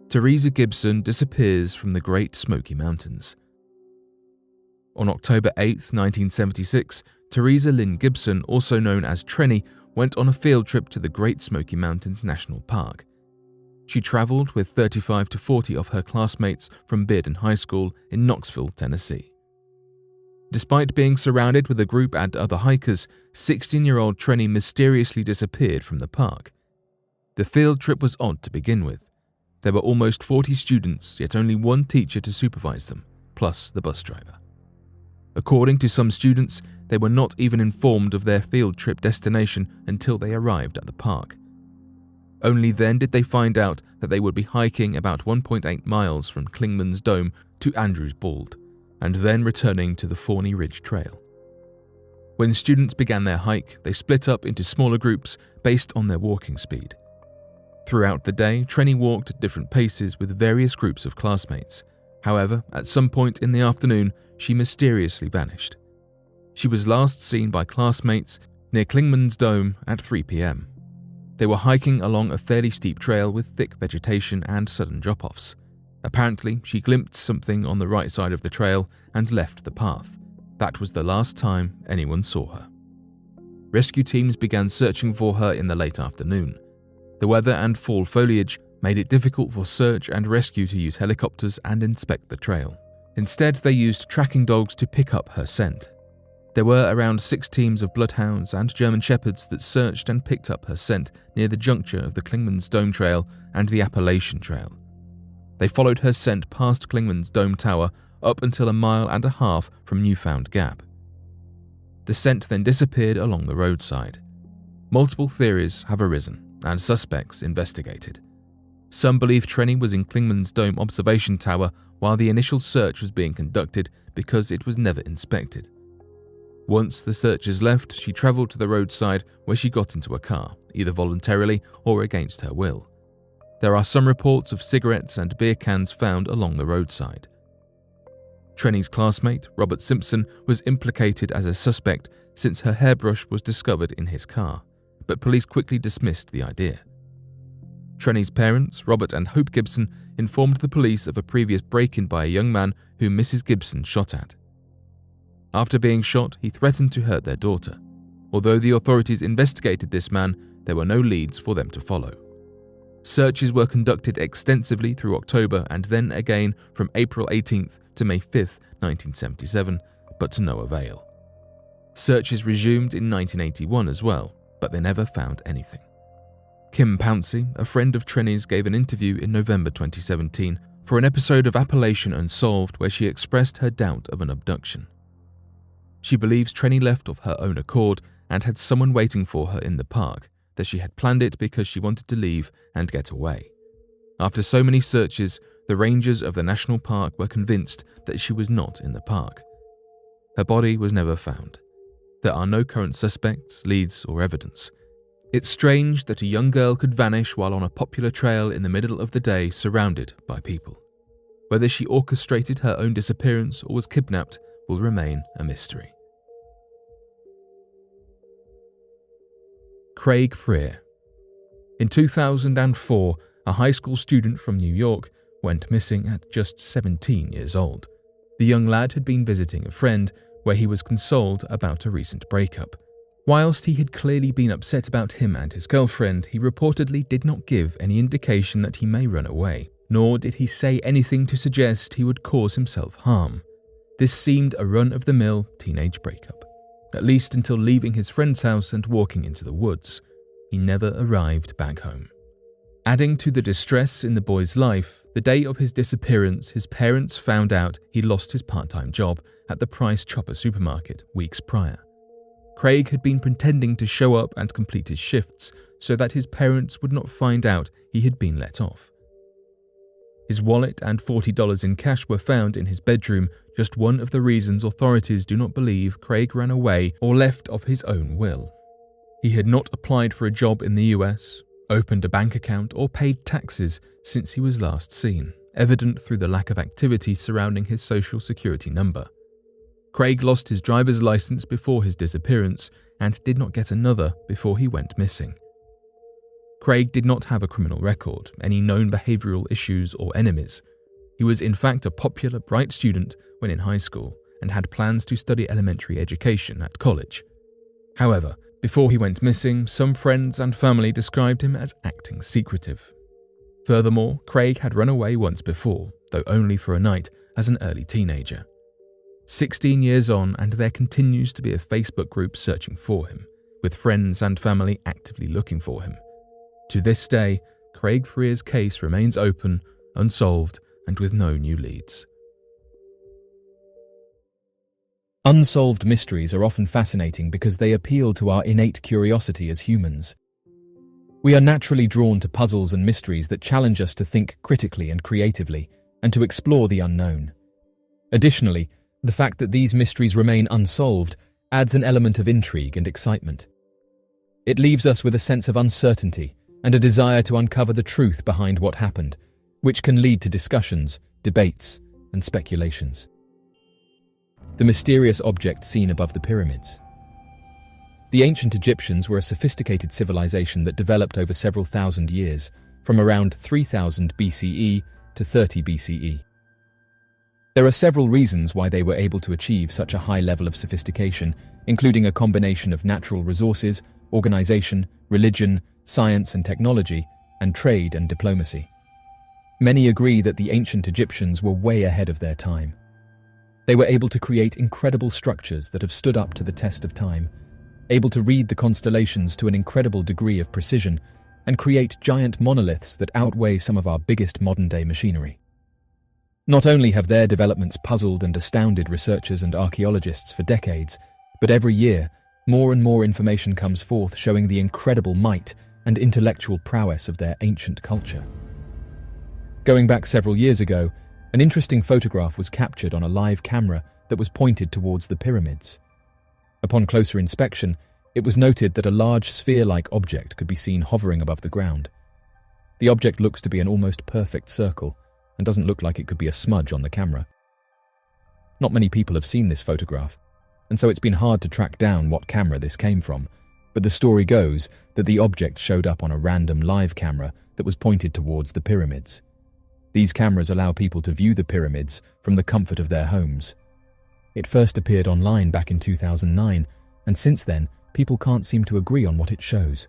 Teresa Gibson disappears from the Great Smoky Mountains. On October 8, 1976, Teresa Lynn Gibson, also known as Trenny, went on a field trip to the Great Smoky Mountains National Park. She traveled with 35 to 40 of her classmates from Bearden High School in Knoxville, Tennessee. Despite being surrounded with a group and other hikers, 16-year-old Trenny mysteriously disappeared from the park. The field trip was odd to begin with. There were almost 40 students, yet only one teacher to supervise them, plus the bus driver. According to some students, they were not even informed of their field trip destination until they arrived at the park. Only then did they find out that they would be hiking about 1.8 miles from Klingman's Dome to Andrews Bald, and then returning to the Forney Ridge Trail. When students began their hike, they split up into smaller groups based on their walking speed. Throughout the day, Trenny walked at different paces with various groups of classmates. However, at some point in the afternoon, she mysteriously vanished. She was last seen by classmates near Klingman's Dome at 3 p.m. They were hiking along a fairly steep trail with thick vegetation and sudden drop-offs. Apparently, she glimpsed something on the right side of the trail and left the path. That was the last time anyone saw her. Rescue teams began searching for her in the late afternoon. The weather and fall foliage made it difficult for search and rescue to use helicopters and inspect the trail. Instead, they used tracking dogs to pick up her scent. There were around 6 teams of bloodhounds and German shepherds that searched and picked up her scent near the juncture of the Klingman's Dome Trail and the Appalachian Trail. They followed her scent past Klingman's Dome Tower up until 1.5 miles from Newfound Gap. The scent then disappeared along the roadside. Multiple theories have arisen and suspects investigated. Some believe Trenny was in Klingman's Dome observation tower while the initial search was being conducted because it was never inspected. Once the searchers left, she travelled to the roadside where she got into a car, either voluntarily or against her will. There are some reports of cigarettes and beer cans found along the roadside. Trenny's classmate, Robert Simpson, was implicated as a suspect since her hairbrush was discovered in his car, but police quickly dismissed the idea. Trenny's parents, Robert and Hope Gibson, informed the police of a previous break-in by a young man whom Mrs. Gibson shot at. After being shot, he threatened to hurt their daughter. Although the authorities investigated this man, there were no leads for them to follow. Searches were conducted extensively through October and then again from April 18th to May 5th, 1977, but to no avail. Searches resumed in 1981 as well, but they never found anything. Kim Pouncey, a friend of Trenny's, gave an interview in November 2017 for an episode of Appalachian Unsolved where she expressed her doubt of an abduction. She believes Trenny left of her own accord and had someone waiting for her in the park, that she had planned it because she wanted to leave and get away. After so many searches, the rangers of the national park were convinced that she was not in the park. Her body was never found. There are no current suspects, leads, or evidence. It's strange that a young girl could vanish while on a popular trail in the middle of the day surrounded by people. Whether she orchestrated her own disappearance or was kidnapped will remain a mystery. Craig Freer. In 2004, a high school student from New York went missing at just 17 years old. The young lad had been visiting a friend where he was consoled about a recent breakup. Whilst he had clearly been upset about him and his girlfriend, he reportedly did not give any indication that he may run away, nor did he say anything to suggest he would cause himself harm. This seemed a run-of-the-mill teenage breakup, at least until leaving his friend's house and walking into the woods. He never arrived back home. Adding to the distress in the boy's life, the day of his disappearance, his parents found out he lost his part-time job at the Price Chopper supermarket weeks prior. Craig had been pretending to show up and complete his shifts so that his parents would not find out he had been let off. His wallet and $40 in cash were found in his bedroom, just one of the reasons authorities do not believe Craig ran away or left of his own will. He had not applied for a job in the US, opened a bank account, or paid taxes since he was last seen, evident through the lack of activity surrounding his social security number. Craig lost his driver's license before his disappearance and did not get another before he went missing. Craig did not have a criminal record, any known behavioral issues or enemies. He was in fact a popular, bright student when in high school and had plans to study elementary education at college. However, before he went missing, some friends and family described him as acting secretive. Furthermore, Craig had run away once before, though only for a night, as an early teenager. 16 years on, and there continues to be a Facebook group searching for him, with friends and family actively looking for him. To this day, Craig Freer's case remains open, unsolved, and with no new leads. Unsolved mysteries are often fascinating because they appeal to our innate curiosity as humans. We are naturally drawn to puzzles and mysteries that challenge us to think critically and creatively, and to explore the unknown. Additionally, the fact that these mysteries remain unsolved adds an element of intrigue and excitement. It leaves us with a sense of uncertainty and a desire to uncover the truth behind what happened, which can lead to discussions, debates, and speculations. The mysterious object seen above the pyramids. The ancient Egyptians were a sophisticated civilization that developed over several thousand years, from around 3000 BCE to 30 BCE. There are several reasons why they were able to achieve such a high level of sophistication, including a combination of natural resources, organization, religion, science and technology, and trade and diplomacy. Many agree that the ancient Egyptians were way ahead of their time. They were able to create incredible structures that have stood up to the test of time, able to read the constellations to an incredible degree of precision, and create giant monoliths that outweigh some of our biggest modern-day machinery. Not only have their developments puzzled and astounded researchers and archaeologists for decades, but every year, more and more information comes forth showing the incredible might and intellectual prowess of their ancient culture. Going back several years ago, an interesting photograph was captured on a live camera that was pointed towards the pyramids. Upon closer inspection, it was noted that a large sphere-like object could be seen hovering above the ground. The object looks to be an almost perfect circle, and doesn't look like it could be a smudge on the camera. Not many people have seen this photograph, and so it's been hard to track down what camera this came from, but the story goes that the object showed up on a random live camera that was pointed towards the pyramids. These cameras allow people to view the pyramids from the comfort of their homes. It first appeared online back in 2009, and since then, people can't seem to agree on what it shows.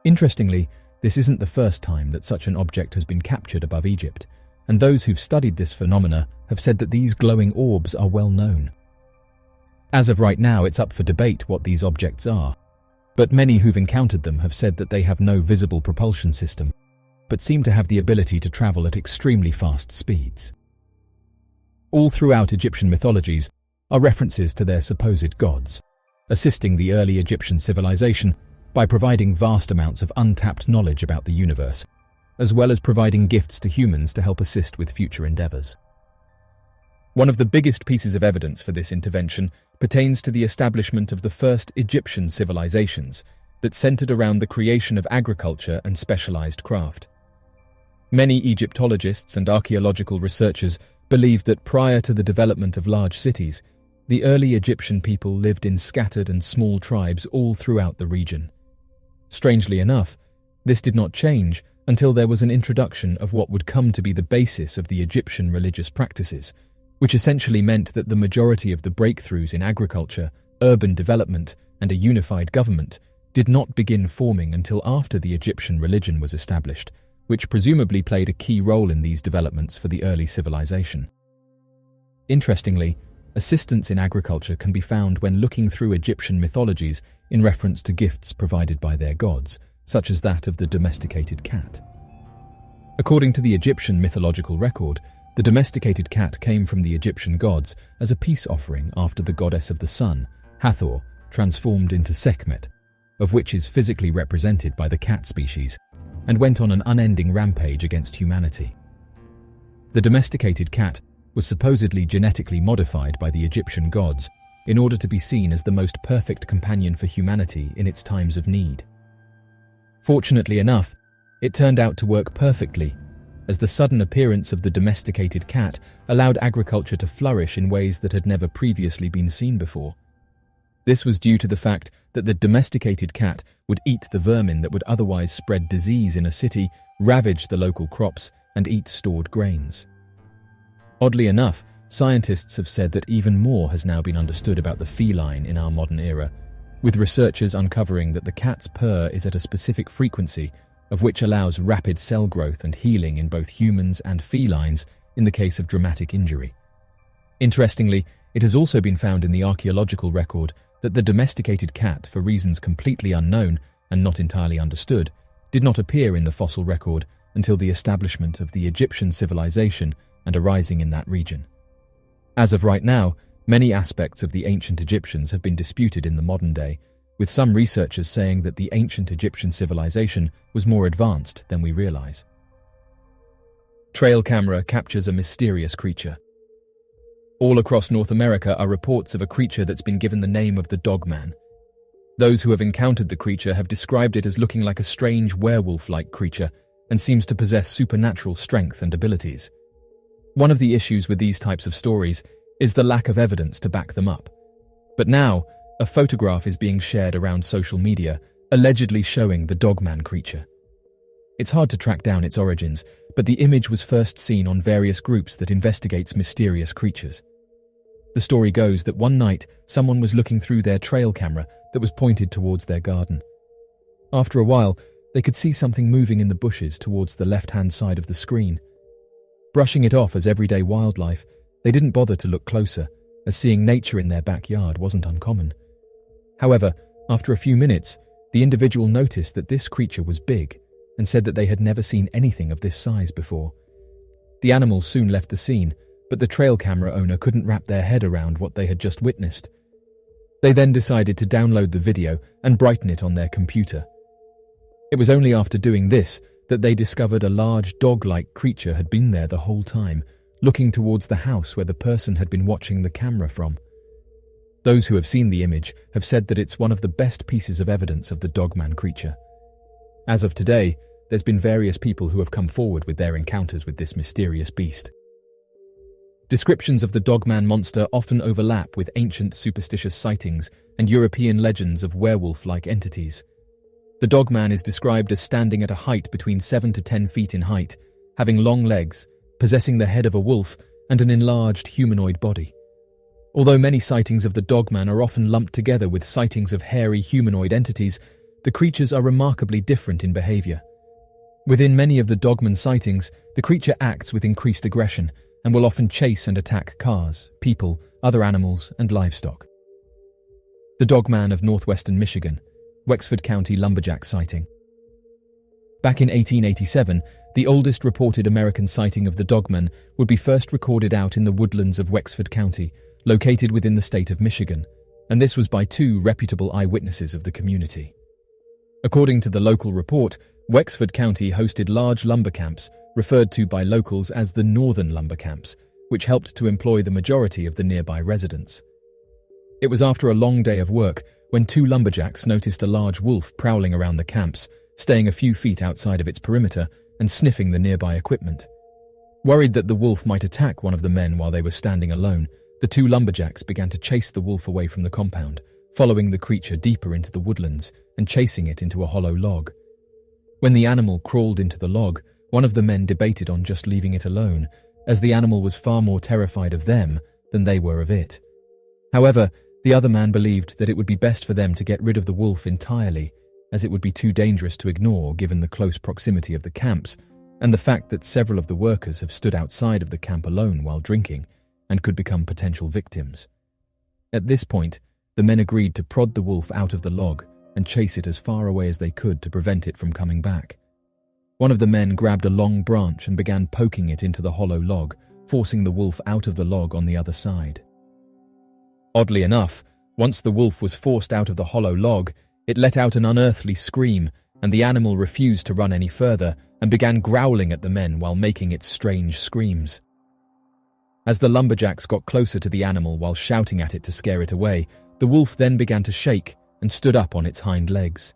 Interestingly, this isn't the first time that such an object has been captured above Egypt, and those who've studied this phenomena have said that these glowing orbs are well known. As of right now, it's up for debate what these objects are, but many who've encountered them have said that they have no visible propulsion system, but seem to have the ability to travel at extremely fast speeds. All throughout Egyptian mythologies are references to their supposed gods, assisting the early Egyptian civilization by providing vast amounts of untapped knowledge about the universe, as well as providing gifts to humans to help assist with future endeavors. One of the biggest pieces of evidence for this intervention pertains to the establishment of the first Egyptian civilizations that centered around the creation of agriculture and specialized craft. Many Egyptologists and archaeological researchers believe that prior to the development of large cities, the early Egyptian people lived in scattered and small tribes all throughout the region. Strangely enough, this did not change until there was an introduction of what would come to be the basis of the Egyptian religious practices, which essentially meant that the majority of the breakthroughs in agriculture, urban development, and a unified government did not begin forming until after the Egyptian religion was established, which presumably played a key role in these developments for the early civilization. Interestingly, assistance in agriculture can be found when looking through Egyptian mythologies in reference to gifts provided by their gods, such as that of the domesticated cat. According to the Egyptian mythological record, the domesticated cat came from the Egyptian gods as a peace offering after the goddess of the sun, Hathor, transformed into Sekhmet, of which is physically represented by the cat species, and went on an unending rampage against humanity. The domesticated cat was supposedly genetically modified by the Egyptian gods in order to be seen as the most perfect companion for humanity in its times of need. Fortunately enough, it turned out to work perfectly, as the sudden appearance of the domesticated cat allowed agriculture to flourish in ways that had never previously been seen before. This was due to the fact that the domesticated cat would eat the vermin that would otherwise spread disease in a city, ravage the local crops, and eat stored grains. Oddly enough, scientists have said that even more has now been understood about the feline in our modern era, with researchers uncovering that the cat's purr is at a specific frequency, of which allows rapid cell growth and healing in both humans and felines in the case of dramatic injury. Interestingly, it has also been found in the archaeological record that the domesticated cat, for reasons completely unknown and not entirely understood, did not appear in the fossil record until the establishment of the Egyptian civilization and a rising in that region. As of right now, Many aspects of the ancient Egyptians have been disputed in the modern day, with some researchers saying that the ancient Egyptian civilization was more advanced than we realize. Trail camera captures a mysterious creature. All across North America are reports of a creature that's been given the name of the Dogman. Those who have encountered the creature have described it as looking like a strange werewolf-like creature and seems to possess supernatural strength and abilities. One of the issues with these types of stories is the lack of evidence to back them up. But now, a photograph is being shared around social media, allegedly showing the Dogman creature. It's hard to track down its origins, but the image was first seen on various groups that investigates mysterious creatures. The story goes that one night, someone was looking through their trail camera that was pointed towards their garden. After a while, they could see something moving in the bushes towards the left-hand side of the screen. Brushing it off as everyday wildlife, they didn't bother to look closer, as seeing nature in their backyard wasn't uncommon. However, after a few minutes, the individual noticed that this creature was big and said that they had never seen anything of this size before. The animal soon left the scene, but the trail camera owner couldn't wrap their head around what they had just witnessed. They then decided to download the video and brighten it on their computer. It was only after doing this that they discovered a large dog-like creature had been there the whole time, looking towards the house where the person had been watching the camera from. Those who have seen the image have said that it's one of the best pieces of evidence of the Dogman creature. As of today, there's been various people who have come forward with their encounters with this mysterious beast. Descriptions of the Dogman monster often overlap with ancient superstitious sightings and European legends of werewolf-like entities. The Dogman is described as standing at a height between 7 to 10 feet in height, having long legs, possessing the head of a wolf, and an enlarged humanoid body. Although many sightings of the Dogman are often lumped together with sightings of hairy humanoid entities, the creatures are remarkably different in behavior. Within many of the Dogman sightings, the creature acts with increased aggression and will often chase and attack cars, people, other animals, and livestock. The Dogman of northwestern Michigan, Wexford County lumberjack sighting. Back in 1887, the oldest reported American sighting of the Dogman would be first recorded out in the woodlands of Wexford County, located within the state of Michigan, and this was by two reputable eyewitnesses of the community. According to the local report, Wexford County hosted large lumber camps, referred to by locals as the Northern Lumber Camps, which helped to employ the majority of the nearby residents. It was after a long day of work when two lumberjacks noticed a large wolf prowling around the camps, staying a few feet outside of its perimeter and sniffing the nearby equipment. Worried that the wolf might attack one of the men while they were standing alone, the two lumberjacks began to chase the wolf away from the compound, following the creature deeper into the woodlands and chasing it into a hollow log. When the animal crawled into the log, one of the men debated on just leaving it alone, as the animal was far more terrified of them than they were of it. However, the other man believed that it would be best for them to get rid of the wolf entirely, as it would be too dangerous to ignore given the close proximity of the camps and the fact that several of the workers have stood outside of the camp alone while drinking and could become potential victims. At this point, the men agreed to prod the wolf out of the log and chase it as far away as they could to prevent it from coming back. One of the men grabbed a long branch and began poking it into the hollow log, forcing the wolf out of the log on the other side. Oddly enough, once the wolf was forced out of the hollow log, it let out an unearthly scream, and the animal refused to run any further and began growling at the men while making its strange screams. As the lumberjacks got closer to the animal while shouting at it to scare it away, the wolf then began to shake and stood up on its hind legs.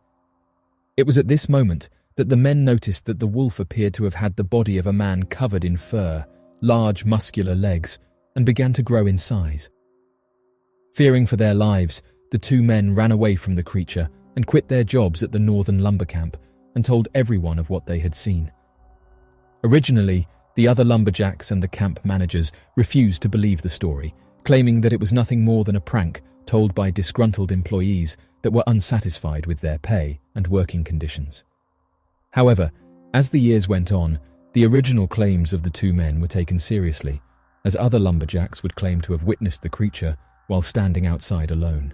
It was at this moment that the men noticed that the wolf appeared to have had the body of a man covered in fur, large muscular legs, and began to grow in size. Fearing for their lives, the two men ran away from the creature and quit their jobs at the Northern Lumber Camp and told everyone of what they had seen. Originally, the other lumberjacks and the camp managers refused to believe the story, claiming that it was nothing more than a prank told by disgruntled employees that were unsatisfied with their pay and working conditions. However, as the years went on, the original claims of the two men were taken seriously, as other lumberjacks would claim to have witnessed the creature while standing outside alone.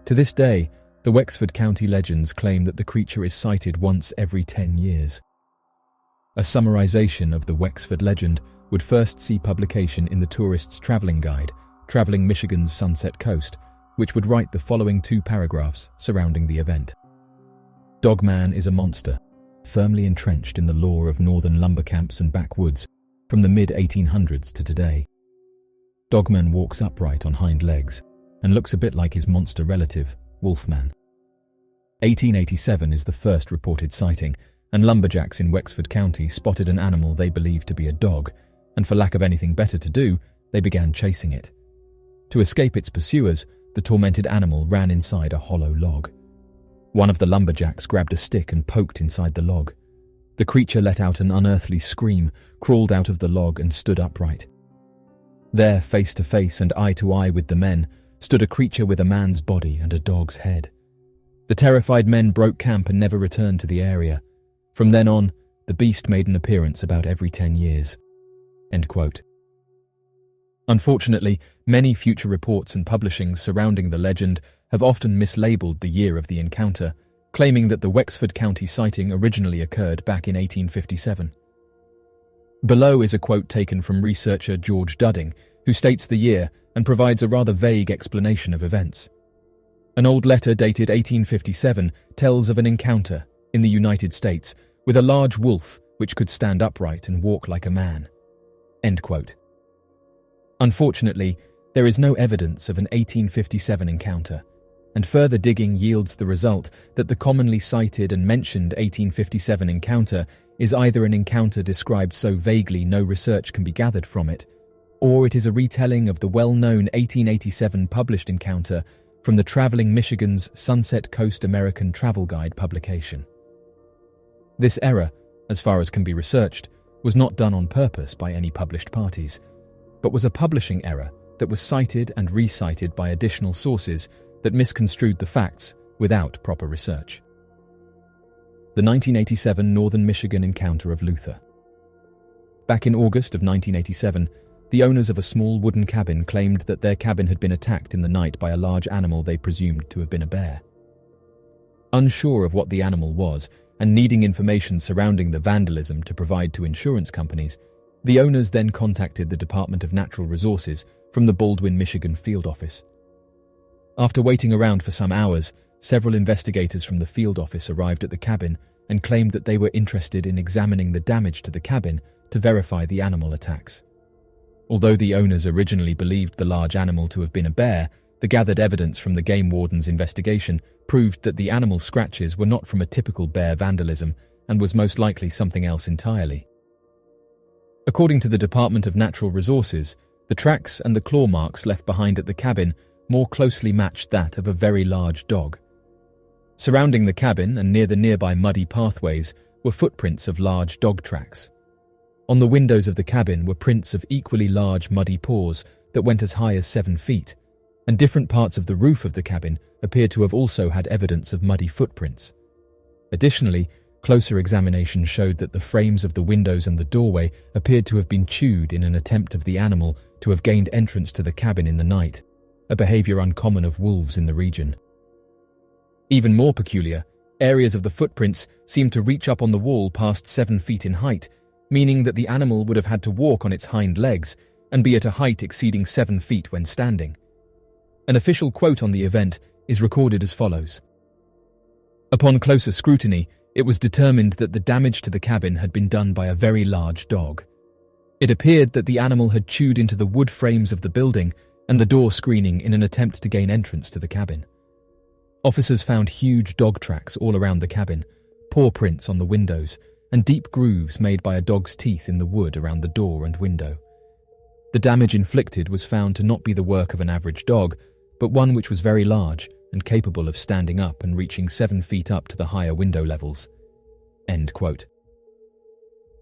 To this day, the Wexford County legends claim that the creature is sighted once every 10 years. A summarization of the Wexford legend would first see publication in the Tourist's Travelling Guide, traveling Michigan's Sunset Coast, which would write the following 2 paragraphs surrounding the event. Dogman is a monster, firmly entrenched in the lore of northern lumber camps and backwoods from the mid-1800s to today. Dogman walks upright on hind legs and looks a bit like his monster relative, Wolfman. 1887 is the first reported sighting, and lumberjacks in Wexford County spotted an animal they believed to be a dog, and for lack of anything better to do, they began chasing it. To escape its pursuers, the tormented animal ran inside a hollow log. One of the lumberjacks grabbed a stick and poked inside the log. The creature let out an unearthly scream, crawled out of the log and stood upright. There, face to face and eye to eye with the men, stood a creature with a man's body and a dog's head. The terrified men broke camp and never returned to the area. From then on, the beast made an appearance about every 10 years. End quote. Unfortunately, many future reports and publishings surrounding the legend have often mislabeled the year of the encounter, claiming that the Wexford County sighting originally occurred back in 1857. Below is a quote taken from researcher George Dudding, who states the year and provides a rather vague explanation of events. An old letter dated 1857 tells of an encounter in the United States with a large wolf which could stand upright and walk like a man. End quote. Unfortunately, there is no evidence of an 1857 encounter, and further digging yields the result that the commonly cited and mentioned 1857 encounter is either an encounter described so vaguely no research can be gathered from it, or it is a retelling of the well-known 1887 published encounter from the Traveling Michigan's Sunset Coast American Travel Guide publication. This error, as far as can be researched, was not done on purpose by any published parties, but was a publishing error that was cited and recited by additional sources that misconstrued the facts without proper research. The 1987 Northern Michigan encounter of Luther. Back in August of 1987, the owners of a small wooden cabin claimed that their cabin had been attacked in the night by a large animal they presumed to have been a bear. Unsure of what the animal was, and needing information surrounding the vandalism to provide to insurance companies, the owners then contacted the Department of Natural Resources from the Baldwin, Michigan field office. After waiting around for some hours, several investigators from the field office arrived at the cabin and claimed that they were interested in examining the damage to the cabin to verify the animal attacks. Although the owners originally believed the large animal to have been a bear, the gathered evidence from the game warden's investigation proved that the animal scratches were not from a typical bear vandalism and was most likely something else entirely. According to the Department of Natural Resources, the tracks and the claw marks left behind at the cabin more closely matched that of a very large dog. Surrounding the cabin and near the nearby muddy pathways were footprints of large dog tracks. On the windows of the cabin were prints of equally large muddy paws that went as high as 7 feet, and different parts of the roof of the cabin appeared to have also had evidence of muddy footprints. Additionally, closer examination showed that the frames of the windows and the doorway appeared to have been chewed in an attempt of the animal to have gained entrance to the cabin in the night, a behavior uncommon of wolves in the region. Even more peculiar, areas of the footprints seemed to reach up on the wall past 7 feet in height, meaning that the animal would have had to walk on its hind legs and be at a height exceeding 7 feet when standing. An official quote on the event is recorded as follows. Upon closer scrutiny, it was determined that the damage to the cabin had been done by a very large dog. It appeared that the animal had chewed into the wood frames of the building and the door screening in an attempt to gain entrance to the cabin. Officers found huge dog tracks all around the cabin, paw prints on the windows, and deep grooves made by a dog's teeth in the wood around the door and window. The damage inflicted was found to not be the work of an average dog, but one which was very large and capable of standing up and reaching 7 feet up to the higher window levels. End quote.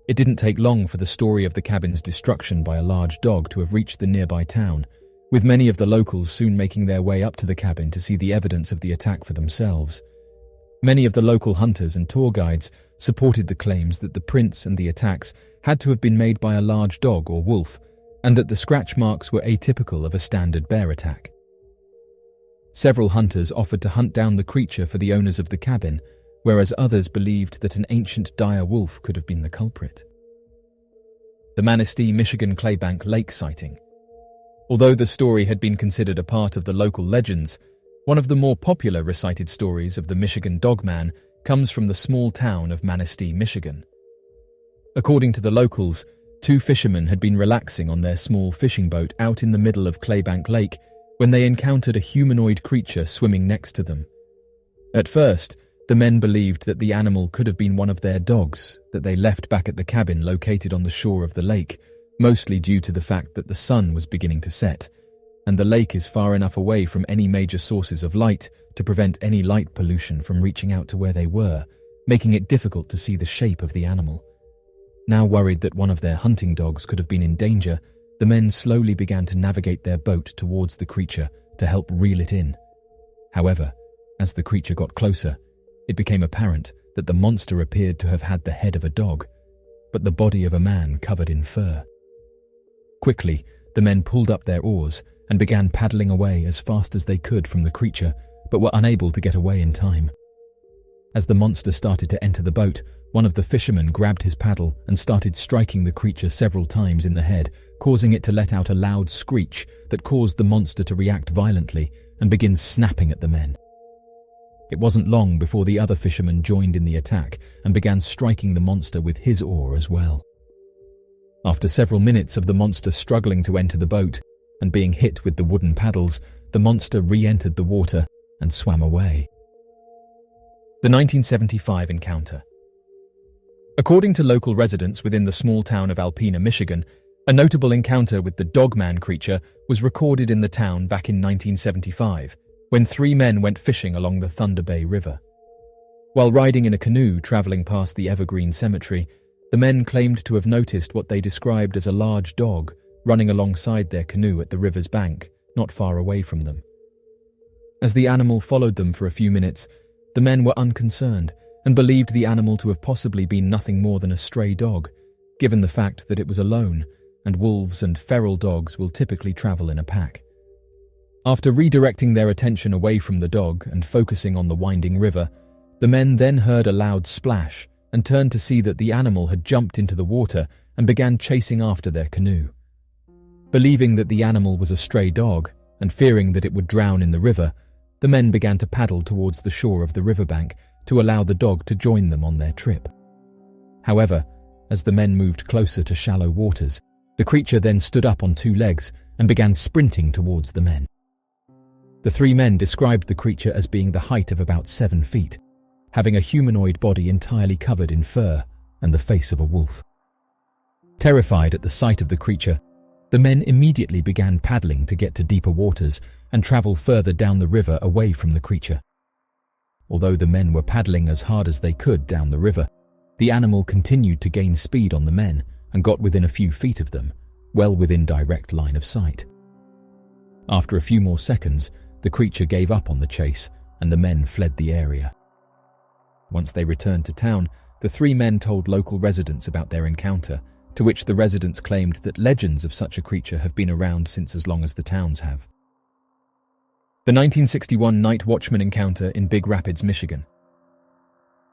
It didn't take long for the story of the cabin's destruction by a large dog to have reached the nearby town, with many of the locals soon making their way up to the cabin to see the evidence of the attack for themselves. Many of the local hunters and tour guides supported the claims that the prints and the attacks had to have been made by a large dog or wolf, and that the scratch marks were atypical of a standard bear attack. Several hunters offered to hunt down the creature for the owners of the cabin, whereas others believed that an ancient dire wolf could have been the culprit. The Manistee, Michigan Claybank Lake sighting. Although the story had been considered a part of the local legends, one of the more popular recited stories of the Michigan Dogman comes from the small town of Manistee, Michigan. According to the locals, two fishermen had been relaxing on their small fishing boat out in the middle of Claybank Lake when they encountered a humanoid creature swimming next to them. At first, the men believed that the animal could have been one of their dogs that they left back at the cabin located on the shore of the lake, mostly due to the fact that the sun was beginning to set, and the lake is far enough away from any major sources of light to prevent any light pollution from reaching out to where they were, making it difficult to see the shape of the animal. Now worried that one of their hunting dogs could have been in danger, the men slowly began to navigate their boat towards the creature to help reel it in. However, as the creature got closer, it became apparent that the monster appeared to have had the head of a dog, but the body of a man covered in fur. Quickly, the men pulled up their oars and began paddling away as fast as they could from the creature, but were unable to get away in time. As the monster started to enter the boat, one of the fishermen grabbed his paddle and started striking the creature several times in the head, causing it to let out a loud screech that caused the monster to react violently and begin snapping at the men. It wasn't long before the other fisherman joined in the attack and began striking the monster with his oar as well. After several minutes of the monster struggling to enter the boat and being hit with the wooden paddles, the monster re-entered the water and swam away. The 1975 encounter. According to local residents within the small town of Alpena, Michigan, a notable encounter with the Dogman creature was recorded in the town back in 1975, when three men went fishing along the Thunder Bay River. While riding in a canoe traveling past the Evergreen Cemetery, the men claimed to have noticed what they described as a large dog running alongside their canoe at the river's bank, not far away from them. As the animal followed them for a few minutes, the men were unconcerned and believed the animal to have possibly been nothing more than a stray dog, given the fact that it was alone, and wolves and feral dogs will typically travel in a pack. After redirecting their attention away from the dog and focusing on the winding river, the men then heard a loud splash and turned to see that the animal had jumped into the water and began chasing after their canoe. Believing that the animal was a stray dog and fearing that it would drown in the river, the men began to paddle towards the shore of the riverbank to allow the dog to join them on their trip. However, as the men moved closer to shallow waters, the creature then stood up on two legs and began sprinting towards the men. The three men described the creature as being the height of about 7 feet, having a humanoid body entirely covered in fur and the face of a wolf. Terrified at the sight of the creature, the men immediately began paddling to get to deeper waters and travel further down the river away from the creature. Although the men were paddling as hard as they could down the river, the animal continued to gain speed on the men and got within a few feet of them, well within direct line of sight. After a few more seconds, the creature gave up on the chase and the men fled the area. Once they returned to town, the three men told local residents about their encounter, to which the residents claimed that legends of such a creature have been around since as long as the towns have. The 1961 night watchman encounter in Big Rapids, Michigan.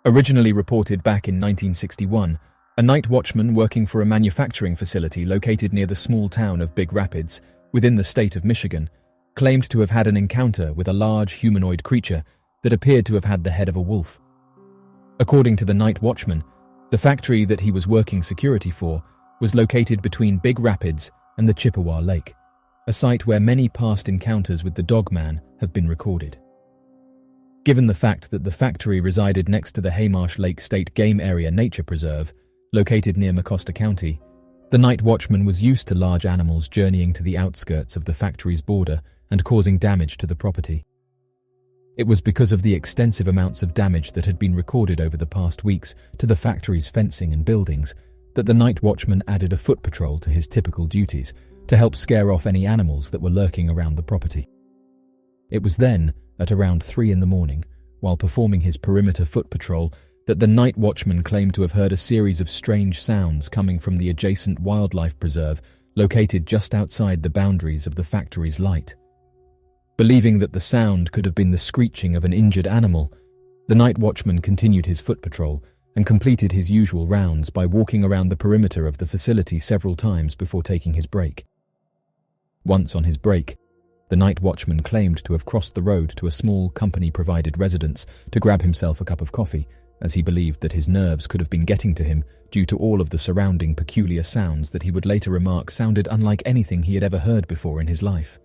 Originally reported back in 1961, a night watchman working for a manufacturing facility located near the small town of Big Rapids, within the state of Michigan, claimed to have had an encounter with a large humanoid creature that appeared to have had the head of a wolf. According to the night watchman, the factory that he was working security for was located between Big Rapids and the Chippewa Lake, a site where many past encounters with the Dogman have been recorded. Given the fact that the factory resided next to the Haymarsh Lake State Game Area Nature Preserve, located near Mecosta County, the night watchman was used to large animals journeying to the outskirts of the factory's border and causing damage to the property. It was because of the extensive amounts of damage that had been recorded over the past weeks to the factory's fencing and buildings that the night watchman added a foot patrol to his typical duties to help scare off any animals that were lurking around the property. It was then, at around 3 a.m, while performing his perimeter foot patrol, that the night watchman claimed to have heard a series of strange sounds coming from the adjacent wildlife preserve located just outside the boundaries of the factory's light. Believing that the sound could have been the screeching of an injured animal, the night watchman continued his foot patrol and completed his usual rounds by walking around the perimeter of the facility several times before taking his break. Once on his break, the night watchman claimed to have crossed the road to a small company-provided residence to grab himself a cup of coffee, as he believed that his nerves could have been getting to him due to all of the surrounding peculiar sounds that he would later remark sounded unlike anything he had ever heard before in his life.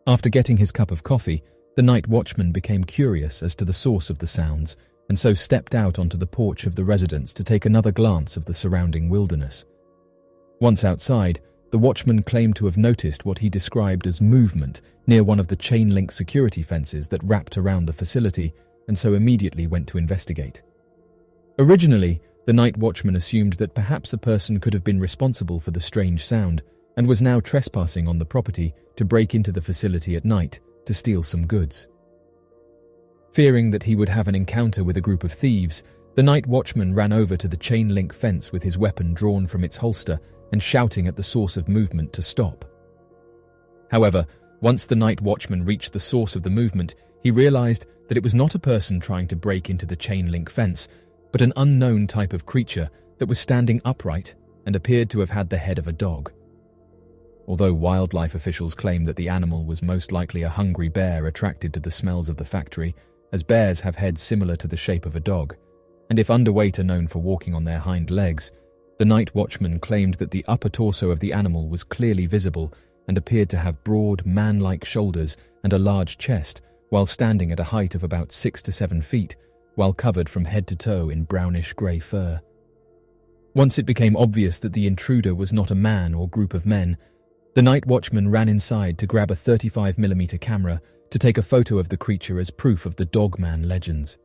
After getting his cup of coffee, the night watchman became curious as to the source of the sounds, and so stepped out onto the porch of the residence to take another glance of the surrounding wilderness. Once outside, the watchman claimed to have noticed what he described as movement near one of the chain-link security fences that wrapped around the facility, and so immediately went to investigate. Originally, the night watchman assumed that perhaps a person could have been responsible for the strange sound and was now trespassing on the property to break into the facility at night to steal some goods. Fearing that he would have an encounter with a group of thieves, the night watchman ran over to the chain-link fence with his weapon drawn from its holster and shouting at the source of movement to stop. However, once the night watchman reached the source of the movement, he realized that it was not a person trying to break into the chain-link fence, but an unknown type of creature that was standing upright and appeared to have had the head of a dog. Although wildlife officials claim that the animal was most likely a hungry bear attracted to the smells of the factory, as bears have heads similar to the shape of a dog, and if underweight are known for walking on their hind legs, the night watchman claimed that the upper torso of the animal was clearly visible and appeared to have broad, man-like shoulders and a large chest, while standing at a height of about 6 to 7 feet, while covered from head to toe in brownish-grey fur. Once it became obvious that the intruder was not a man or group of men, the night watchman ran inside to grab a 35mm camera to take a photo of the creature as proof of the dogman legends.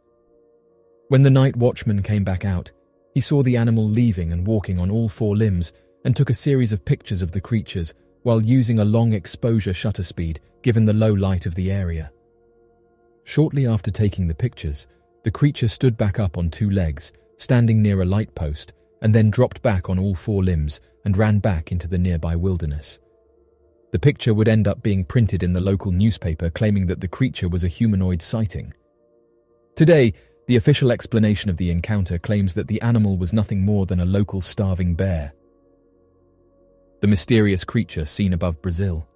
When the night watchman came back out, he saw the animal leaving and walking on all 4 limbs and took a series of pictures of the creatures while using a long exposure shutter speed given the low light of the area. Shortly after taking the pictures, the creature stood back up on 2 legs, standing near a light post, and then dropped back on all 4 limbs and ran back into the nearby wilderness. The picture would end up being printed in the local newspaper claiming that the creature was a humanoid sighting. Today, the official explanation of the encounter claims that the animal was nothing more than a local starving bear. The mysterious creature seen above Brazil.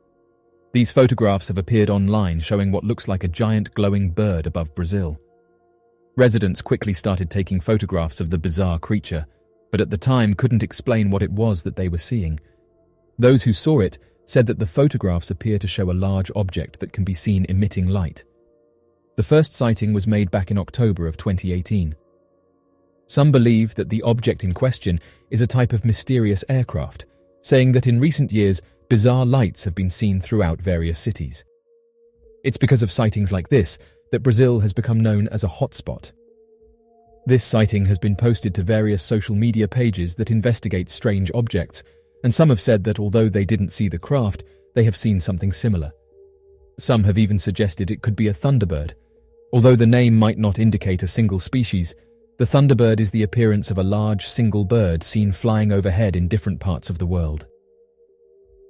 These photographs have appeared online showing what looks like a giant glowing bird above Brazil. Residents quickly started taking photographs of the bizarre creature, but at the time couldn't explain what it was that they were seeing. Those who saw it said that the photographs appear to show a large object that can be seen emitting light. The first sighting was made back in October of 2018. Some believe that the object in question is a type of mysterious aircraft, saying that in recent years, bizarre lights have been seen throughout various cities. It's because of sightings like this that Brazil has become known as a hotspot. This sighting has been posted to various social media pages that investigate strange objects, and some have said that although they didn't see the craft, they have seen something similar. Some have even suggested it could be a thunderbird. Although the name might not indicate a single species, the thunderbird is the appearance of a large single bird seen flying overhead in different parts of the world.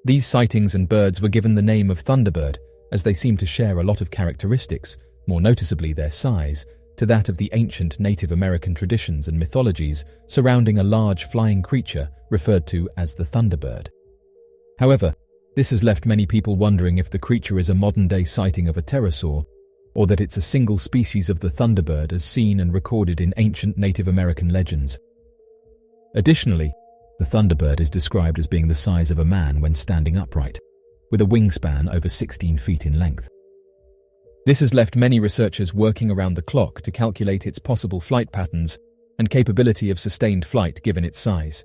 These sightings and birds were given the name of thunderbird as they seem to share a lot of characteristics, more noticeably their size, to that of the ancient Native American traditions and mythologies surrounding a large flying creature referred to as the thunderbird. However, this has left many people wondering if the creature is a modern-day sighting of a pterosaur, or that it's a single species of the thunderbird as seen and recorded in ancient Native American legends. Additionally, the thunderbird is described as being the size of a man when standing upright, with a wingspan over 16 feet in length. This has left many researchers working around the clock to calculate its possible flight patterns and capability of sustained flight given its size.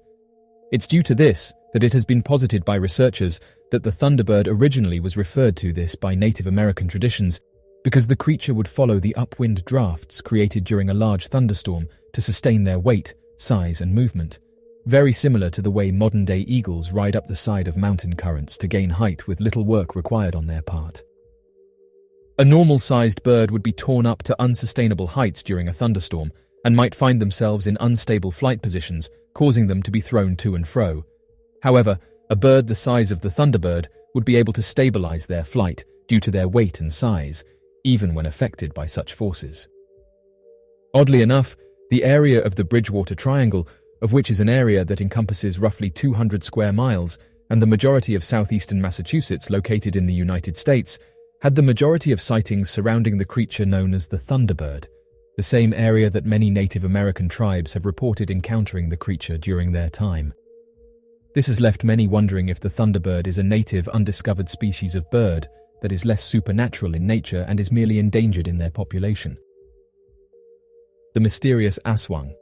It's due to this that it has been posited by researchers that the thunderbird originally was referred to this by Native American traditions because the creature would follow the upwind drafts created during a large thunderstorm to sustain their weight, size, and movement, very similar to the way modern-day eagles ride up the side of mountain currents to gain height with little work required on their part. A normal-sized bird would be torn up to unsustainable heights during a thunderstorm and might find themselves in unstable flight positions, causing them to be thrown to and fro. However, a bird the size of the thunderbird would be able to stabilize their flight due to their weight and size, even when affected by such forces. Oddly enough, the area of the Bridgewater Triangle, of which is an area that encompasses roughly 200 square miles, and the majority of southeastern Massachusetts, located in the United States, had the majority of sightings surrounding the creature known as the Thunderbird, the same area that many Native American tribes have reported encountering the creature during their time. This has left many wondering if the Thunderbird is a native undiscovered species of bird that is less supernatural in nature and is merely endangered in their population. The mysterious aswang.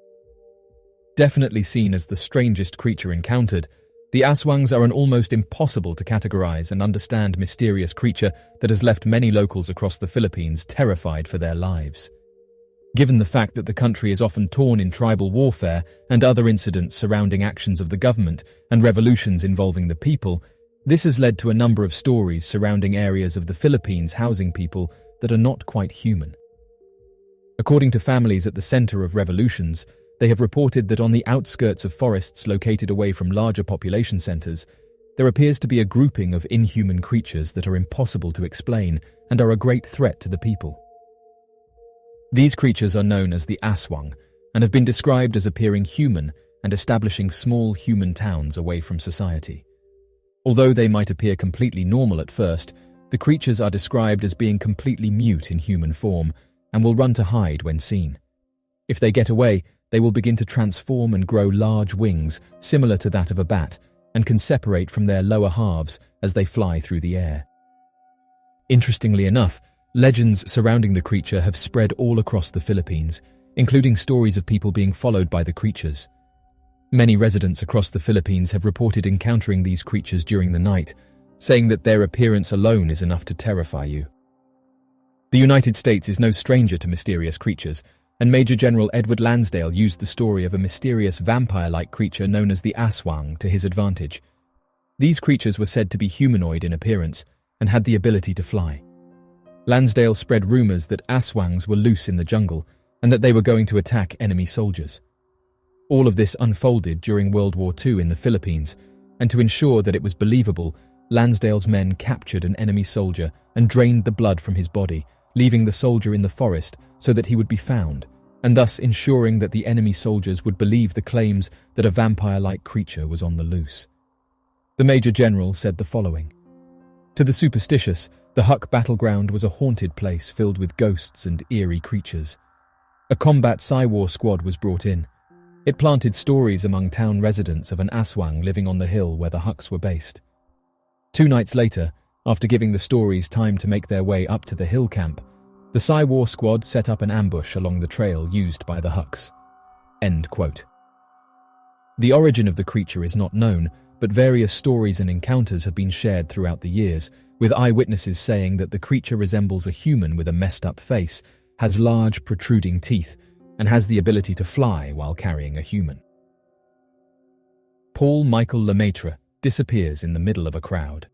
Definitely seen as the strangest creature encountered, the aswangs are an almost impossible to categorize and understand mysterious creature that has left many locals across the Philippines terrified for their lives. Given the fact that the country is often torn in tribal warfare and other incidents surrounding actions of the government and revolutions involving the people, this has led to a number of stories surrounding areas of the Philippines housing people that are not quite human. According to families at the center of revolutions, they have reported that on the outskirts of forests located away from larger population centers, there appears to be a grouping of inhuman creatures that are impossible to explain and are a great threat to the people. These creatures are known as the aswang and have been described as appearing human and establishing small human towns away from society. Although they might appear completely normal at first, the creatures are described as being completely mute in human form and will run to hide when seen. If they get away, they will begin to transform and grow large wings similar to that of a bat and can separate from their lower halves as they fly through the air. Interestingly enough, legends surrounding the creature have spread all across the Philippines, including stories of people being followed by the creatures. Many residents across the Philippines have reported encountering these creatures during the night, saying that their appearance alone is enough to terrify you. The United States is no stranger to mysterious creatures, and Major General Edward Lansdale used the story of a mysterious vampire-like creature known as the aswang to his advantage. These creatures were said to be humanoid in appearance and had the ability to fly. Lansdale spread rumors that aswangs were loose in the jungle and that they were going to attack enemy soldiers. All of this unfolded during World War II in the Philippines, and to ensure that it was believable, Lansdale's men captured an enemy soldier and drained the blood from his body, leaving the soldier in the forest so that he would be found, and thus ensuring that the enemy soldiers would believe the claims that a vampire-like creature was on the loose. The Major General said the following: "To the superstitious, the Huck battleground was a haunted place filled with ghosts and eerie creatures. A combat Psy-War squad was brought in. It planted stories among town residents of an aswang living on the hill where the Hucks were based. 2 nights later, after giving the stories time to make their way up to the hill camp, the Psy-War squad set up an ambush along the trail used by the Hucks." End quote. The origin of the creature is not known, but various stories and encounters have been shared throughout the years, with eyewitnesses saying that the creature resembles a human with a messed-up face, has large protruding teeth, and has the ability to fly while carrying a human. Paul Michael Lemaitre disappears in the middle of a crowd.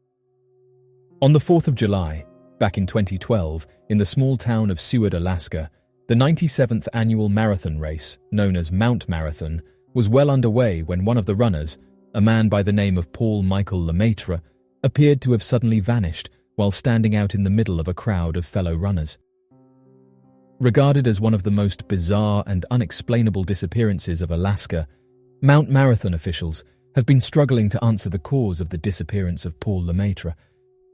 On the 4th of July, back in 2012, in the small town of Seward, Alaska, the 97th annual marathon race, known as Mount Marathon, was well underway when one of the runners, a man by the name of Paul Michael Lemaitre, appeared to have suddenly vanished while standing out in the middle of a crowd of fellow runners. Regarded as one of the most bizarre and unexplainable disappearances of Alaska, Mount Marathon officials have been struggling to answer the cause of the disappearance of Paul Lemaitre,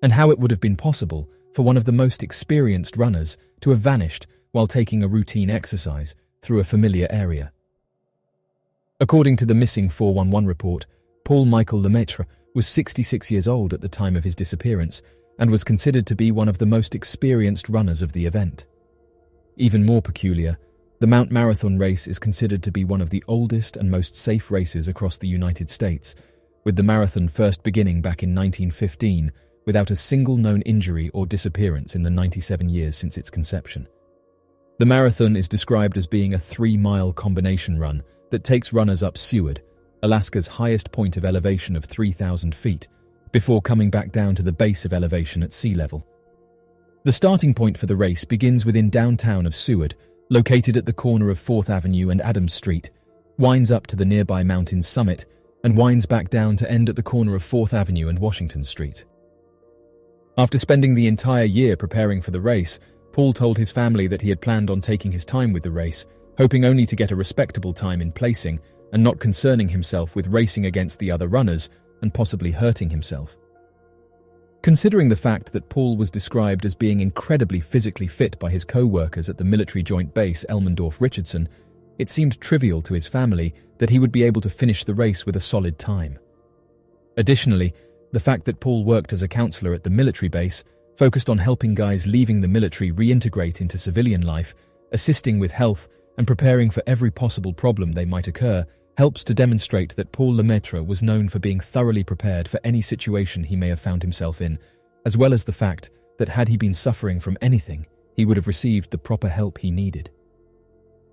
and how it would have been possible for one of the most experienced runners to have vanished while taking a routine exercise through a familiar area. According to the Missing 411 report, Paul Michael Lemaitre was 66 years old at the time of his disappearance and was considered to be one of the most experienced runners of the event. Even more peculiar, the Mount Marathon race is considered to be one of the oldest and most safe races across the United States, with the marathon first beginning back in 1915 without a single known injury or disappearance in the 97 years since its conception. The marathon is described as being a 3-mile combination run that takes runners up Seward, Alaska's highest point of elevation of 3,000 feet, before coming back down to the base of elevation at sea level. The starting point for the race begins within downtown of Seward, located at the corner of 4th Avenue and Adams Street, winds up to the nearby mountain's summit, and winds back down to end at the corner of 4th Avenue and Washington Street. After spending the entire year preparing for the race, Paul told his family that he had planned on taking his time with the race, hoping only to get a respectable time in placing and not concerning himself with racing against the other runners, and possibly hurting himself. Considering the fact that Paul was described as being incredibly physically fit by his co-workers at the military joint base Elmendorf-Richardson, it seemed trivial to his family that he would be able to finish the race with a solid time. Additionally, the fact that Paul worked as a counselor at the military base focused on helping guys leaving the military reintegrate into civilian life, assisting with health, and preparing for every possible problem they might occur, helps to demonstrate that Paul Lemaitre was known for being thoroughly prepared for any situation he may have found himself in, as well as the fact that had he been suffering from anything, he would have received the proper help he needed.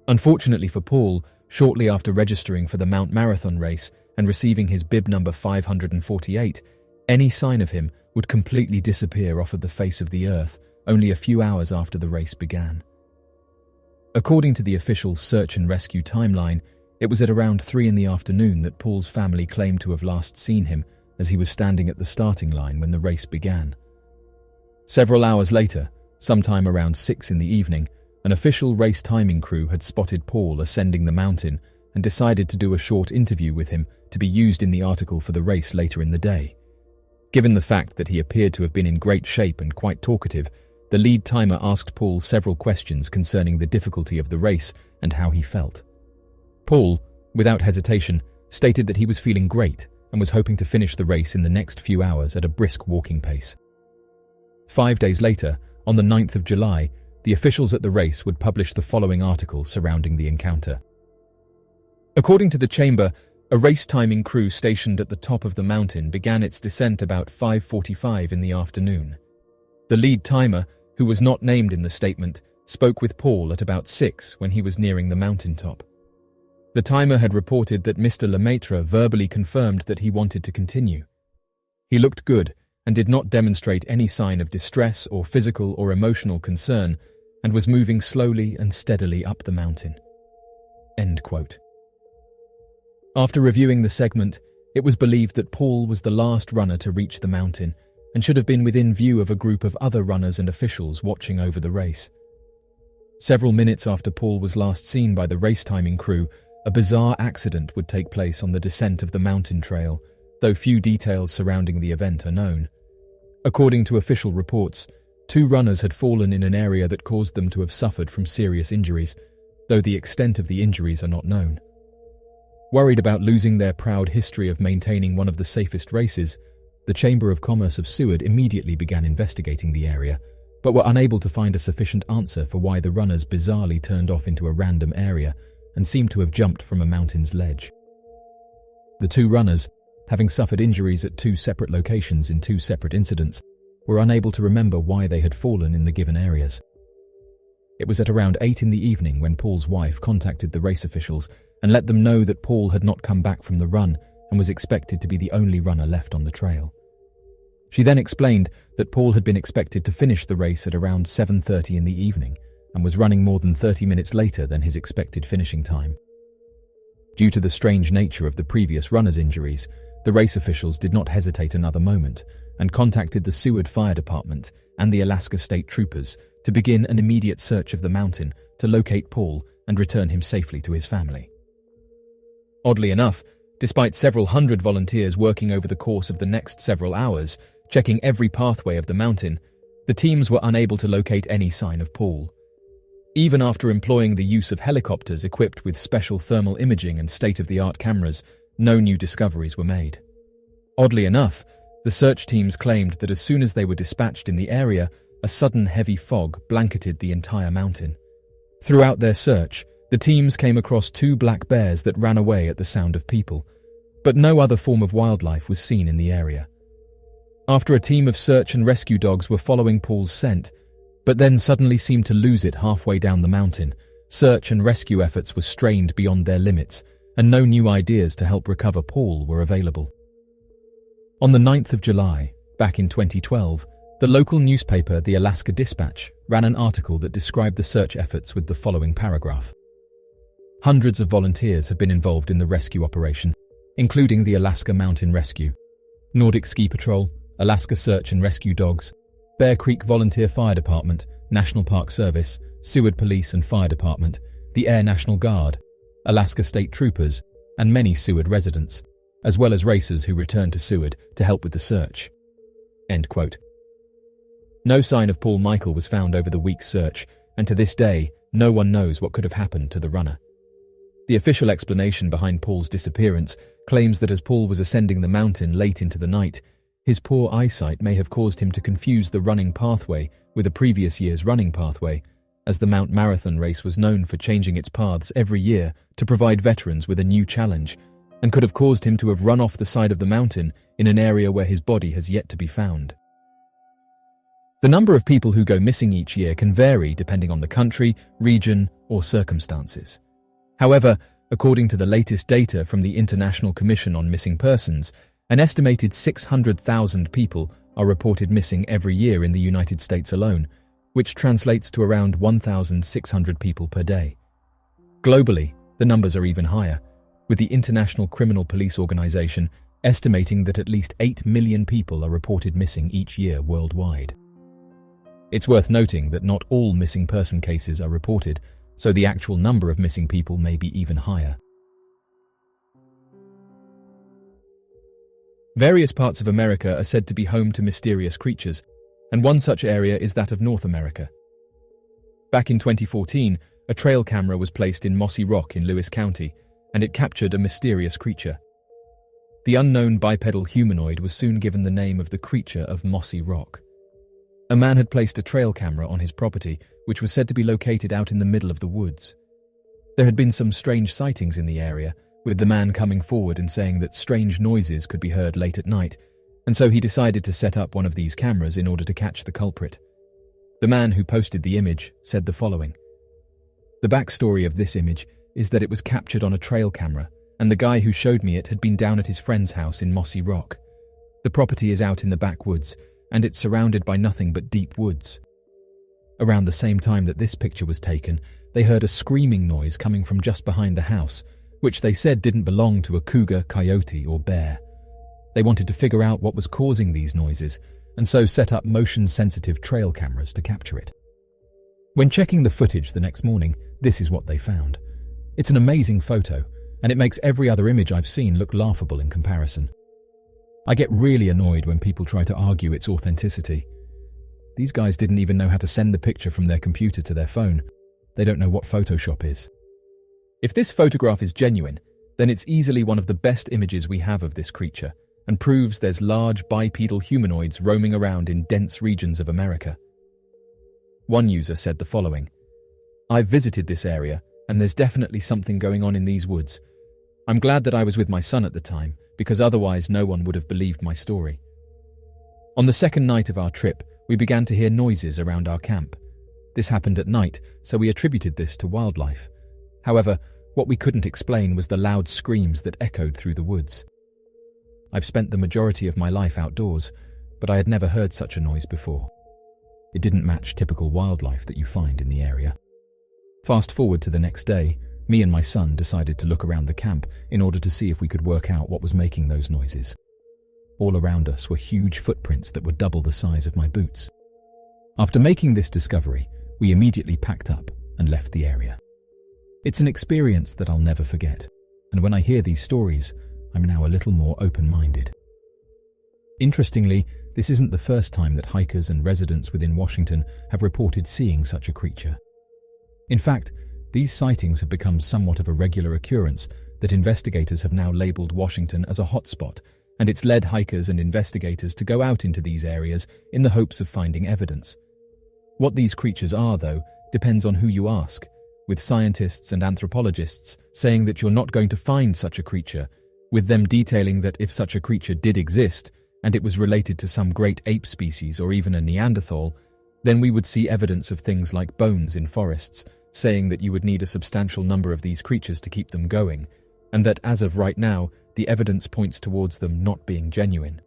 Unfortunately for Paul, shortly after registering for the Mount Marathon race and receiving his bib number 548, any sign of him would completely disappear off of the face of the earth only a few hours after the race began. According to the official search and rescue timeline, it was at around 3 p.m. that Paul's family claimed to have last seen him as he was standing at the starting line when the race began. Several hours later, sometime around 6 p.m, an official race timing crew had spotted Paul ascending the mountain and decided to do a short interview with him to be used in the article for the race later in the day. Given the fact that he appeared to have been in great shape and quite talkative, the lead timer asked Paul several questions concerning the difficulty of the race and how he felt. Paul, without hesitation, stated that he was feeling great and was hoping to finish the race in the next few hours at a brisk walking pace. 5 days later, on the 9th of July, the officials at the race would publish the following article surrounding the encounter. According to the chamber, a race timing crew stationed at the top of the mountain began its descent about 5:45 in the afternoon. The lead timer, who was not named in the statement, spoke with Paul at about 6 when he was nearing the mountaintop. The timer had reported that Mr. Lemaitre verbally confirmed that he wanted to continue. He looked good and did not demonstrate any sign of distress or physical or emotional concern and was moving slowly and steadily up the mountain. End quote. After reviewing the segment, it was believed that Paul was the last runner to reach the mountain and should have been within view of a group of other runners and officials watching over the race. Several minutes after Paul was last seen by the race timing crew, a bizarre accident would take place on the descent of the mountain trail, though few details surrounding the event are known. According to official reports, 2 runners had fallen in an area that caused them to have suffered from serious injuries, though the extent of the injuries are not known. Worried about losing their proud history of maintaining one of the safest races, the Chamber of Commerce of Seward immediately began investigating the area, but were unable to find a sufficient answer for why the runners bizarrely turned off into a random area and seemed to have jumped from a mountain's ledge. The 2 runners, having suffered injuries at 2 separate locations in 2 separate incidents, were unable to remember why they had fallen in the given areas. It was at around 8 p.m. when Paul's wife contacted the race officials and let them know that Paul had not come back from the run and was expected to be the only runner left on the trail. She then explained that Paul had been expected to finish the race at around 7:30 p.m. and was running more than 30 minutes later than his expected finishing time. Due to the strange nature of the previous runner's injuries, the race officials did not hesitate another moment and contacted the Seward Fire Department and the Alaska State Troopers to begin an immediate search of the mountain to locate Paul and return him safely to his family. Oddly enough, despite several hundred volunteers working over the course of the next several hours, checking every pathway of the mountain, the teams were unable to locate any sign of Paul. Even after employing the use of helicopters equipped with special thermal imaging and state-of-the-art cameras, no new discoveries were made. Oddly enough, the search teams claimed that as soon as they were dispatched in the area, a sudden heavy fog blanketed the entire mountain. Throughout their search, the teams came across 2 black bears that ran away at the sound of people, but no other form of wildlife was seen in the area. After a team of search and rescue dogs were following Paul's scent, but then suddenly seemed to lose it halfway down the mountain, search and rescue efforts were strained beyond their limits, and no new ideas to help recover Paul were available. On the 9th of July, back in 2012, the local newspaper, the Alaska Dispatch, ran an article that described the search efforts with the following paragraph. Hundreds of volunteers have been involved in the rescue operation, including the Alaska Mountain Rescue, Nordic Ski Patrol, Alaska Search and Rescue Dogs, Bear Creek Volunteer Fire Department, National Park Service, Seward Police and Fire Department, the Air National Guard, Alaska State Troopers, and many Seward residents, as well as racers who returned to Seward to help with the search." End quote. No sign of Paul Michael was found over the week's search, and to this day, no one knows what could have happened to the runner. The official explanation behind Paul's disappearance claims that as Paul was ascending the mountain late into the night, his poor eyesight may have caused him to confuse the running pathway with a previous year's running pathway, as the Mount Marathon race was known for changing its paths every year to provide veterans with a new challenge, and could have caused him to have run off the side of the mountain in an area where his body has yet to be found. The number of people who go missing each year can vary depending on the country, region, or circumstances. However, according to the latest data from the International Commission on Missing Persons, an estimated 600,000 people are reported missing every year in the United States alone, which translates to around 1,600 people per day. Globally, the numbers are even higher, with the International Criminal Police Organization estimating that at least 8 million people are reported missing each year worldwide. It's worth noting that not all missing person cases are reported, so the actual number of missing people may be even higher. Various parts of America are said to be home to mysterious creatures, and one such area is that of North America. Back in 2014, a trail camera was placed in Mossy Rock in Lewis County, and it captured a mysterious creature. The unknown bipedal humanoid was soon given the name of the creature of Mossy Rock. A man had placed a trail camera on his property, which was said to be located out in the middle of the woods. There had been some strange sightings in the area, with the man coming forward and saying that strange noises could be heard late at night, and so he decided to set up one of these cameras in order to catch the culprit. The man who posted the image said the following: "The backstory of this image is that it was captured on a trail camera, and the guy who showed me it had been down at his friend's house in Mossy Rock. The property is out in the backwoods, and it's surrounded by nothing but deep woods. Around the same time that this picture was taken, they heard a screaming noise coming from just behind the house, which they said didn't belong to a cougar, coyote, or bear. They wanted to figure out what was causing these noises, and so set up motion-sensitive trail cameras to capture it. When checking the footage the next morning, this is what they found. It's an amazing photo, and it makes every other image I've seen look laughable in comparison. I get really annoyed when people try to argue its authenticity. These guys didn't even know how to send the picture from their computer to their phone. They don't know what Photoshop is. If this photograph is genuine, then it's easily one of the best images we have of this creature, and proves there's large bipedal humanoids roaming around in dense regions of America." One user said the following: "I've visited this area, and there's definitely something going on in these woods. I'm glad that I was with my son at the time, because otherwise no one would have believed my story." On the second night of our trip, we began to hear noises around our camp. This happened at night, so we attributed this to wildlife. However, what we couldn't explain was the loud screams that echoed through the woods. I've spent the majority of my life outdoors, but I had never heard such a noise before. It didn't match typical wildlife that you find in the area. Fast forward to the next day, me and my son decided to look around the camp in order to see if we could work out what was making those noises. All around us were huge footprints that were double the size of my boots. After making this discovery, we immediately packed up and left the area. It's an experience that I'll never forget, and when I hear these stories, I'm now a little more open-minded. Interestingly, this isn't the first time that hikers and residents within Washington have reported seeing such a creature. In fact, these sightings have become somewhat of a regular occurrence that investigators have now labeled Washington as a hotspot, and it's led hikers and investigators to go out into these areas in the hopes of finding evidence. What these creatures are, though, depends on who you ask, with scientists and anthropologists saying that you're not going to find such a creature, with them detailing that if such a creature did exist, and it was related to some great ape species or even a Neanderthal, then we would see evidence of things like bones in forests, saying that you would need a substantial number of these creatures to keep them going, and that as of right now, the evidence points towards them not being genuine.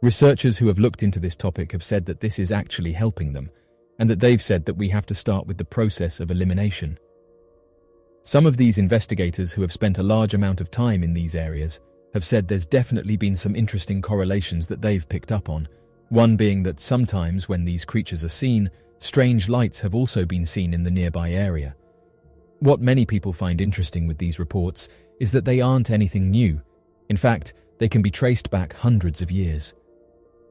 Researchers who have looked into this topic have said that this is actually helping them, and that they've said that we have to start with the process of elimination. Some of these investigators who have spent a large amount of time in these areas have said there's definitely been some interesting correlations that they've picked up on, one being that sometimes when these creatures are seen, strange lights have also been seen in the nearby area. What many people find interesting with these reports is that they aren't anything new. In fact, they can be traced back hundreds of years.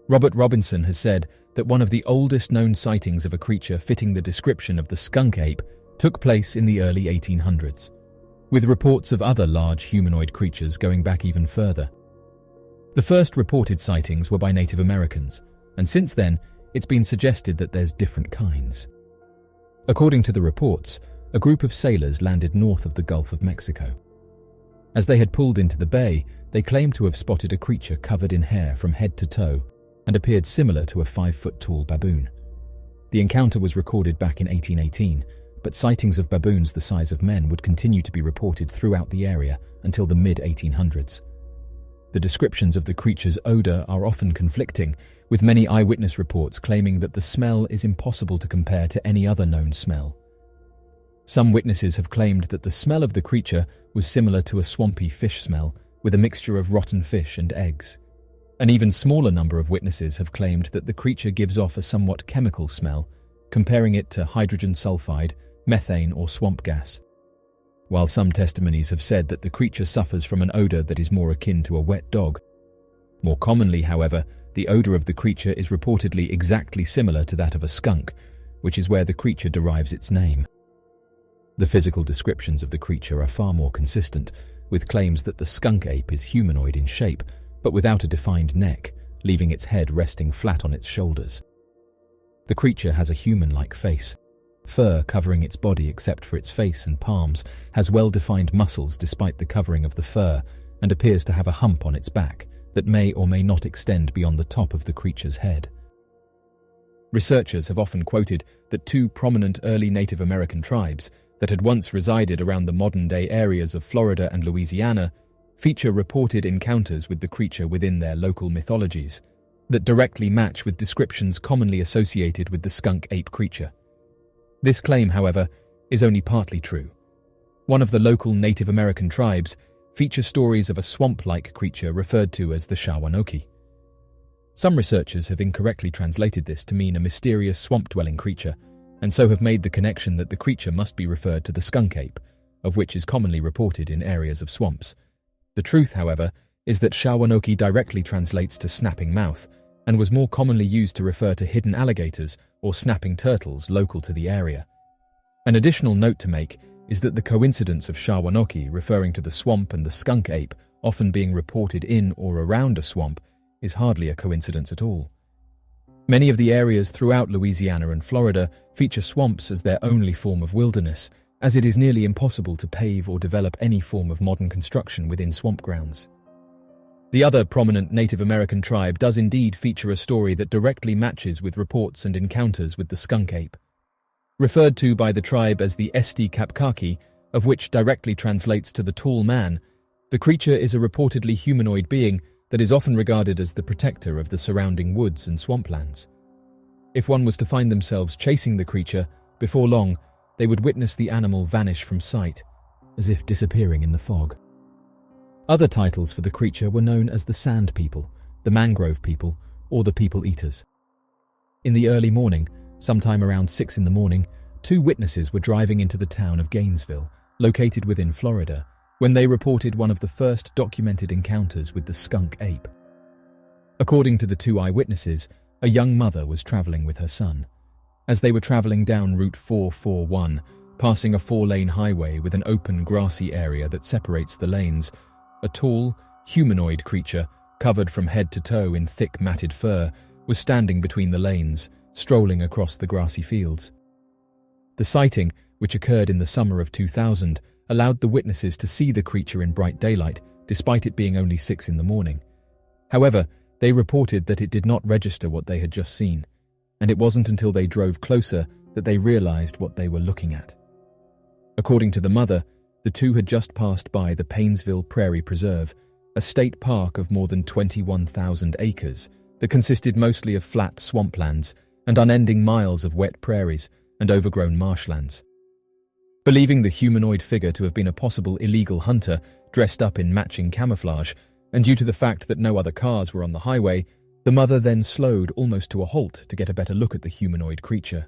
Robert Robinson has said that one of the oldest known sightings of a creature fitting the description of the skunk ape took place in the early 1800s, with reports of other large humanoid creatures going back even further. The first reported sightings were by Native Americans, and since then, it's been suggested that there's different kinds. According to the reports, a group of sailors landed north of the Gulf of Mexico. As they had pulled into the bay, they claimed to have spotted a creature covered in hair from head to toe and appeared similar to a 5-foot-tall baboon. The encounter was recorded back in 1818, but sightings of baboons the size of men would continue to be reported throughout the area until the mid-1800s. The descriptions of the creature's odor are often conflicting, with many eyewitness reports claiming that the smell is impossible to compare to any other known smell. Some witnesses have claimed that the smell of the creature was similar to a swampy fish smell, with a mixture of rotten fish and eggs. An even smaller number of witnesses have claimed that the creature gives off a somewhat chemical smell, comparing it to hydrogen sulfide, methane, or swamp gas. While some testimonies have said that the creature suffers from an odor that is more akin to a wet dog. More commonly, however, the odor of the creature is reportedly exactly similar to that of a skunk, which is where the creature derives its name. The physical descriptions of the creature are far more consistent, with claims that the skunk ape is humanoid in shape, but without a defined neck, leaving its head resting flat on its shoulders. The creature has a human-like face. Fur covering its body except for its face and palms, has well-defined muscles despite the covering of the fur, and appears to have a hump on its back that may or may not extend beyond the top of the creature's head. Researchers have often quoted that two prominent early Native American tribes that had once resided around the modern-day areas of Florida and Louisiana feature reported encounters with the creature within their local mythologies that directly match with descriptions commonly associated with the skunk ape creature. This claim, however, is only partly true. One of the local Native American tribes features stories of a swamp-like creature referred to as the Shawanoki. Some researchers have incorrectly translated this to mean a mysterious swamp-dwelling creature, and so have made the connection that the creature must be referred to the skunk ape, of which is commonly reported in areas of swamps. The truth, however, is that Shawanoki directly translates to snapping mouth, and was more commonly used to refer to hidden alligators or snapping turtles local to the area. An additional note to make is that the coincidence of Shawanoki referring to the swamp and the skunk ape often being reported in or around a swamp is hardly a coincidence at all. Many of the areas throughout Louisiana and Florida feature swamps as their only form of wilderness, as it is nearly impossible to pave or develop any form of modern construction within swamp grounds. The other prominent Native American tribe does indeed feature a story that directly matches with reports and encounters with the skunk ape. Referred to by the tribe as the Esti Kapkaki, of which directly translates to the tall man, the creature is a reportedly humanoid being that is often regarded as the protector of the surrounding woods and swamplands. If one was to find themselves chasing the creature, before long, they would witness the animal vanish from sight, as if disappearing in the fog. Other titles for the creature were known as the Sand People, the Mangrove People, or the People Eaters. In the early morning, sometime around 6 a.m, 2 witnesses were driving into the town of Gainesville, located within Florida, when they reported one of the first documented encounters with the skunk ape. According to the 2 eyewitnesses, a young mother was traveling with her son. As they were traveling down Route 441, passing a 4-lane highway with an open grassy area that separates the lanes, a tall, humanoid creature, covered from head to toe in thick matted fur, was standing between the lanes, strolling across the grassy fields. The sighting, which occurred in the summer of 2000, allowed the witnesses to see the creature in bright daylight, despite it being only 6 a.m. However, they reported that it did not register what they had just seen, and it wasn't until they drove closer that they realized what they were looking at. According to the mother, the 2 had just passed by the Painesville Prairie Preserve, a state park of more than 21,000 acres that consisted mostly of flat swamplands and unending miles of wet prairies and overgrown marshlands. Believing the humanoid figure to have been a possible illegal hunter dressed up in matching camouflage, and due to the fact that no other cars were on the highway, the mother then slowed almost to a halt to get a better look at the humanoid creature.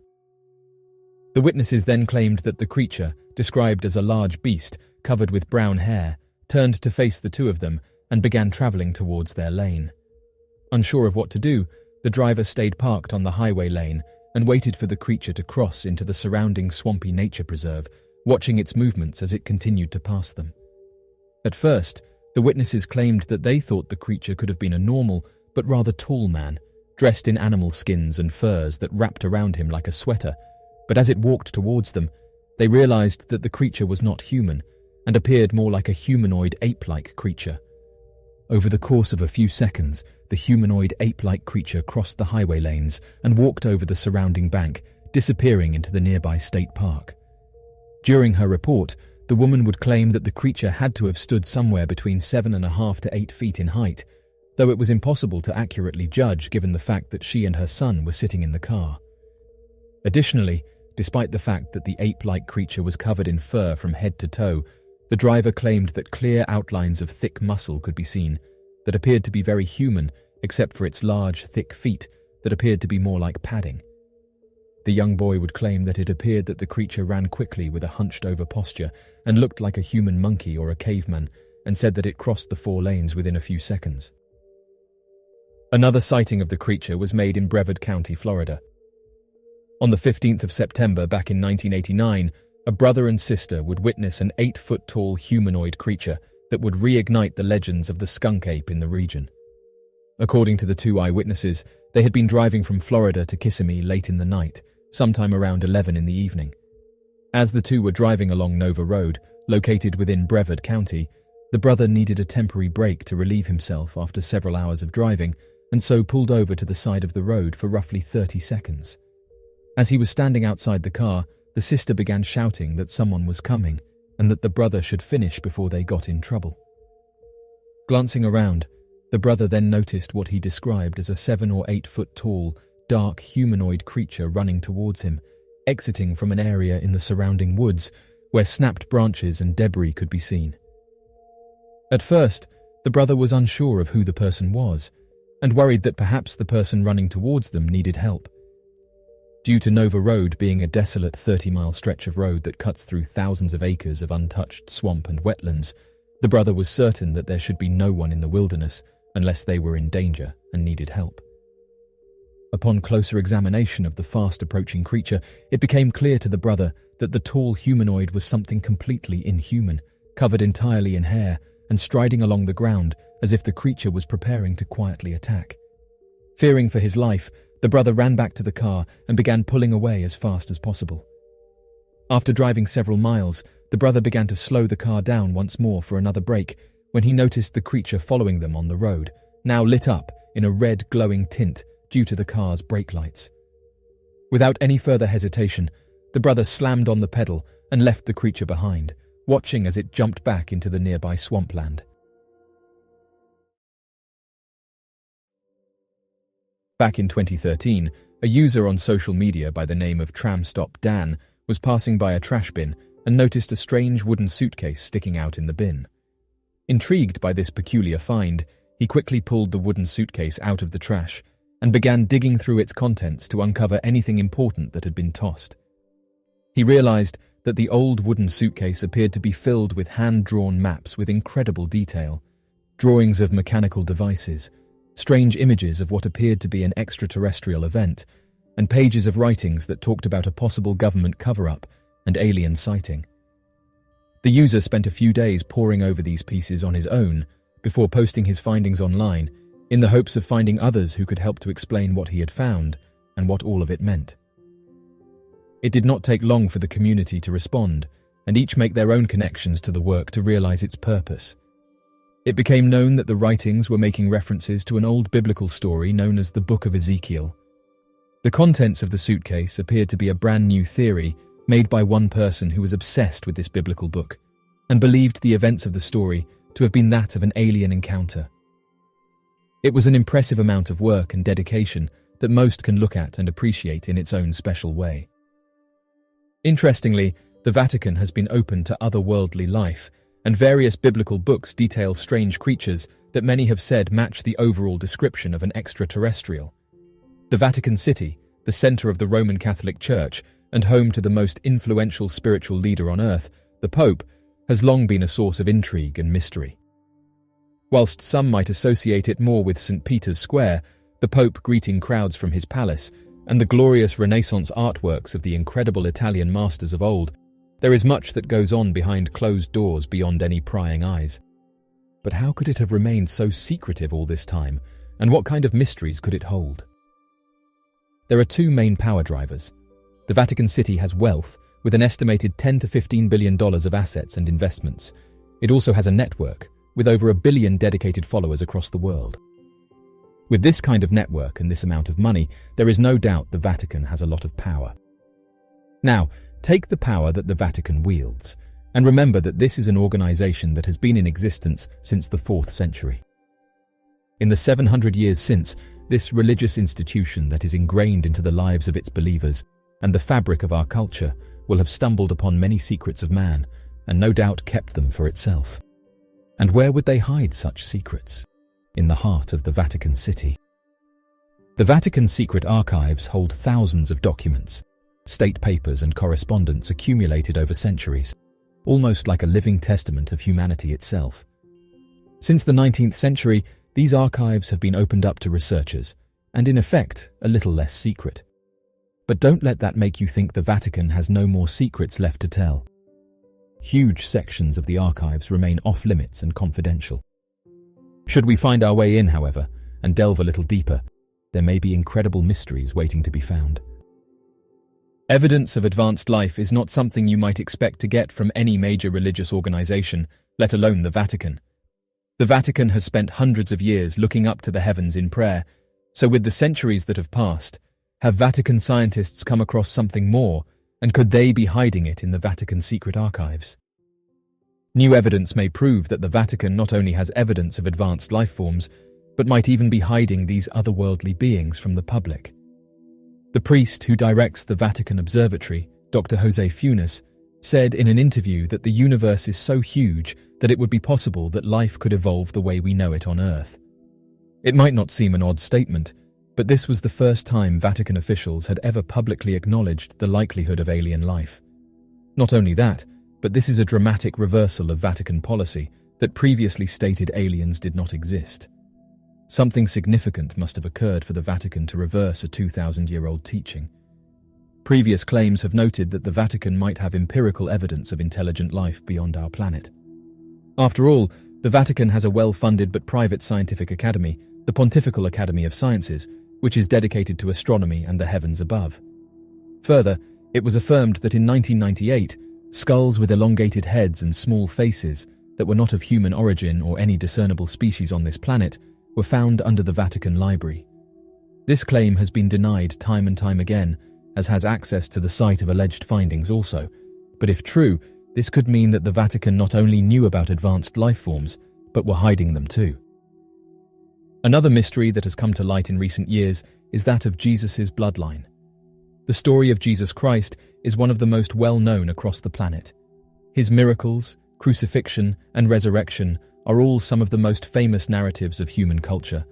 The witnesses then claimed that the creature, described as a large beast covered with brown hair, turned to face the 2 of them and began traveling towards their lane. Unsure of what to do, the driver stayed parked on the highway lane and waited for the creature to cross into the surrounding swampy nature preserve, watching its movements as it continued to pass them. At first, the witnesses claimed that they thought the creature could have been a normal, but rather tall man, dressed in animal skins and furs that wrapped around him like a sweater, but as it walked towards them, they realized that the creature was not human and appeared more like a humanoid ape-like creature. Over the course of a few seconds, the humanoid ape-like creature crossed the highway lanes and walked over the surrounding bank, disappearing into the nearby state park. During her report, the woman would claim that the creature had to have stood somewhere between 7.5 to 8 feet in height, though it was impossible to accurately judge given the fact that she and her son were sitting in the car. Additionally, despite the fact that the ape-like creature was covered in fur from head to toe, the driver claimed that clear outlines of thick muscle could be seen that appeared to be very human except for its large, thick feet that appeared to be more like padding. The young boy would claim that it appeared that the creature ran quickly with a hunched-over posture and looked like a human monkey or a caveman, and said that it crossed the 4 lanes within a few seconds. Another sighting of the creature was made in Brevard County, Florida. On the 15th of September back in 1989, a brother and sister would witness an 8-foot-tall humanoid creature that would reignite the legends of the skunk ape in the region. According to the 2 eyewitnesses, they had been driving from Florida to Kissimmee late in the night, sometime around 11 in the evening. As the 2 were driving along Nova Road, located within Brevard County, the brother needed a temporary break to relieve himself after several hours of driving, and so pulled over to the side of the road for roughly 30 seconds. As he was standing outside the car, the sister began shouting that someone was coming and that the brother should finish before they got in trouble. Glancing around, the brother then noticed what he described as a 7 or 8 foot tall, dark humanoid creature running towards him, exiting from an area in the surrounding woods where snapped branches and debris could be seen. At first, the brother was unsure of who the person was and worried that perhaps the person running towards them needed help. Due to Nova Road being a desolate 30-mile stretch of road that cuts through thousands of acres of untouched swamp and wetlands, the brother was certain that there should be no one in the wilderness unless they were in danger and needed help. Upon closer examination of the fast-approaching creature, it became clear to the brother that the tall humanoid was something completely inhuman, covered entirely in hair and striding along the ground as if the creature was preparing to quietly attack. Fearing for his life, the brother ran back to the car and began pulling away as fast as possible. After driving several miles, the brother began to slow the car down once more for another break when he noticed the creature following them on the road, now lit up in a red glowing tint due to the car's brake lights. Without any further hesitation, the brother slammed on the pedal and left the creature behind, watching as it jumped back into the nearby swampland. Back in 2013, a user on social media by the name of Tram Stop Dan was passing by a trash bin and noticed a strange wooden suitcase sticking out in the bin. Intrigued by this peculiar find, he quickly pulled the wooden suitcase out of the trash and began digging through its contents to uncover anything important that had been tossed. He realized that the old wooden suitcase appeared to be filled with hand-drawn maps with incredible detail, drawings of mechanical devices, strange images of what appeared to be an extraterrestrial event, and pages of writings that talked about a possible government cover-up and alien sighting. The user spent a few days poring over these pieces on his own before posting his findings online in the hopes of finding others who could help to explain what he had found and what all of it meant. It did not take long for the community to respond and each make their own connections to the work to realize its purpose. It became known that the writings were making references to an old biblical story known as the Book of Ezekiel. The contents of the suitcase appeared to be a brand new theory made by one person who was obsessed with this biblical book and believed the events of the story to have been that of an alien encounter. It was an impressive amount of work and dedication that most can look at and appreciate in its own special way. Interestingly, the Vatican has been open to otherworldly life, and various biblical books detail strange creatures that many have said match the overall description of an extraterrestrial. The Vatican City, the center of the Roman Catholic Church and home to the most influential spiritual leader on earth, the Pope, has long been a source of intrigue and mystery. Whilst some might associate it more with St. Peter's Square, the Pope greeting crowds from his palace, and the glorious Renaissance artworks of the incredible Italian masters of old, there is much that goes on behind closed doors beyond any prying eyes. But how could it have remained so secretive all this time, and what kind of mysteries could it hold? There are two main power drivers. The Vatican City has wealth, with an estimated $10 to $15 billion of assets and investments. It also has a network, with over 1 billion dedicated followers across the world. With this kind of network and this amount of money, there is no doubt the Vatican has a lot of power. Now, take the power that the Vatican wields, and remember that this is an organization that has been in existence since the 4th century. In the 700 years since, this religious institution that is ingrained into the lives of its believers and the fabric of our culture will have stumbled upon many secrets of man, and no doubt kept them for itself. And where would they hide such secrets? In the heart of the Vatican City. The Vatican's secret archives hold thousands of documents, state papers and correspondence accumulated over centuries, almost like a living testament of humanity itself. Since the 19th century, these archives have been opened up to researchers, and in effect, a little less secret. But don't let that make you think the Vatican has no more secrets left to tell. Huge sections of the archives remain off-limits and confidential. Should we find our way in, however, and delve a little deeper, there may be incredible mysteries waiting to be found. Evidence of advanced life is not something you might expect to get from any major religious organization, let alone the Vatican. The Vatican has spent hundreds of years looking up to the heavens in prayer, so with the centuries that have passed, have Vatican scientists come across something more, and could they be hiding it in the Vatican's secret archives? New evidence may prove that the Vatican not only has evidence of advanced life forms, but might even be hiding these otherworldly beings from the public. The priest who directs the Vatican Observatory, Dr. Jose Funes, said in an interview that the universe is so huge that it would be possible that life could evolve the way we know it on Earth. It might not seem an odd statement, but this was the first time Vatican officials had ever publicly acknowledged the likelihood of alien life. Not only that, but this is a dramatic reversal of Vatican policy that previously stated aliens did not exist. Something significant must have occurred for the Vatican to reverse a 2,000-year-old teaching. Previous claims have noted that the Vatican might have empirical evidence of intelligent life beyond our planet. After all, the Vatican has a well-funded but private scientific academy, the Pontifical Academy of Sciences, which is dedicated to astronomy and the heavens above. Further, it was affirmed that in 1998, skulls with elongated heads and small faces that were not of human origin or any discernible species on this planet were found under the Vatican Library. This claim has been denied time and time again, as has access to the site of alleged findings also, but if true, this could mean that the Vatican not only knew about advanced life forms, but were hiding them too. Another mystery that has come to light in recent years is that of Jesus' bloodline. The story of Jesus Christ is one of the most well-known across the planet. His miracles, crucifixion, and resurrection are all some of the most famous narratives of human culture.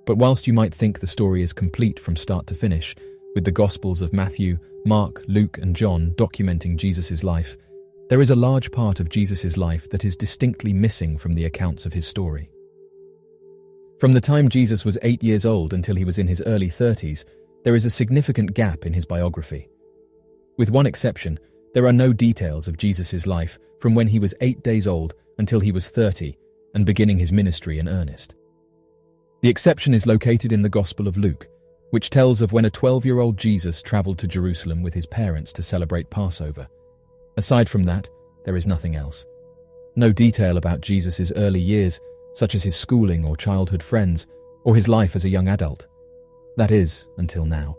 But whilst you might think the story is complete from start to finish, with the Gospels of Matthew, Mark, Luke, and John documenting Jesus' life, there is a large part of Jesus' life that is distinctly missing from the accounts of his story. From the time Jesus was 8 years old until he was in his early 30s, there is a significant gap in his biography. With one exception, there are no details of Jesus' life from when he was 8 days old until he was 30 and beginning his ministry in earnest. The exception is located in the Gospel of Luke, which tells of when a 12-year-old Jesus traveled to Jerusalem with his parents to celebrate Passover. Aside from that, there is nothing else. No detail about Jesus' early years, such as his schooling or childhood friends, or his life as a young adult. That is, until now.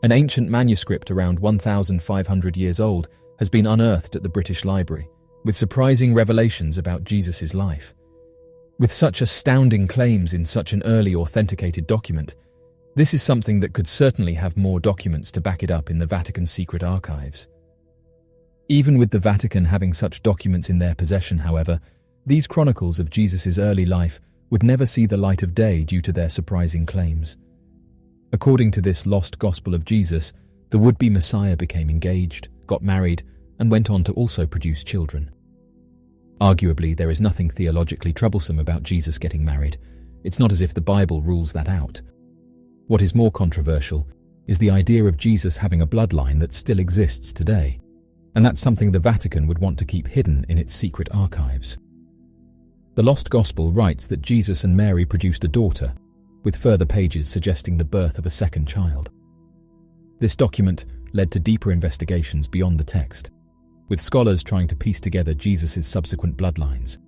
An ancient manuscript around 1,500 years old has been unearthed at the British Library, with surprising revelations about Jesus' life. With such astounding claims in such an early authenticated document, this is something that could certainly have more documents to back it up in the Vatican's secret archives. Even with the Vatican having such documents in their possession, however, these chronicles of Jesus' early life would never see the light of day due to their surprising claims. According to this lost Gospel of Jesus, the would-be Messiah became engaged, got married, and went on to also produce children. Arguably, there is nothing theologically troublesome about Jesus getting married. It's not as if the Bible rules that out. What is more controversial is the idea of Jesus having a bloodline that still exists today, and that's something the Vatican would want to keep hidden in its secret archives. The Lost Gospel writes that Jesus and Mary produced a daughter, with further pages suggesting the birth of a second child. This document led to deeper investigations beyond the text, with scholars trying to piece together Jesus' subsequent bloodlines.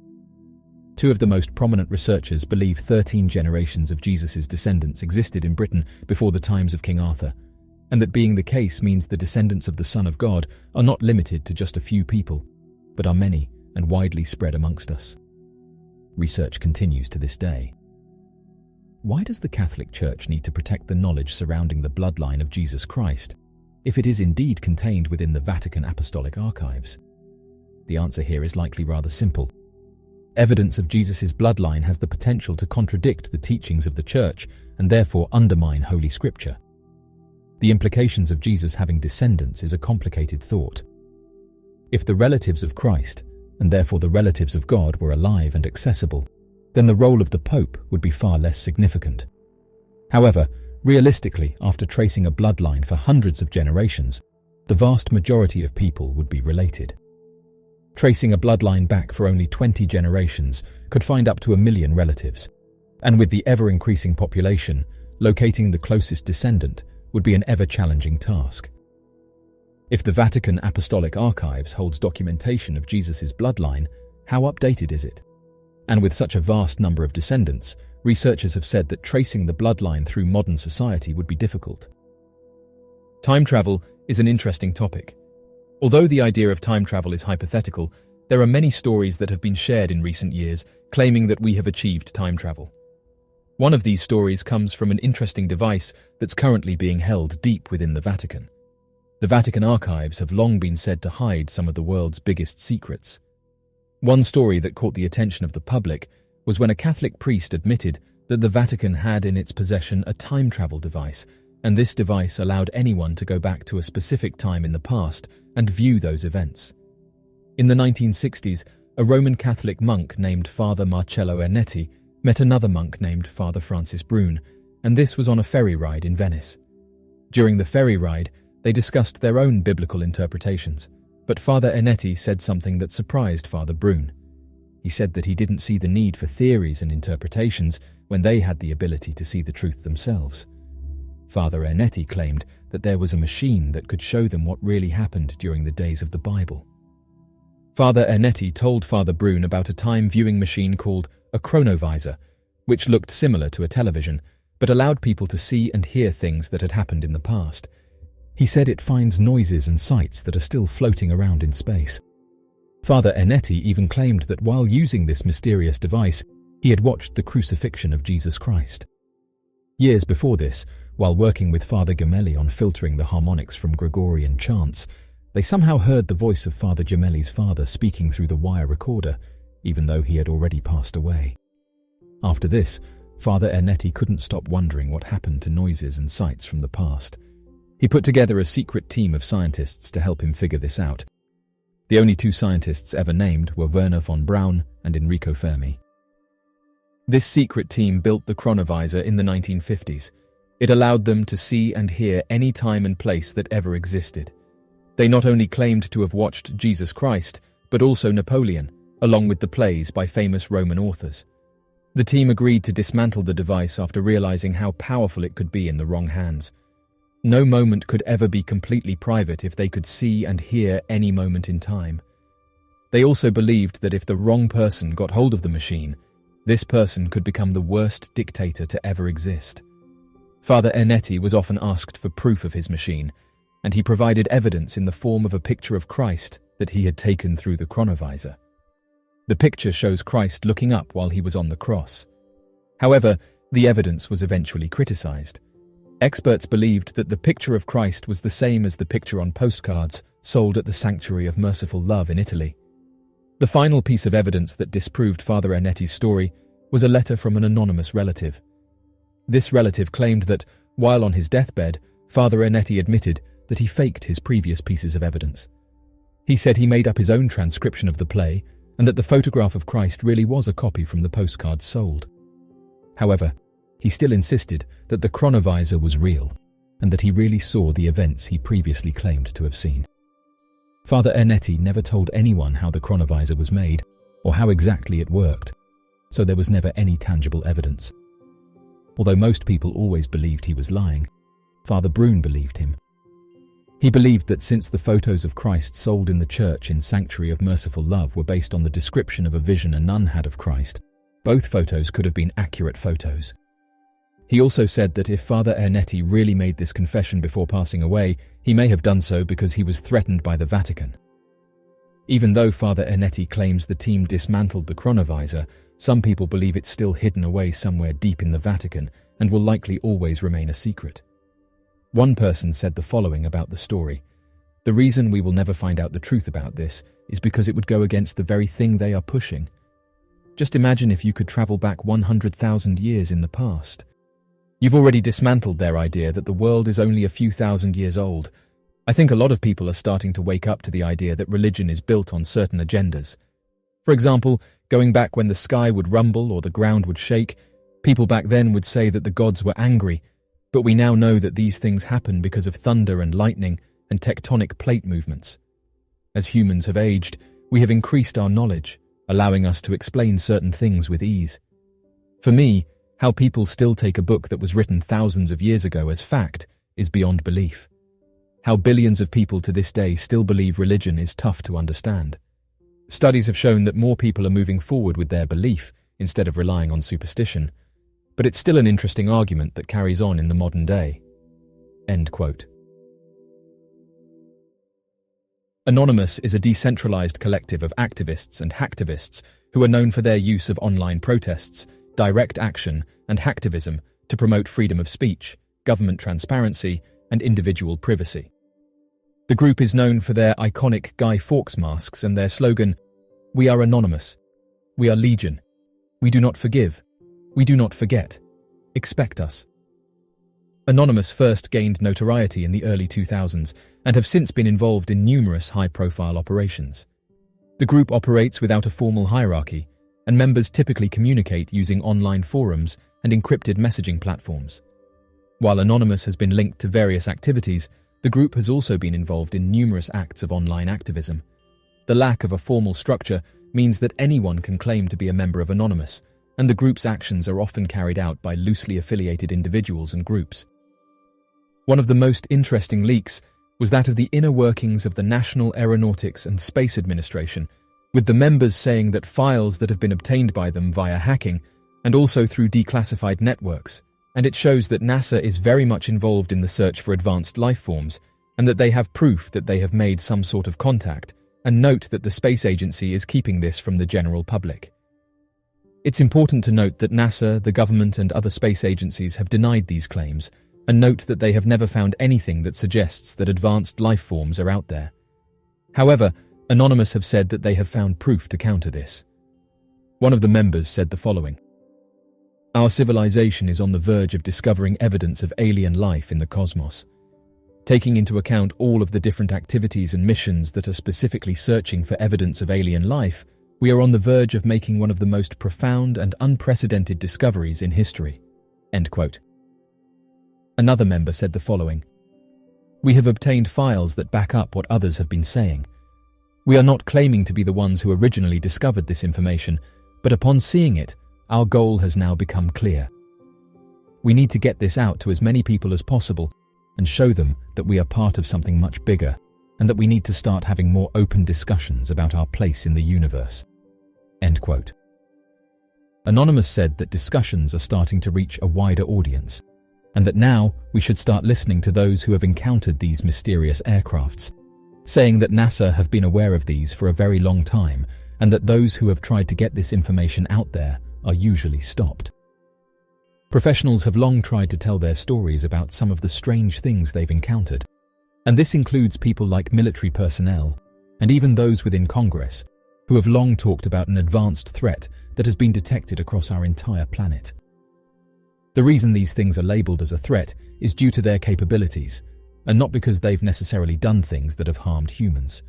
Two of the most prominent researchers believe 13 generations of Jesus' descendants existed in Britain before the times of King Arthur, and that being the case means the descendants of the Son of God are not limited to just a few people, but are many and widely spread amongst us. Research continues to this day. Why does the Catholic Church need to protect the knowledge surrounding the bloodline of Jesus Christ, if it is indeed contained within the Vatican Apostolic Archives? The answer here is likely rather simple. Evidence of Jesus' bloodline has the potential to contradict the teachings of the Church and therefore undermine Holy Scripture. The implications of Jesus having descendants is a complicated thought. If the relatives of Christ, and therefore the relatives of God, were alive and accessible, then the role of the Pope would be far less significant. However, realistically, after tracing a bloodline for hundreds of generations, the vast majority of people would be related. Tracing a bloodline back for only 20 generations could find up to 1 million relatives, and with the ever-increasing population, locating the closest descendant would be an ever-challenging task. If the Vatican Apostolic Archives holds documentation of Jesus' bloodline, how updated is it? And with such a vast number of descendants, researchers have said that tracing the bloodline through modern society would be difficult. Time travel is an interesting topic. Although the idea of time travel is hypothetical, there are many stories that have been shared in recent years claiming that we have achieved time travel. One of these stories comes from an interesting device that's currently being held deep within the Vatican. The Vatican archives have long been said to hide some of the world's biggest secrets. One story that caught the attention of the public was when a Catholic priest admitted that the Vatican had in its possession a time travel device, and this device allowed anyone to go back to a specific time in the past and view those events. In the 1960s, a Roman Catholic monk named Father Marcello Ernetti met another monk named Father Francis Brune, and this was on a ferry ride in Venice. During the ferry ride, they discussed their own biblical interpretations, but Father Ernetti said something that surprised Father Brune. He said that he didn't see the need for theories and interpretations when they had the ability to see the truth themselves. Father Ernetti claimed that there was a machine that could show them what really happened during the days of the Bible. Father Ernetti told Father Brune about a time viewing machine called a chronovisor, which looked similar to a television, but allowed people to see and hear things that had happened in the past. He said it finds noises and sights that are still floating around in space. Father Ernetti even claimed that while using this mysterious device, he had watched the crucifixion of Jesus Christ. Years before this, while working with Father Gemelli on filtering the harmonics from Gregorian chants, they somehow heard the voice of Father Gemelli's father speaking through the wire recorder, even though he had already passed away. After this, Father Ernetti couldn't stop wondering what happened to noises and sights from the past. He put together a secret team of scientists to help him figure this out. The only two scientists ever named were Werner von Braun and Enrico Fermi. This secret team built the chronovisor in the 1950s. It allowed them to see and hear any time and place that ever existed. They not only claimed to have watched Jesus Christ, but also Napoleon, along with the plays by famous Roman authors. The team agreed to dismantle the device after realizing how powerful it could be in the wrong hands. No moment could ever be completely private if they could see and hear any moment in time. They also believed that if the wrong person got hold of the machine, this person could become the worst dictator to ever exist. Father Ernetti was often asked for proof of his machine, and he provided evidence in the form of a picture of Christ that he had taken through the chronovisor. The picture shows Christ looking up while he was on the cross. However, the evidence was eventually criticized. Experts believed that the picture of Christ was the same as the picture on postcards sold at the Sanctuary of Merciful Love in Italy. The final piece of evidence that disproved Father Ernetti's story was a letter from an anonymous relative. This relative claimed that, while on his deathbed, Father Ernetti admitted that he faked his previous pieces of evidence. He said he made up his own transcription of the play and that the photograph of Christ really was a copy from the postcards sold. However, he still insisted that the chronovisor was real, and that he really saw the events he previously claimed to have seen. Father Ernetti never told anyone how the chronovisor was made, or how exactly it worked, so there was never any tangible evidence. Although most people always believed he was lying, Father Brune believed him. He believed that since the photos of Christ sold in the church in Sanctuary of Merciful Love were based on the description of a vision a nun had of Christ, both photos could have been accurate photos. He also said that if Father Ernetti really made this confession before passing away, he may have done so because he was threatened by the Vatican. Even though Father Ernetti claims the team dismantled the chronovisor, some people believe it's still hidden away somewhere deep in the Vatican and will likely always remain a secret. One person said the following about the story: "The reason we will never find out the truth about this is because it would go against the very thing they are pushing. Just imagine if you could travel back 100,000 years in the past. You've already dismantled their idea that the world is only a few thousand years old. I think a lot of people are starting to wake up to the idea that religion is built on certain agendas. For example, going back when the sky would rumble or the ground would shake, people back then would say that the gods were angry, but we now know that these things happen because of thunder and lightning and tectonic plate movements. As humans have aged, we have increased our knowledge, allowing us to explain certain things with ease. For me, how people still take a book that was written thousands of years ago as fact is beyond belief. How billions of people to this day still believe religion is tough to understand. Studies have shown that more people are moving forward with their belief instead of relying on superstition, but it's still an interesting argument that carries on in the modern day." End quote. Anonymous is a decentralized collective of activists and hacktivists who are known for their use of online protests, direct action, and hacktivism to promote freedom of speech, government transparency, and individual privacy. The group is known for their iconic Guy Fawkes masks and their slogan, "We are anonymous. We are legion. We do not forgive. We do not forget. Expect us." Anonymous first gained notoriety in the early 2000s and have since been involved in numerous high-profile operations. The group operates without a formal hierarchy, and members typically communicate using online forums and encrypted messaging platforms. While Anonymous has been linked to various activities, the group has also been involved in numerous acts of online activism. The lack of a formal structure means that anyone can claim to be a member of Anonymous, and the group's actions are often carried out by loosely affiliated individuals and groups. One of the most interesting leaks was that of the inner workings of the National Aeronautics and Space Administration, with the members saying that files that have been obtained by them via hacking and also through declassified networks, and it shows that NASA is very much involved in the search for advanced life forms, and that they have proof that they have made some sort of contact, and note that the space agency is keeping this from the general public. It's important to note that NASA, the government, and other space agencies have denied these claims, and note that they have never found anything that suggests that advanced life forms are out there. However, Anonymous have said that they have found proof to counter this. One of the members said the following: "Our civilization is on the verge of discovering evidence of alien life in the cosmos. Taking into account all of the different activities and missions that are specifically searching for evidence of alien life, we are on the verge of making one of the most profound and unprecedented discoveries in history." End quote. Another member said the following: "We have obtained files that back up what others have been saying. We are not claiming to be the ones who originally discovered this information, but upon seeing it, our goal has now become clear. We need to get this out to as many people as possible and show them that we are part of something much bigger, and that we need to start having more open discussions about our place in the universe." End quote. Anonymous said that discussions are starting to reach a wider audience, and that now we should start listening to those who have encountered these mysterious aircrafts, saying that NASA have been aware of these for a very long time, and that those who have tried to get this information out there are usually stopped. Professionals have long tried to tell their stories about some of the strange things they've encountered, and this includes people like military personnel, and even those within Congress, who have long talked about an advanced threat that has been detected across our entire planet. The reason these things are labelled as a threat is due to their capabilities, and not because they've necessarily done things that have harmed humans.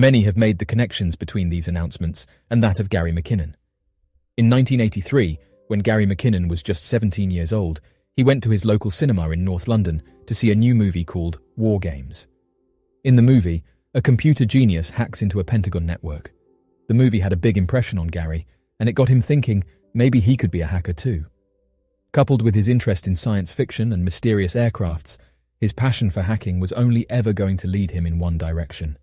Many have made the connections between these announcements and that of Gary McKinnon. In 1983, when Gary McKinnon was just 17 years old, he went to his local cinema in North London to see a new movie called War Games. In the movie, a computer genius hacks into a Pentagon network. The movie had a big impression on Gary, and it got him thinking maybe he could be a hacker too. Coupled with his interest in science fiction and mysterious aircrafts, his passion for hacking was only ever going to lead him in one direction.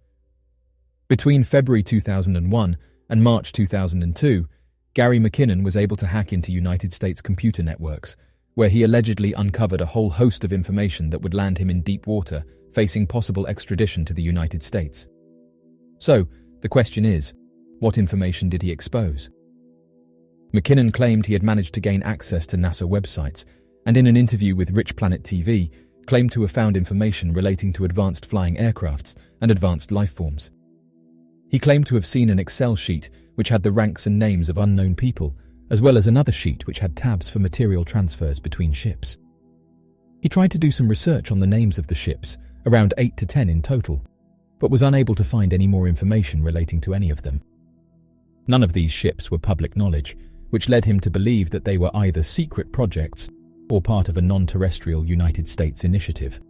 Between February 2001 and March 2002, Gary McKinnon was able to hack into United States computer networks, where he allegedly uncovered a whole host of information that would land him in deep water, facing possible extradition to the United States. So, the question is, what information did he expose? McKinnon claimed he had managed to gain access to NASA websites, and in an interview with Rich Planet TV, claimed to have found information relating to advanced flying aircrafts and advanced lifeforms. He claimed to have seen an Excel sheet which had the ranks and names of unknown people, as well as another sheet which had tabs for material transfers between ships. He tried to do some research on the names of the ships, around 8 to 10 in total, but was unable to find any more information relating to any of them. None of these ships were public knowledge, which led him to believe that they were either secret projects or part of a non-terrestrial United States initiative.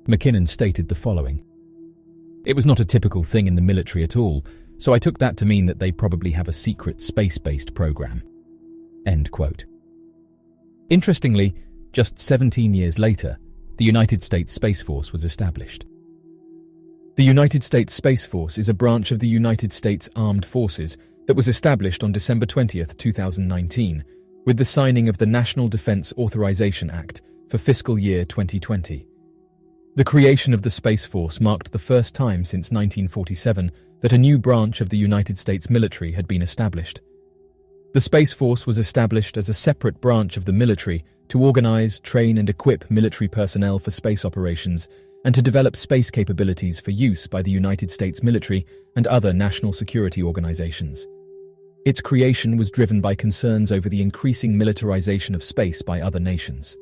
McKinnon stated the following: "It was not a typical thing in the military at all, so I took that to mean that they probably have a secret space-based program." End quote. Interestingly, just 17 years later, the United States Space Force was established. The United States Space Force is a branch of the United States Armed Forces that was established on December 20th, 2019, with the signing of the National Defense Authorization Act for fiscal year 2020. The creation of the Space Force marked the first time since 1947 that a new branch of the United States military had been established. The Space Force was established as a separate branch of the military to organize, train, and equip military personnel for space operations and to develop space capabilities for use by the United States military and other national security organizations. Its creation was driven by concerns over the increasing militarization of space by other nations.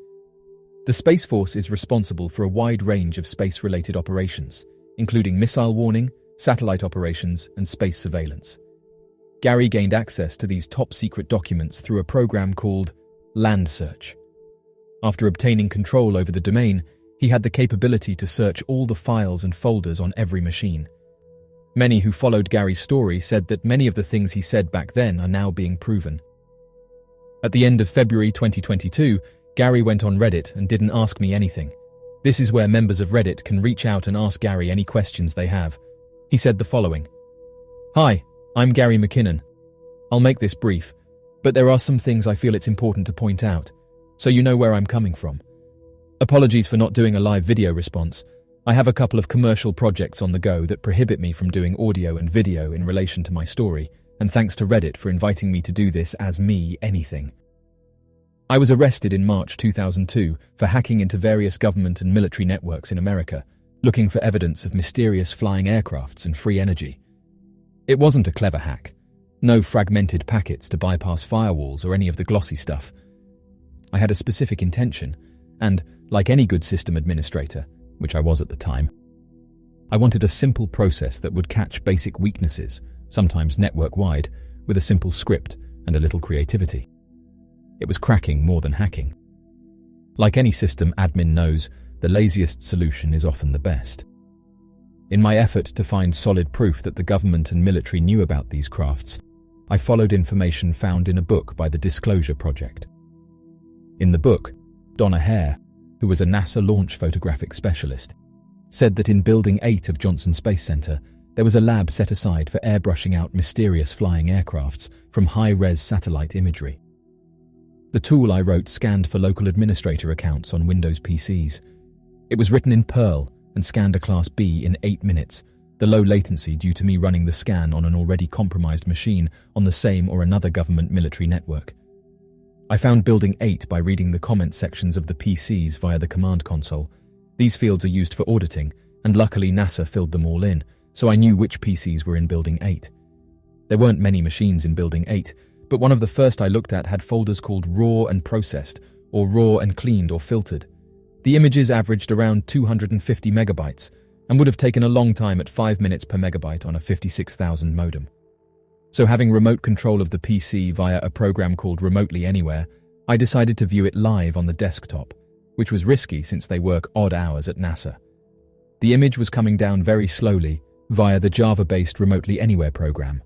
The Space Force is responsible for a wide range of space-related operations, including missile warning, satellite operations, and space surveillance. Gary gained access to these top-secret documents through a program called Land Search. After obtaining control over the domain, he had the capability to search all the files and folders on every machine. Many who followed Gary's story said that many of the things he said back then are now being proven. At the end of February 2022, Gary went on Reddit and didn't ask me anything. This is where members of Reddit can reach out and ask Gary any questions they have. He said the following: "Hi, I'm Gary McKinnon. I'll make this brief, but there are some things I feel it's important to point out, so you know where I'm coming from. Apologies for not doing a live video response. I have a couple of commercial projects on the go that prohibit me from doing audio and video in relation to my story, and thanks to Reddit for inviting me to do this as me anything. I was arrested in March 2002 for hacking into various government and military networks in America, looking for evidence of mysterious flying aircrafts and free energy. It wasn't a clever hack. No fragmented packets to bypass firewalls or any of the glossy stuff. I had a specific intention, and, like any good system administrator, which I was at the time, I wanted a simple process that would catch basic weaknesses, sometimes network-wide, with a simple script and a little creativity. It was cracking more than hacking. Like any system admin knows, the laziest solution is often the best. In my effort to find solid proof that the government and military knew about these crafts, I followed information found in a book by the Disclosure Project. In the book, Donna Hare, who was a NASA launch photographic specialist, said that in Building 8 of Johnson Space Center, there was a lab set aside for airbrushing out mysterious flying aircrafts from high-res satellite imagery. The tool I wrote scanned for local administrator accounts on Windows PCs. It was written in Perl and scanned a Class B in 8 minutes, the low latency due to me running the scan on an already compromised machine on the same or another government military network. I found Building 8 by reading the comment sections of the PCs via the command console. These fields are used for auditing, and luckily NASA filled them all in, so I knew which PCs were in Building 8. There weren't many machines in Building 8, but one of the first I looked at had folders called Raw and Processed, or Raw and Cleaned or Filtered. The images averaged around 250 megabytes, and would have taken a long time at 5 minutes per megabyte on a 56,000 modem. So having remote control of the PC via a program called Remotely Anywhere, I decided to view it live on the desktop, which was risky since they work odd hours at NASA. The image was coming down very slowly via the Java-based Remotely Anywhere program,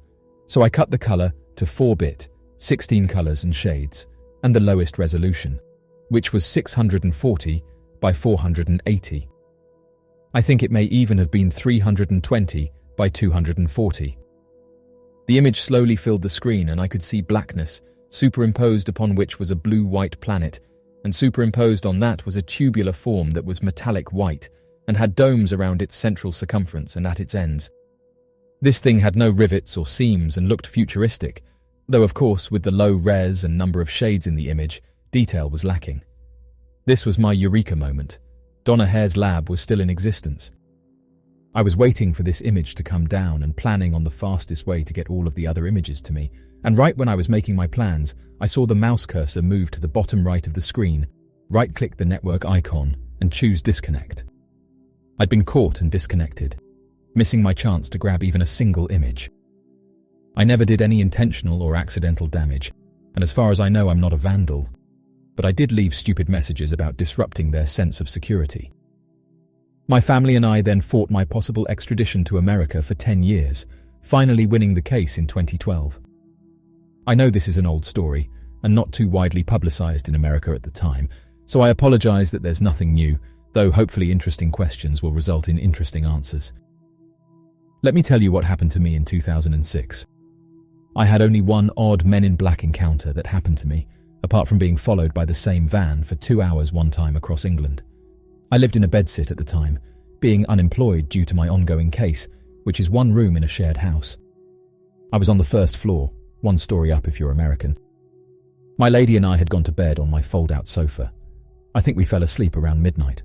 so I cut the color to 4-bit, 16 colors and shades, and the lowest resolution, which was 640 by 480. I think it may even have been 320 by 240. The image slowly filled the screen and I could see blackness, superimposed upon which was a blue-white planet, and superimposed on that was a tubular form that was metallic white and had domes around its central circumference and at its ends. This thing had no rivets or seams and looked futuristic, though of course with the low res and number of shades in the image, detail was lacking. This was my eureka moment. Donna Hare's lab was still in existence. I was waiting for this image to come down and planning on the fastest way to get all of the other images to me, and right when I was making my plans, I saw the mouse cursor move to the bottom right of the screen, right-click the network icon, and choose disconnect. I'd been caught and disconnected, missing my chance to grab even a single image. I never did any intentional or accidental damage, and as far as I know I'm not a vandal, but I did leave stupid messages about disrupting their sense of security. My family and I then fought my possible extradition to America for 10 years, finally winning the case in 2012. I know this is an old story, and not too widely publicized in America at the time, so I apologize that there's nothing new, though hopefully interesting questions will result in interesting answers. Let me tell you what happened to me in 2006. I had only one odd Men in Black encounter that happened to me, apart from being followed by the same van for 2 hours one time across England. I lived in a bedsit at the time, being unemployed due to my ongoing case, which is one room in a shared house. I was on the first floor, 1 story up if you're American. My lady and I had gone to bed on my fold-out sofa. I think we fell asleep around midnight.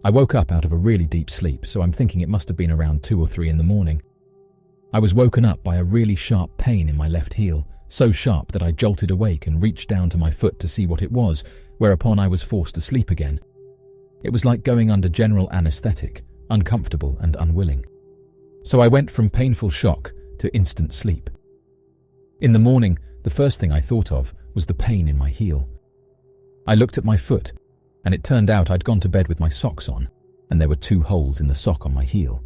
I woke up out of a really deep sleep, so I'm thinking it must have been around 2 or 3 in the morning. I was woken up by a really sharp pain in my left heel, so sharp that I jolted awake and reached down to my foot to see what it was, whereupon I was forced to sleep again. It was like going under general anesthetic, uncomfortable and unwilling. So I went from painful shock to instant sleep. In the morning, the first thing I thought of was the pain in my heel. I looked at my foot, and it turned out I'd gone to bed with my socks on, and there were 2 holes in the sock on my heel.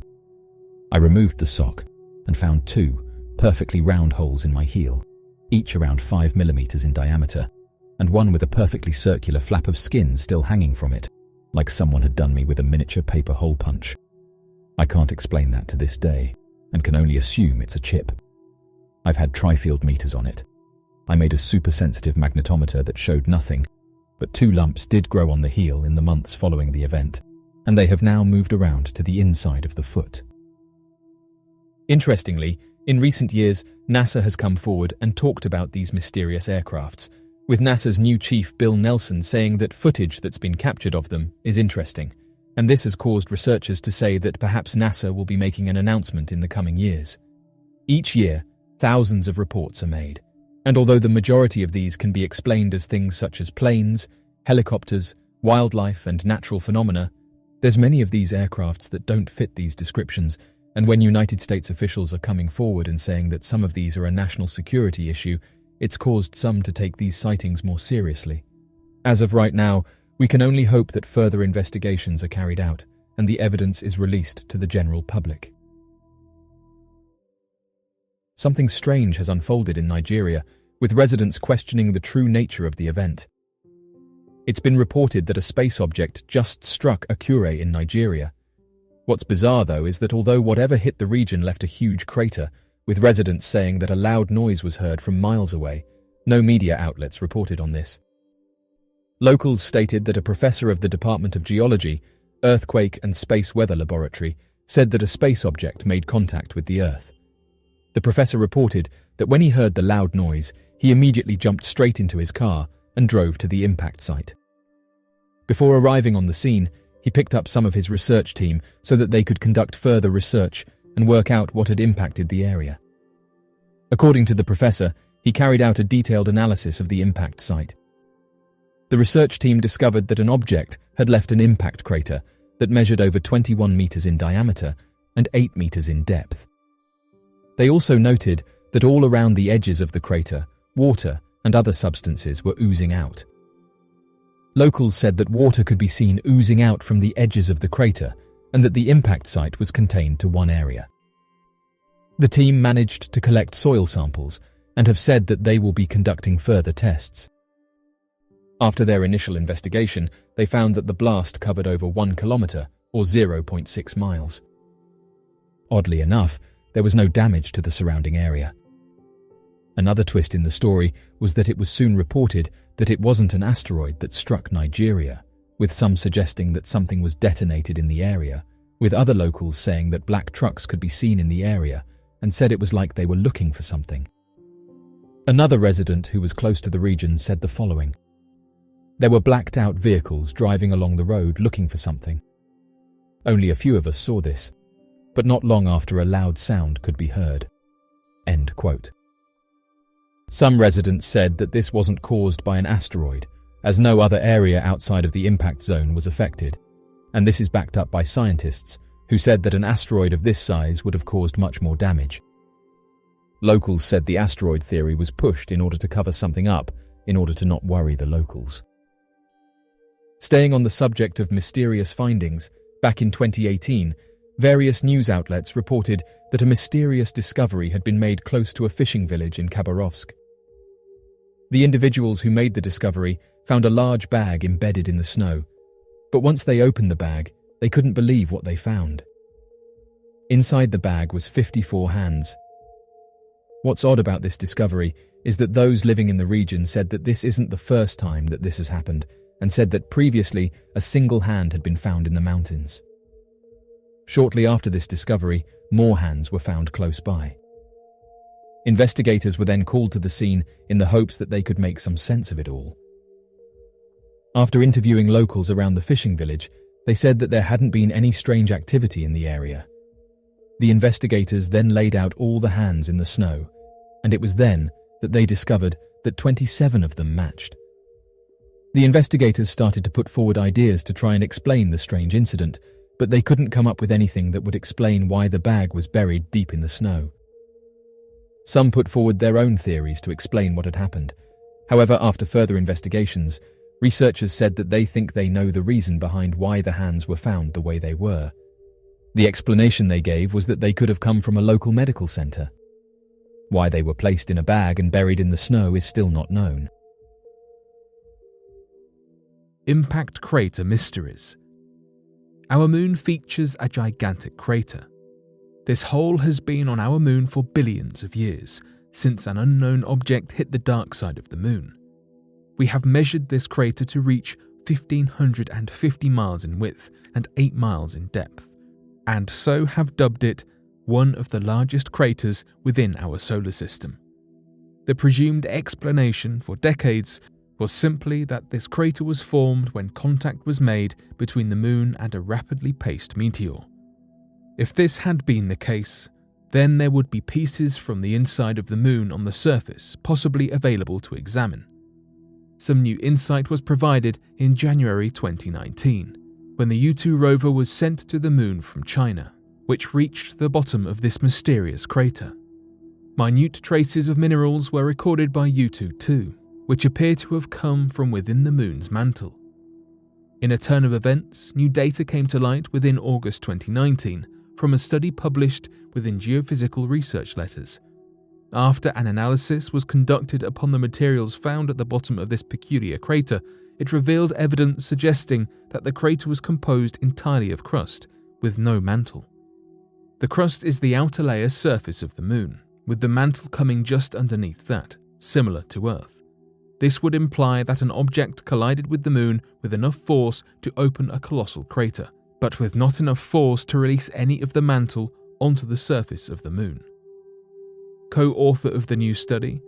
I removed the sock and found 2 perfectly round holes in my heel, each around 5 millimeters in diameter, and one with a perfectly circular flap of skin still hanging from it, like someone had done me with a miniature paper hole punch. I can't explain that to this day, and can only assume it's a chip. I've had tri-field meters on it. I made a super-sensitive magnetometer that showed nothing, but 2 lumps did grow on the heel in the months following the event, and they have now moved around to the inside of the foot. Interestingly, in recent years, NASA has come forward and talked about these mysterious aircrafts, with NASA's new chief Bill Nelson saying that footage that's been captured of them is interesting, and this has caused researchers to say that perhaps NASA will be making an announcement in the coming years. Each year, thousands of reports are made, and although the majority of these can be explained as things such as planes, helicopters, wildlife and natural phenomena, there's many of these aircrafts that don't fit these descriptions, and when United States officials are coming forward and saying that some of these are a national security issue, it's caused some to take these sightings more seriously. As of right now, we can only hope that further investigations are carried out and the evidence is released to the general public. Something strange has unfolded in Nigeria, with residents questioning the true nature of the event. It's been reported that a space object just struck Akure in Nigeria. What's bizarre, though, is that although whatever hit the region left a huge crater, with residents saying that a loud noise was heard from miles away, no media outlets reported on this. Locals stated that a professor of the Department of Geology, Earthquake and Space Weather Laboratory, said that a space object made contact with the Earth. The professor reported that when he heard the loud noise, he immediately jumped straight into his car and drove to the impact site. Before arriving on the scene, he picked up some of his research team so that they could conduct further research and work out what had impacted the area. According to the professor, he carried out a detailed analysis of the impact site. The research team discovered that an object had left an impact crater that measured over 21 meters in diameter and 8 meters in depth. They also noted that all around the edges of the crater, water and other substances were oozing out. Locals said that water could be seen oozing out from the edges of the crater and that the impact site was contained to one area. The team managed to collect soil samples and have said that they will be conducting further tests. After their initial investigation, they found that the blast covered over 1 kilometer or 0.6 miles. Oddly enough, there was no damage to the surrounding area. Another twist in the story was that it was soon reported that it wasn't an asteroid that struck Nigeria, with some suggesting that something was detonated in the area, with other locals saying that black trucks could be seen in the area and said it was like they were looking for something. Another resident who was close to the region said the following: "There were blacked-out vehicles driving along the road looking for something. Only a few of us saw this, but not long after a loud sound could be heard." End quote. Some residents said that this wasn't caused by an asteroid, as no other area outside of the impact zone was affected, and this is backed up by scientists who said that an asteroid of this size would have caused much more damage. Locals said the asteroid theory was pushed in order to cover something up, in order to not worry the locals. Staying on the subject of mysterious findings, back in 2018, various news outlets reported that a mysterious discovery had been made close to a fishing village in Khabarovsk. The individuals who made the discovery found a large bag embedded in the snow, but once they opened the bag, they couldn't believe what they found. Inside the bag was 54 hands. What's odd about this discovery is that those living in the region said that this isn't the first time that this has happened, and said that previously a single hand had been found in the mountains. Shortly after this discovery, more hands were found close by. Investigators were then called to the scene in the hopes that they could make some sense of it all. After interviewing locals around the fishing village, they said that there hadn't been any strange activity in the area. The investigators then laid out all the hands in the snow, and it was then that they discovered that 27 of them matched. The investigators started to put forward ideas to try and explain the strange incident, but they couldn't come up with anything that would explain why the bag was buried deep in the snow. Some put forward their own theories to explain what had happened. However, after further investigations, researchers said that they think they know the reason behind why the hands were found the way they were. The explanation they gave was that they could have come from a local medical center. Why they were placed in a bag and buried in the snow is still not known. Impact crater mysteries. Our moon features a gigantic crater. This hole has been on our moon for billions of years, since an unknown object hit the dark side of the moon. We have measured this crater to reach 1,550 miles in width and 8 miles in depth, and so have dubbed it one of the largest craters within our solar system. The presumed explanation for decades was simply that this crater was formed when contact was made between the moon and a rapidly paced meteor. If this had been the case, then there would be pieces from the inside of the moon on the surface possibly available to examine. Some new insight was provided in January 2019, when the U2 rover was sent to the moon from China, which reached the bottom of this mysterious crater. Minute traces of minerals were recorded by U2 too, which appear to have come from within the moon's mantle. In a turn of events, new data came to light within August 2019 from a study published within Geophysical Research Letters. After an analysis was conducted upon the materials found at the bottom of this peculiar crater, it revealed evidence suggesting that the crater was composed entirely of crust, with no mantle. The crust is the outer layer surface of the moon, with the mantle coming just underneath that, similar to Earth. This would imply that an object collided with the moon with enough force to open a colossal crater, but with not enough force to release any of the mantle onto the surface of the moon. Co-author of the new study,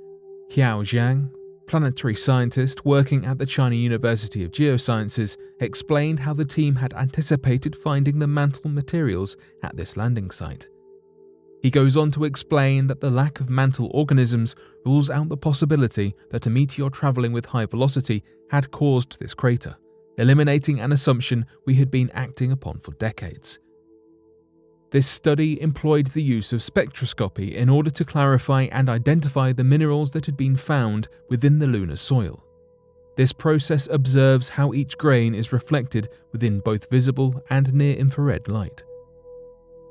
Xiao Zhang, planetary scientist working at the China University of Geosciences, explained how the team had anticipated finding the mantle materials at this landing site. He goes on to explain that the lack of mantle organisms rules out the possibility that a meteor traveling with high velocity had caused this crater, eliminating an assumption we had been acting upon for decades. This study employed the use of spectroscopy in order to clarify and identify the minerals that had been found within the lunar soil. This process observes how each grain is reflected within both visible and near-infrared light.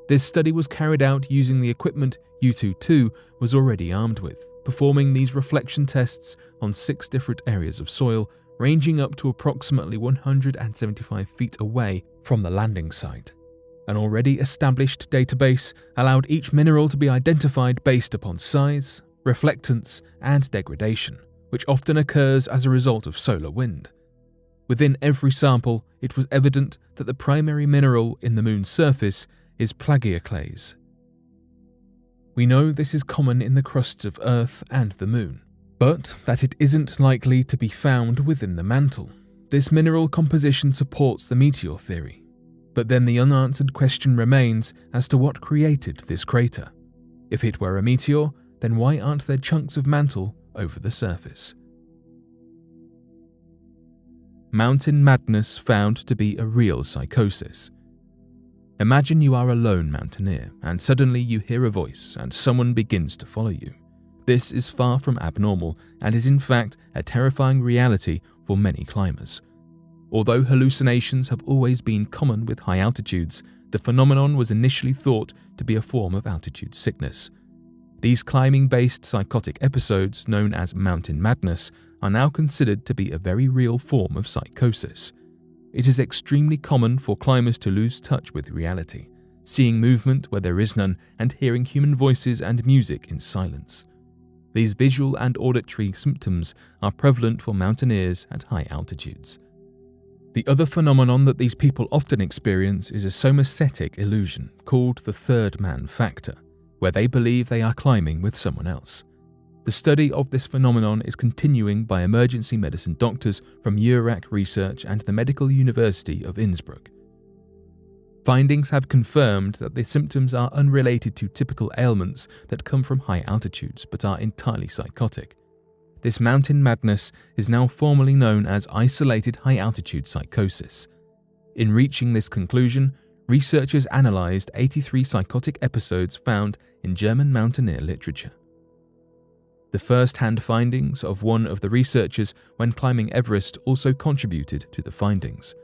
This study was carried out using the equipment U-22 was already armed with, performing these reflection tests on 6 different areas of soil, ranging up to approximately 175 feet away from the landing site. An already established database allowed each mineral to be identified based upon size, reflectance, and degradation, which often occurs as a result of solar wind. Within every sample, it was evident that the primary mineral in the Moon's surface is plagioclase. We know this is common in the crusts of Earth and the Moon, but that it isn't likely to be found within the mantle. This mineral composition supports the meteor theory, but then the unanswered question remains as to what created this crater. If it were a meteor, then why aren't there chunks of mantle over the surface? Mountain madness found to be a real psychosis. Imagine you are a lone mountaineer and suddenly you hear a voice and someone begins to follow you. This is far from abnormal and is in fact a terrifying reality for many climbers. Although hallucinations have always been common with high altitudes, the phenomenon was initially thought to be a form of altitude sickness. These climbing-based psychotic episodes, known as mountain madness, are now considered to be a very real form of psychosis. It is extremely common for climbers to lose touch with reality, seeing movement where there is none and hearing human voices and music in silence. These visual and auditory symptoms are prevalent for mountaineers at high altitudes. The other phenomenon that these people often experience is a somesthetic illusion called the third man factor, where they believe they are climbing with someone else. The study of this phenomenon is continuing by emergency medicine doctors from URAC Research and the Medical University of Innsbruck. Findings have confirmed that the symptoms are unrelated to typical ailments that come from high altitudes but are entirely psychotic. This mountain madness is now formally known as isolated high-altitude psychosis. In reaching this conclusion, researchers analysed 83 psychotic episodes found in German mountaineer literature. The first-hand findings of one of the researchers when climbing Everest also contributed to the findings.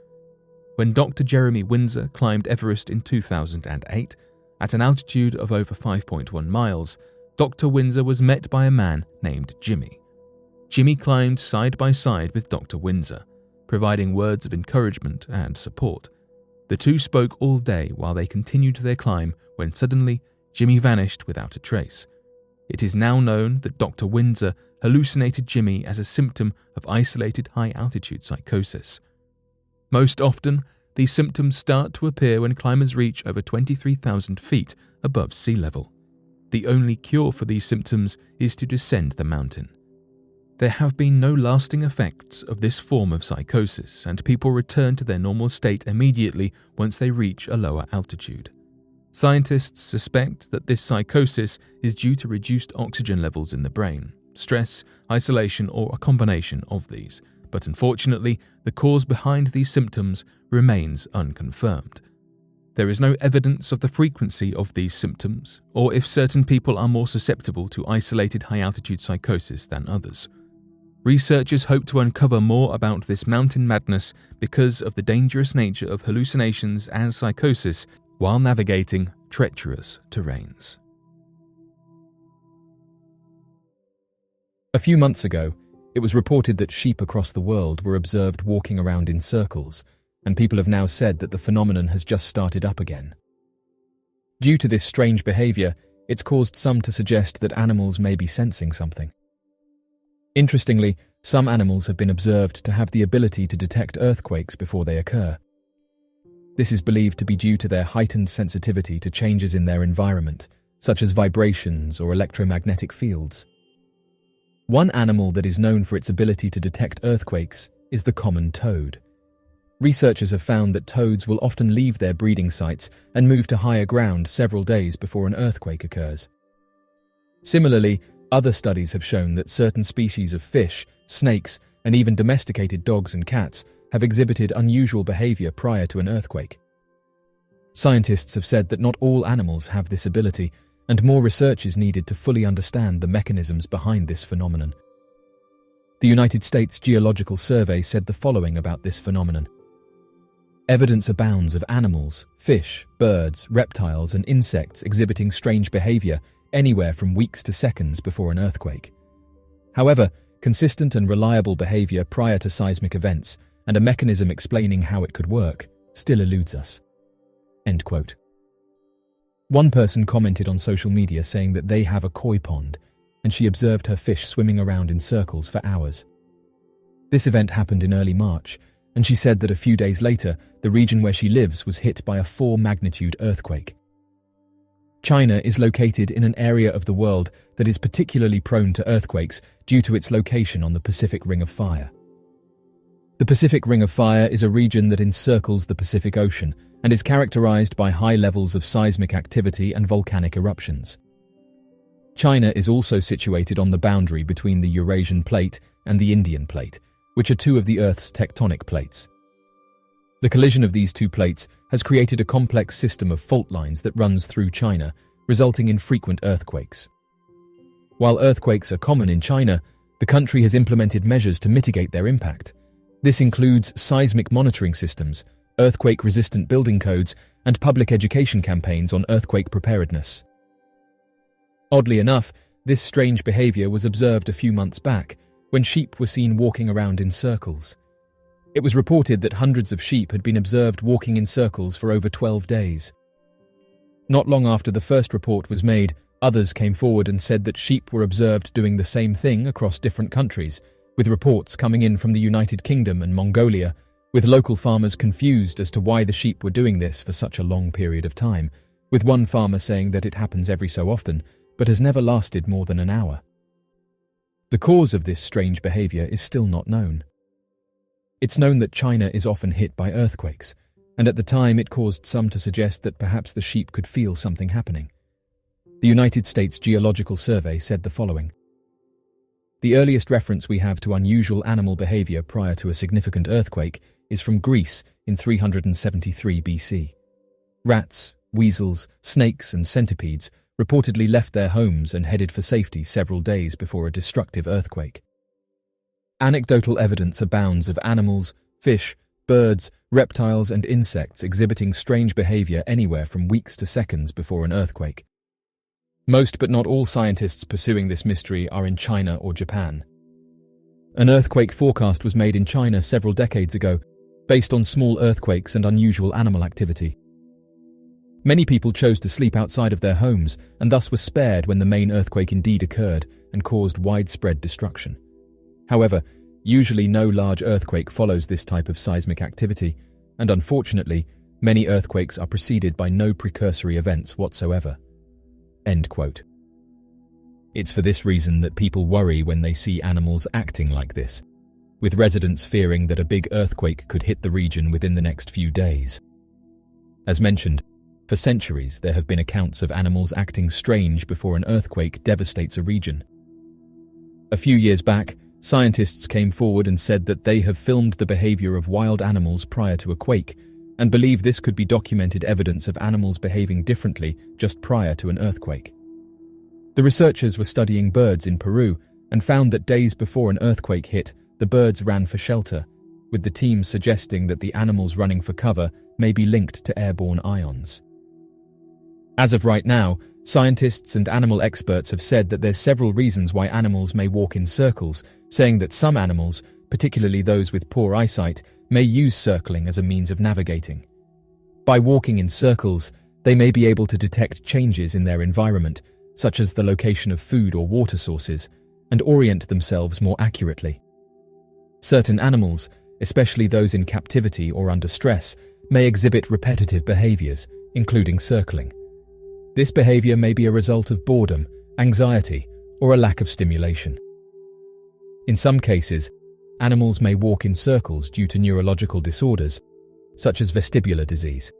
When Dr. Jeremy Windsor climbed Everest in 2008, at an altitude of over 5.1 miles, Dr. Windsor was met by a man named Jimmy. Jimmy climbed side by side with Dr. Windsor, providing words of encouragement and support. The two spoke all day while they continued their climb when suddenly Jimmy vanished without a trace. It is now known that Dr. Windsor hallucinated Jimmy as a symptom of isolated high-altitude psychosis. Most often, these symptoms start to appear when climbers reach over 23,000 feet above sea level. The only cure for these symptoms is to descend the mountain. There have been no lasting effects of this form of psychosis, and people return to their normal state immediately once they reach a lower altitude. Scientists suspect that this psychosis is due to reduced oxygen levels in the brain, stress, isolation, or a combination of these, but unfortunately, the cause behind these symptoms remains unconfirmed. There is no evidence of the frequency of these symptoms, or if certain people are more susceptible to isolated high-altitude psychosis than others. Researchers hope to uncover more about this mountain madness because of the dangerous nature of hallucinations and psychosis while navigating treacherous terrains. A few months ago, it was reported that sheep across the world were observed walking around in circles, and people have now said that the phenomenon has just started up again. Due to this strange behavior, it's caused some to suggest that animals may be sensing something. Interestingly, some animals have been observed to have the ability to detect earthquakes before they occur. This is believed to be due to their heightened sensitivity to changes in their environment, such as vibrations or electromagnetic fields. One animal that is known for its ability to detect earthquakes is the common toad. Researchers have found that toads will often leave their breeding sites and move to higher ground several days before an earthquake occurs. Similarly, other studies have shown that certain species of fish, snakes, and even domesticated dogs and cats have exhibited unusual behavior prior to an earthquake. Scientists have said that not all animals have this ability, and more research is needed to fully understand the mechanisms behind this phenomenon. The United States Geological Survey said the following about this phenomenon. Evidence abounds of animals, fish, birds, reptiles, and insects exhibiting strange behavior anywhere from weeks to seconds before an earthquake. However, consistent and reliable behavior prior to seismic events and a mechanism explaining how it could work still eludes us. End quote. One person commented on social media saying that they have a koi pond, and she observed her fish swimming around in circles for hours. This event happened in early March, and she said that a few days later, the region where she lives was hit by a 4-magnitude earthquake. China is located in an area of the world that is particularly prone to earthquakes due to its location on the Pacific Ring of Fire. The Pacific Ring of Fire is a region that encircles the Pacific Ocean and is characterized by high levels of seismic activity and volcanic eruptions. China is also situated on the boundary between the Eurasian Plate and the Indian Plate, which are two of the Earth's tectonic plates. The collision of these two plates has created a complex system of fault lines that runs through China, resulting in frequent earthquakes. While earthquakes are common in China, the country has implemented measures to mitigate their impact. This includes seismic monitoring systems, earthquake-resistant building codes, and public education campaigns on earthquake preparedness. Oddly enough, this strange behavior was observed a few months back, when sheep were seen walking around in circles. It was reported that hundreds of sheep had been observed walking in circles for over 12 days. Not long after the first report was made, others came forward and said that sheep were observed doing the same thing across different countries, with reports coming in from the United Kingdom and Mongolia, with local farmers confused as to why the sheep were doing this for such a long period of time, with one farmer saying that it happens every so often, but has never lasted more than an hour. The cause of this strange behavior is still not known. It's known that China is often hit by earthquakes, and at the time it caused some to suggest that perhaps the sheep could feel something happening. The United States Geological Survey said the following. The earliest reference we have to unusual animal behavior prior to a significant earthquake is from Greece in 373 BC. Rats, weasels, snakes, and centipedes reportedly left their homes and headed for safety several days before a destructive earthquake. Anecdotal evidence abounds of animals, fish, birds, reptiles, and insects exhibiting strange behavior anywhere from weeks to seconds before an earthquake. Most but not all scientists pursuing this mystery are in China or Japan. An earthquake forecast was made in China several decades ago, based on small earthquakes and unusual animal activity. Many people chose to sleep outside of their homes and thus were spared when the main earthquake indeed occurred and caused widespread destruction. However, usually no large earthquake follows this type of seismic activity, and unfortunately, many earthquakes are preceded by no precursory events whatsoever. End quote. It's for this reason that people worry when they see animals acting like this, with residents fearing that a big earthquake could hit the region within the next few days. As mentioned, for centuries there have been accounts of animals acting strange before an earthquake devastates a region. A few years back, scientists came forward and said that they have filmed the behavior of wild animals prior to a quake, and believe this could be documented evidence of animals behaving differently just prior to an earthquake. The researchers were studying birds in Peru and found that days before an earthquake hit, the birds ran for shelter, with the team suggesting that the animals running for cover may be linked to airborne ions. As of right now, scientists and animal experts have said that there's several reasons why animals may walk in circles, saying that some animals, particularly those with poor eyesight, may use circling as a means of navigating. By walking in circles, they may be able to detect changes in their environment, such as the location of food or water sources, and orient themselves more accurately. Certain animals, especially those in captivity or under stress, may exhibit repetitive behaviors, including circling. This behavior may be a result of boredom, anxiety, or a lack of stimulation. In some cases, animals may walk in circles due to neurological disorders, such as vestibular disease.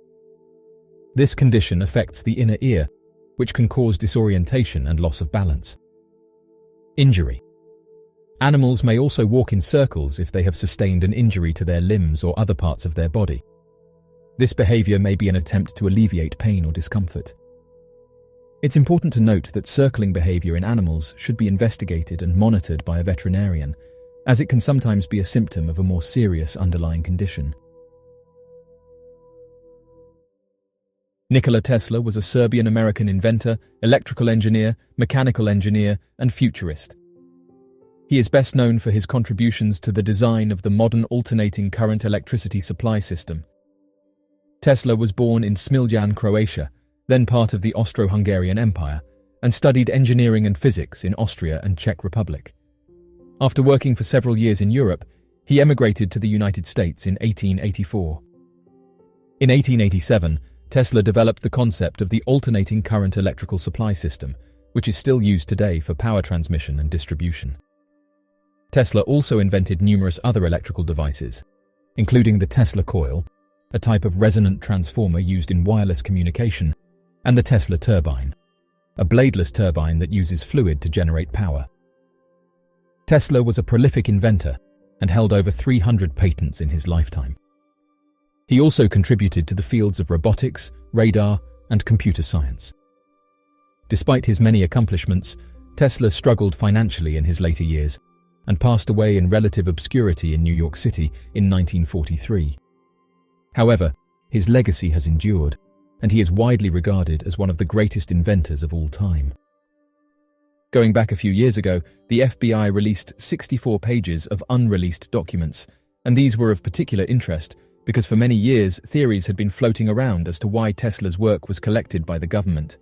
This condition affects the inner ear, which can cause disorientation and loss of balance. Injury. Animals may also walk in circles if they have sustained an injury to their limbs or other parts of their body. This behavior may be an attempt to alleviate pain or discomfort. It's important to note that circling behavior in animals should be investigated and monitored by a veterinarian, as it can sometimes be a symptom of a more serious underlying condition. Nikola Tesla was a Serbian-American inventor, electrical engineer, mechanical engineer, and futurist. He is best known for his contributions to the design of the modern alternating current electricity supply system. Tesla was born in Smiljan, Croatia, then part of the Austro-Hungarian Empire, and studied engineering and physics in Austria and Czech Republic. After working for several years in Europe, he emigrated to the United States in 1884. In 1887, Tesla developed the concept of the alternating current electrical supply system, which is still used today for power transmission and distribution. Tesla also invented numerous other electrical devices, including the Tesla coil, a type of resonant transformer used in wireless communication, and the Tesla turbine, a bladeless turbine that uses fluid to generate power. Tesla was a prolific inventor and held over 300 patents in his lifetime. He also contributed to the fields of robotics, radar, and computer science. Despite his many accomplishments, Tesla struggled financially in his later years and passed away in relative obscurity in New York City in 1943. However, his legacy has endured, and he is widely regarded as one of the greatest inventors of all time. Going back a few years ago, the FBI released 64 pages of unreleased documents, and these were of particular interest because for many years theories had been floating around as to why Tesla's work was collected by the government.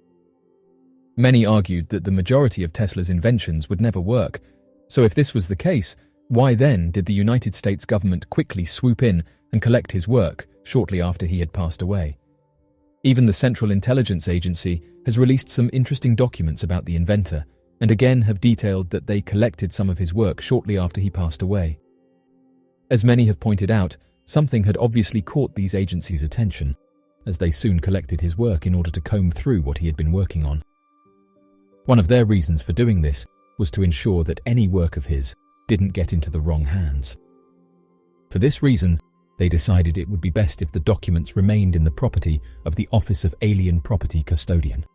Many argued that the majority of Tesla's inventions would never work, so if this was the case, why then did the United States government quickly swoop in and collect his work shortly after he had passed away? Even the Central Intelligence Agency has released some interesting documents about the inventor, and again have detailed that they collected some of his work shortly after he passed away. As many have pointed out, something had obviously caught these agencies' attention, as they soon collected his work in order to comb through what he had been working on. One of their reasons for doing this was to ensure that any work of his didn't get into the wrong hands. For this reason, they decided it would be best if the documents remained in the property of the Office of Alien Property Custodian.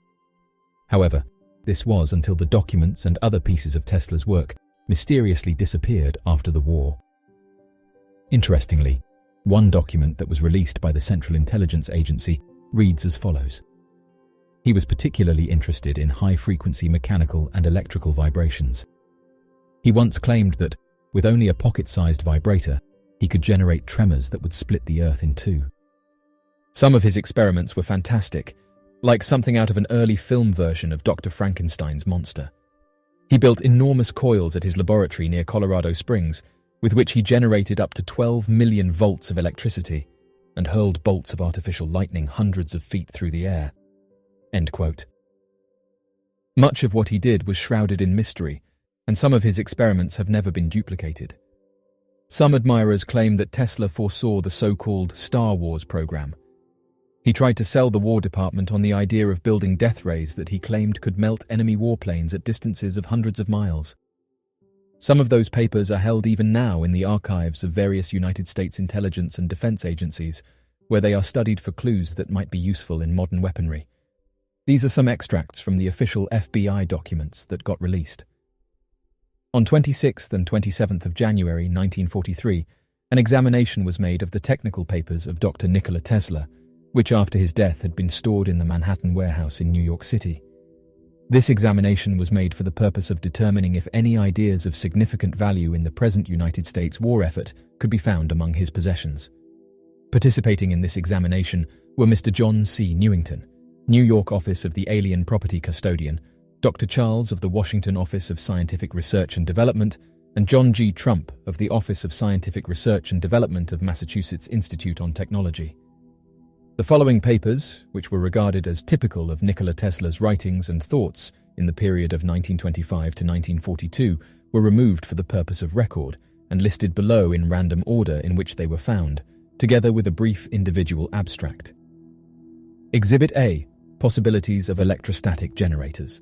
However, this was until the documents and other pieces of Tesla's work mysteriously disappeared after the war. Interestingly, one document that was released by the Central Intelligence Agency reads as follows. He was particularly interested in high-frequency mechanical and electrical vibrations. He once claimed that, with only a pocket-sized vibrator, he could generate tremors that would split the Earth in two. Some of his experiments were fantastic, like something out of an early film version of Dr. Frankenstein's monster. He built enormous coils at his laboratory near Colorado Springs, with which he generated up to 12 million volts of electricity and hurled bolts of artificial lightning hundreds of feet through the air. End quote. Much of what he did was shrouded in mystery, and some of his experiments have never been duplicated. Some admirers claim that Tesla foresaw the so-called Star Wars program. He tried to sell the War Department on the idea of building death rays that he claimed could melt enemy warplanes at distances of hundreds of miles. Some of those papers are held even now in the archives of various United States intelligence and defense agencies, where they are studied for clues that might be useful in modern weaponry. These are some extracts from the official FBI documents that got released. On 26th and 27th of January 1943, an examination was made of the technical papers of Dr. Nikola Tesla, which after his death had been stored in the Manhattan warehouse in New York City. This examination was made for the purpose of determining if any ideas of significant value in the present United States war effort could be found among his possessions. Participating in this examination were Mr. John C. Newington, New York Office of the Alien Property Custodian, Dr. Charles of the Washington Office of Scientific Research and Development, and John G. Trump of the Office of Scientific Research and Development of Massachusetts Institute on Technology. The following papers, which were regarded as typical of Nikola Tesla's writings and thoughts in the period of 1925 to 1942, were removed for the purpose of record and listed below in random order in which they were found, together with a brief individual abstract. Exhibit A: Possibilities of electrostatic generators.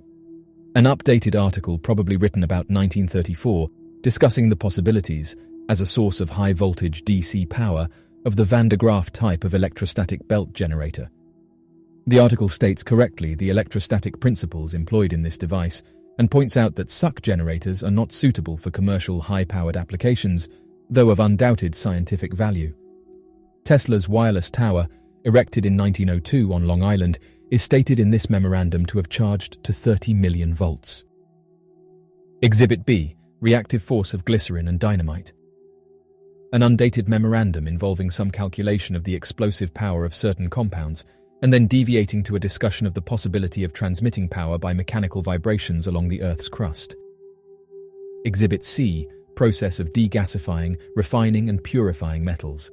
An updated article, probably written about 1934, discussing the possibilities, as a source of high-voltage DC power, of the Van de Graaff type of electrostatic belt generator. The article states correctly the electrostatic principles employed in this device and points out that suck generators are not suitable for commercial high-powered applications, though of undoubted scientific value. Tesla's wireless tower, erected in 1902 on Long Island, is stated in this memorandum to have charged to 30 million volts. Exhibit B, reactive force of glycerin and dynamite. An undated memorandum involving some calculation of the explosive power of certain compounds, and then deviating to a discussion of the possibility of transmitting power by mechanical vibrations along the Earth's crust. Exhibit C, process of degasifying, refining and purifying metals.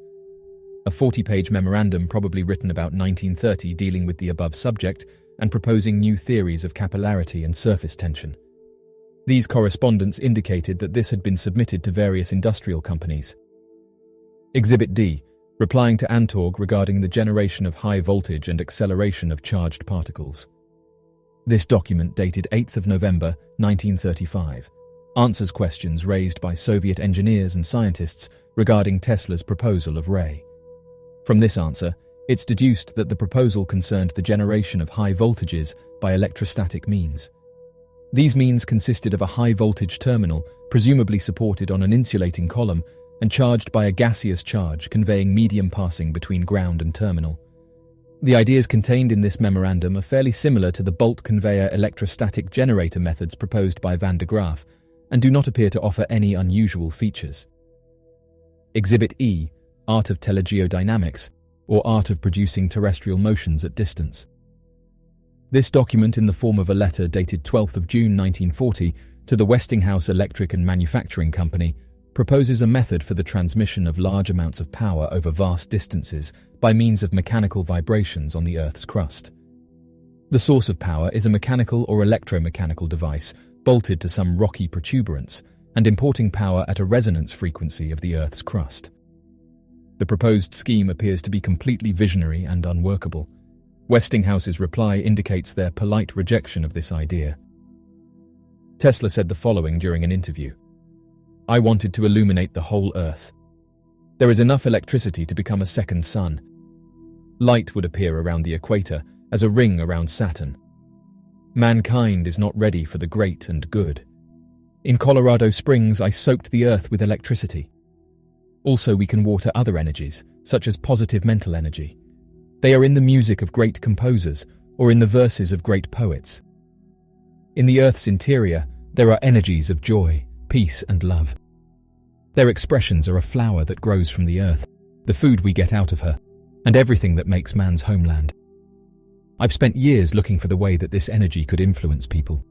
A 40-page memorandum probably written about 1930 dealing with the above subject and proposing new theories of capillarity and surface tension. These correspondence indicated that this had been submitted to various industrial companies. Exhibit D, replying to Antorg regarding the generation of high voltage and acceleration of charged particles. This document, dated 8th of November, 1935, answers questions raised by Soviet engineers and scientists regarding Tesla's proposal of Ray. From this answer, it's deduced that the proposal concerned the generation of high voltages by electrostatic means. These means consisted of a high-voltage terminal, presumably supported on an insulating column, and charged by a gaseous charge conveying medium passing between ground and terminal. The ideas contained in this memorandum are fairly similar to the bolt conveyor electrostatic generator methods proposed by Van de Graaff, and do not appear to offer any unusual features. Exhibit E, art of telegeodynamics, or art of producing terrestrial motions at distance. This document, in the form of a letter dated 12th of June 1940 to the Westinghouse Electric and Manufacturing Company, proposes a method for the transmission of large amounts of power over vast distances by means of mechanical vibrations on the Earth's crust. The source of power is a mechanical or electromechanical device bolted to some rocky protuberance and importing power at a resonance frequency of the Earth's crust. The proposed scheme appears to be completely visionary and unworkable. Westinghouse's reply indicates their polite rejection of this idea. Tesla said the following during an interview: "I wanted to illuminate the whole Earth. There is enough electricity to become a second sun. Light would appear around the equator as a ring around Saturn. Mankind is not ready for the great and good. In Colorado Springs, I soaked the Earth with electricity. Also, we can water other energies, such as positive mental energy. They are in the music of great composers or in the verses of great poets. In the Earth's interior, there are energies of joy, peace and love. Their expressions are a flower that grows from the earth, the food we get out of her, and everything that makes man's homeland. I've spent years looking for the way that this energy could influence people.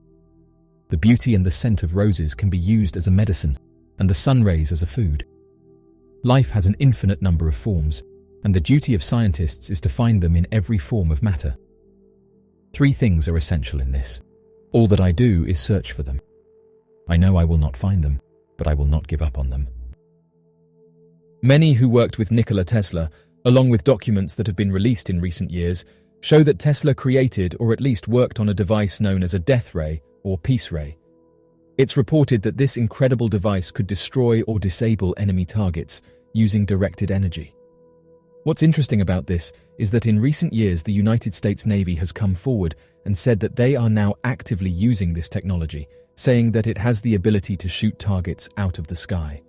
The beauty and the scent of roses can be used as a medicine, and the sun rays as a food. Life has an infinite number of forms, and the duty of scientists is to find them in every form of matter. 3 things are essential in this. All that I do is search for them. I know I will not find them, but I will not give up on them." Many who worked with Nikola Tesla, along with documents that have been released in recent years, show that Tesla created or at least worked on a device known as a death ray or peace ray. It's reported that this incredible device could destroy or disable enemy targets using directed energy. What's interesting about this is that in recent years the United States Navy has come forward and said that they are now actively using this technology, saying that it has the ability to shoot targets out of the sky.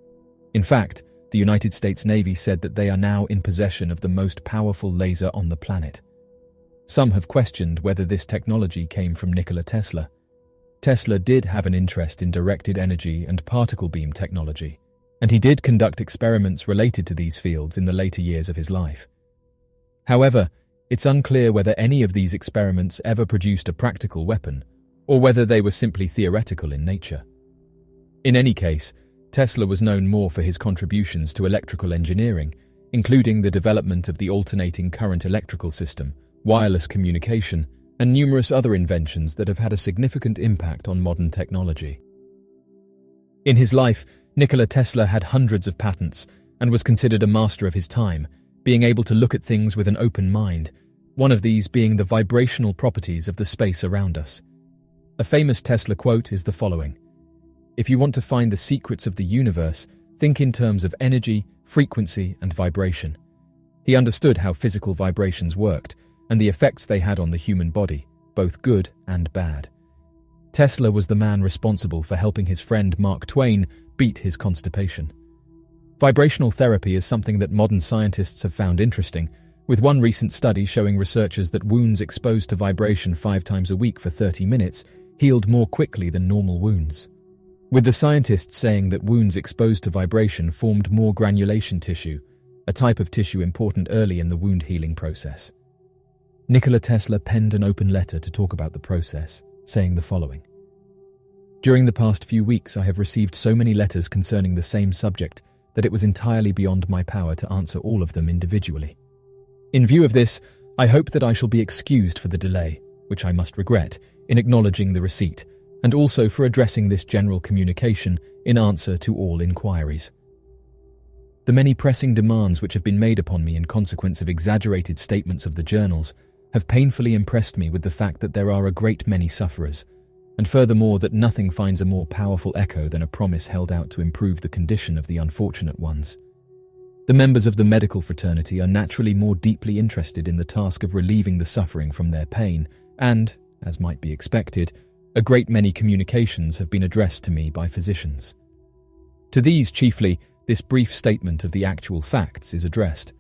In fact, the United States Navy said that they are now in possession of the most powerful laser on the planet. Some have questioned whether this technology came from Nikola Tesla. Tesla did have an interest in directed energy and particle beam technology, and he did conduct experiments related to these fields in the later years of his life. However, it's unclear whether any of these experiments ever produced a practical weapon, or whether they were simply theoretical in nature. In any case, Tesla was known more for his contributions to electrical engineering, including the development of the alternating current electrical system, wireless communication, and numerous other inventions that have had a significant impact on modern technology. In his life, Nikola Tesla had hundreds of patents and was considered a master of his time, being able to look at things with an open mind, one of these being the vibrational properties of the space around us. A famous Tesla quote is the following: if you want to find the secrets of the universe, think in terms of energy, frequency, and vibration. He understood how physical vibrations worked and the effects they had on the human body, both good and bad. Tesla was the man responsible for helping his friend Mark Twain beat his constipation. Vibrational therapy is something that modern scientists have found interesting, with one recent study showing researchers that wounds exposed to vibration 5 times a week for 30 minutes healed more quickly than normal wounds. With the scientists saying that wounds exposed to vibration formed more granulation tissue, a type of tissue important early in the wound healing process. Nikola Tesla penned an open letter to talk about the process, saying the following: "During the past few weeks, I have received so many letters concerning the same subject that it was entirely beyond my power to answer all of them individually. In view of this, I hope that I shall be excused for the delay, which I must regret, in acknowledging the receipt, and also for addressing this general communication in answer to all inquiries. The many pressing demands which have been made upon me in consequence of exaggerated statements of the journals have painfully impressed me with the fact that there are a great many sufferers, and furthermore that nothing finds a more powerful echo than a promise held out to improve the condition of the unfortunate ones. The members of the medical fraternity are naturally more deeply interested in the task of relieving the suffering from their pain, and, as might be expected, a great many communications have been addressed to me by physicians. To these, chiefly, this brief statement of the actual facts is addressed.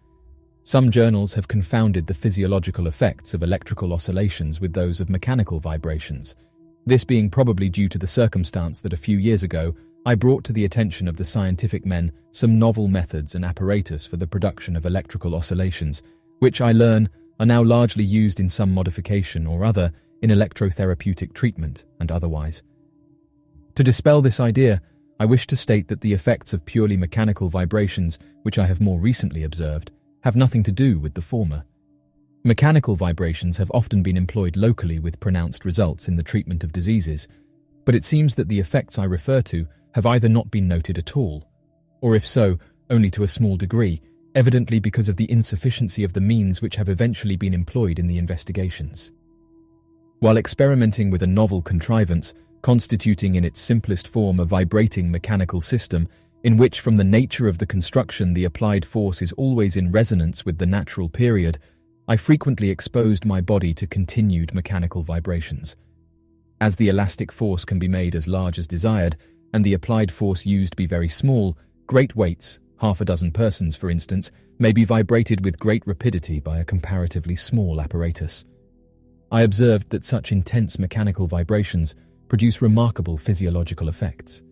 Some journals have confounded the physiological effects of electrical oscillations with those of mechanical vibrations, this being probably due to the circumstance that a few years ago I brought to the attention of the scientific men some novel methods and apparatus for the production of electrical oscillations, which I learn are now largely used in some modification or other in electrotherapeutic treatment and otherwise. To dispel this idea, I wish to state that the effects of purely mechanical vibrations, which I have more recently observed, have nothing to do with the former. Mechanical vibrations have often been employed locally with pronounced results in the treatment of diseases, but it seems that the effects I refer to have either not been noted at all, or if so, only to a small degree, evidently because of the insufficiency of the means which have eventually been employed in the investigations. While experimenting with a novel contrivance, constituting in its simplest form a vibrating mechanical system, in which from the nature of the construction the applied force is always in resonance with the natural period, I frequently exposed my body to continued mechanical vibrations. As the elastic force can be made as large as desired, and the applied force used be very small, great weights, 6 persons for instance, may be vibrated with great rapidity by a comparatively small apparatus. I observed that such intense mechanical vibrations produce remarkable physiological effects.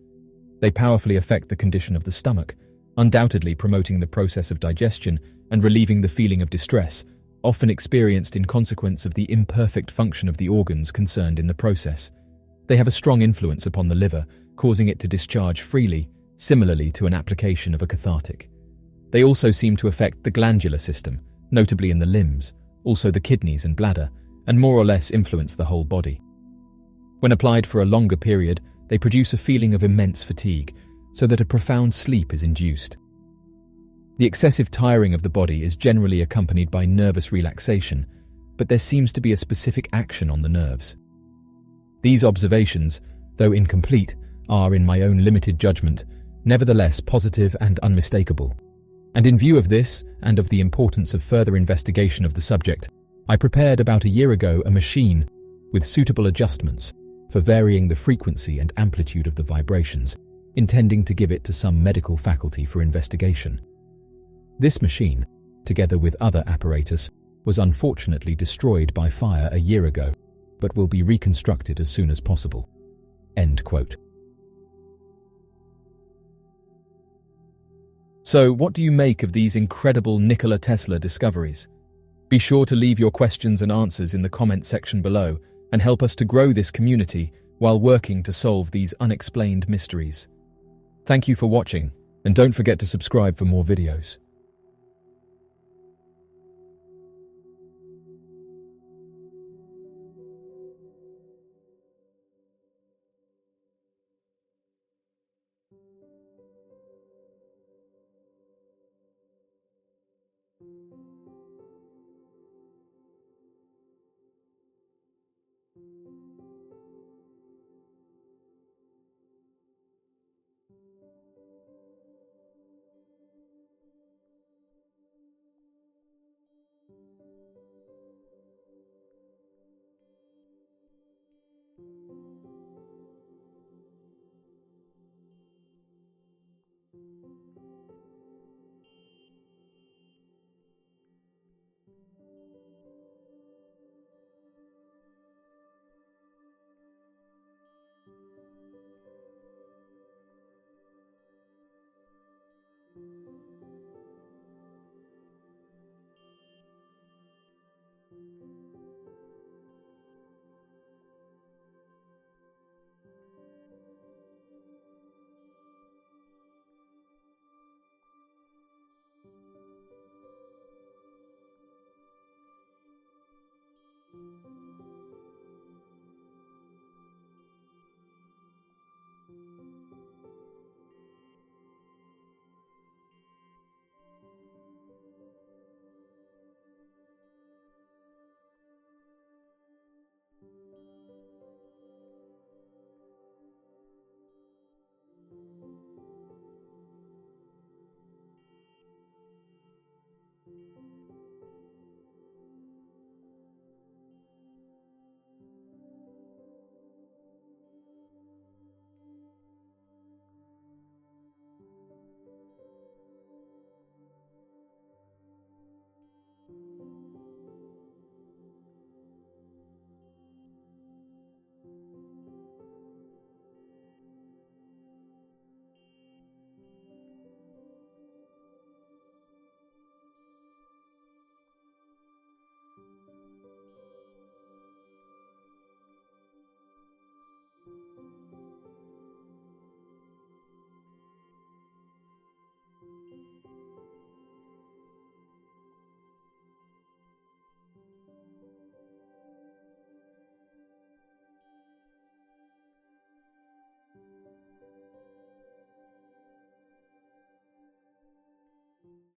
They powerfully affect the condition of the stomach, undoubtedly promoting the process of digestion and relieving the feeling of distress, often experienced in consequence of the imperfect function of the organs concerned in the process. They have a strong influence upon the liver, causing it to discharge freely, similarly to an application of a cathartic. They also seem to affect the glandular system, notably in the limbs, also the kidneys and bladder, and more or less influence the whole body. When applied for a longer period, they produce a feeling of immense fatigue, so that a profound sleep is induced. The excessive tiring of the body is generally accompanied by nervous relaxation, but there seems to be a specific action on the nerves. These observations, though incomplete, are, in my own limited judgment, nevertheless positive and unmistakable. And in view of this, and of the importance of further investigation of the subject, I prepared about a year ago a machine with suitable adjustments for varying the frequency and amplitude of the vibrations, intending to give it to some medical faculty for investigation. This machine, together with other apparatus, was unfortunately destroyed by fire a year ago, but will be reconstructed as soon as possible." End quote. So, what do you make of these incredible Nikola Tesla discoveries? Be sure to leave your questions and answers in the comment section below and help us to grow this community while working to solve these unexplained mysteries. Thank you for watching, and don't forget to subscribe for more videos.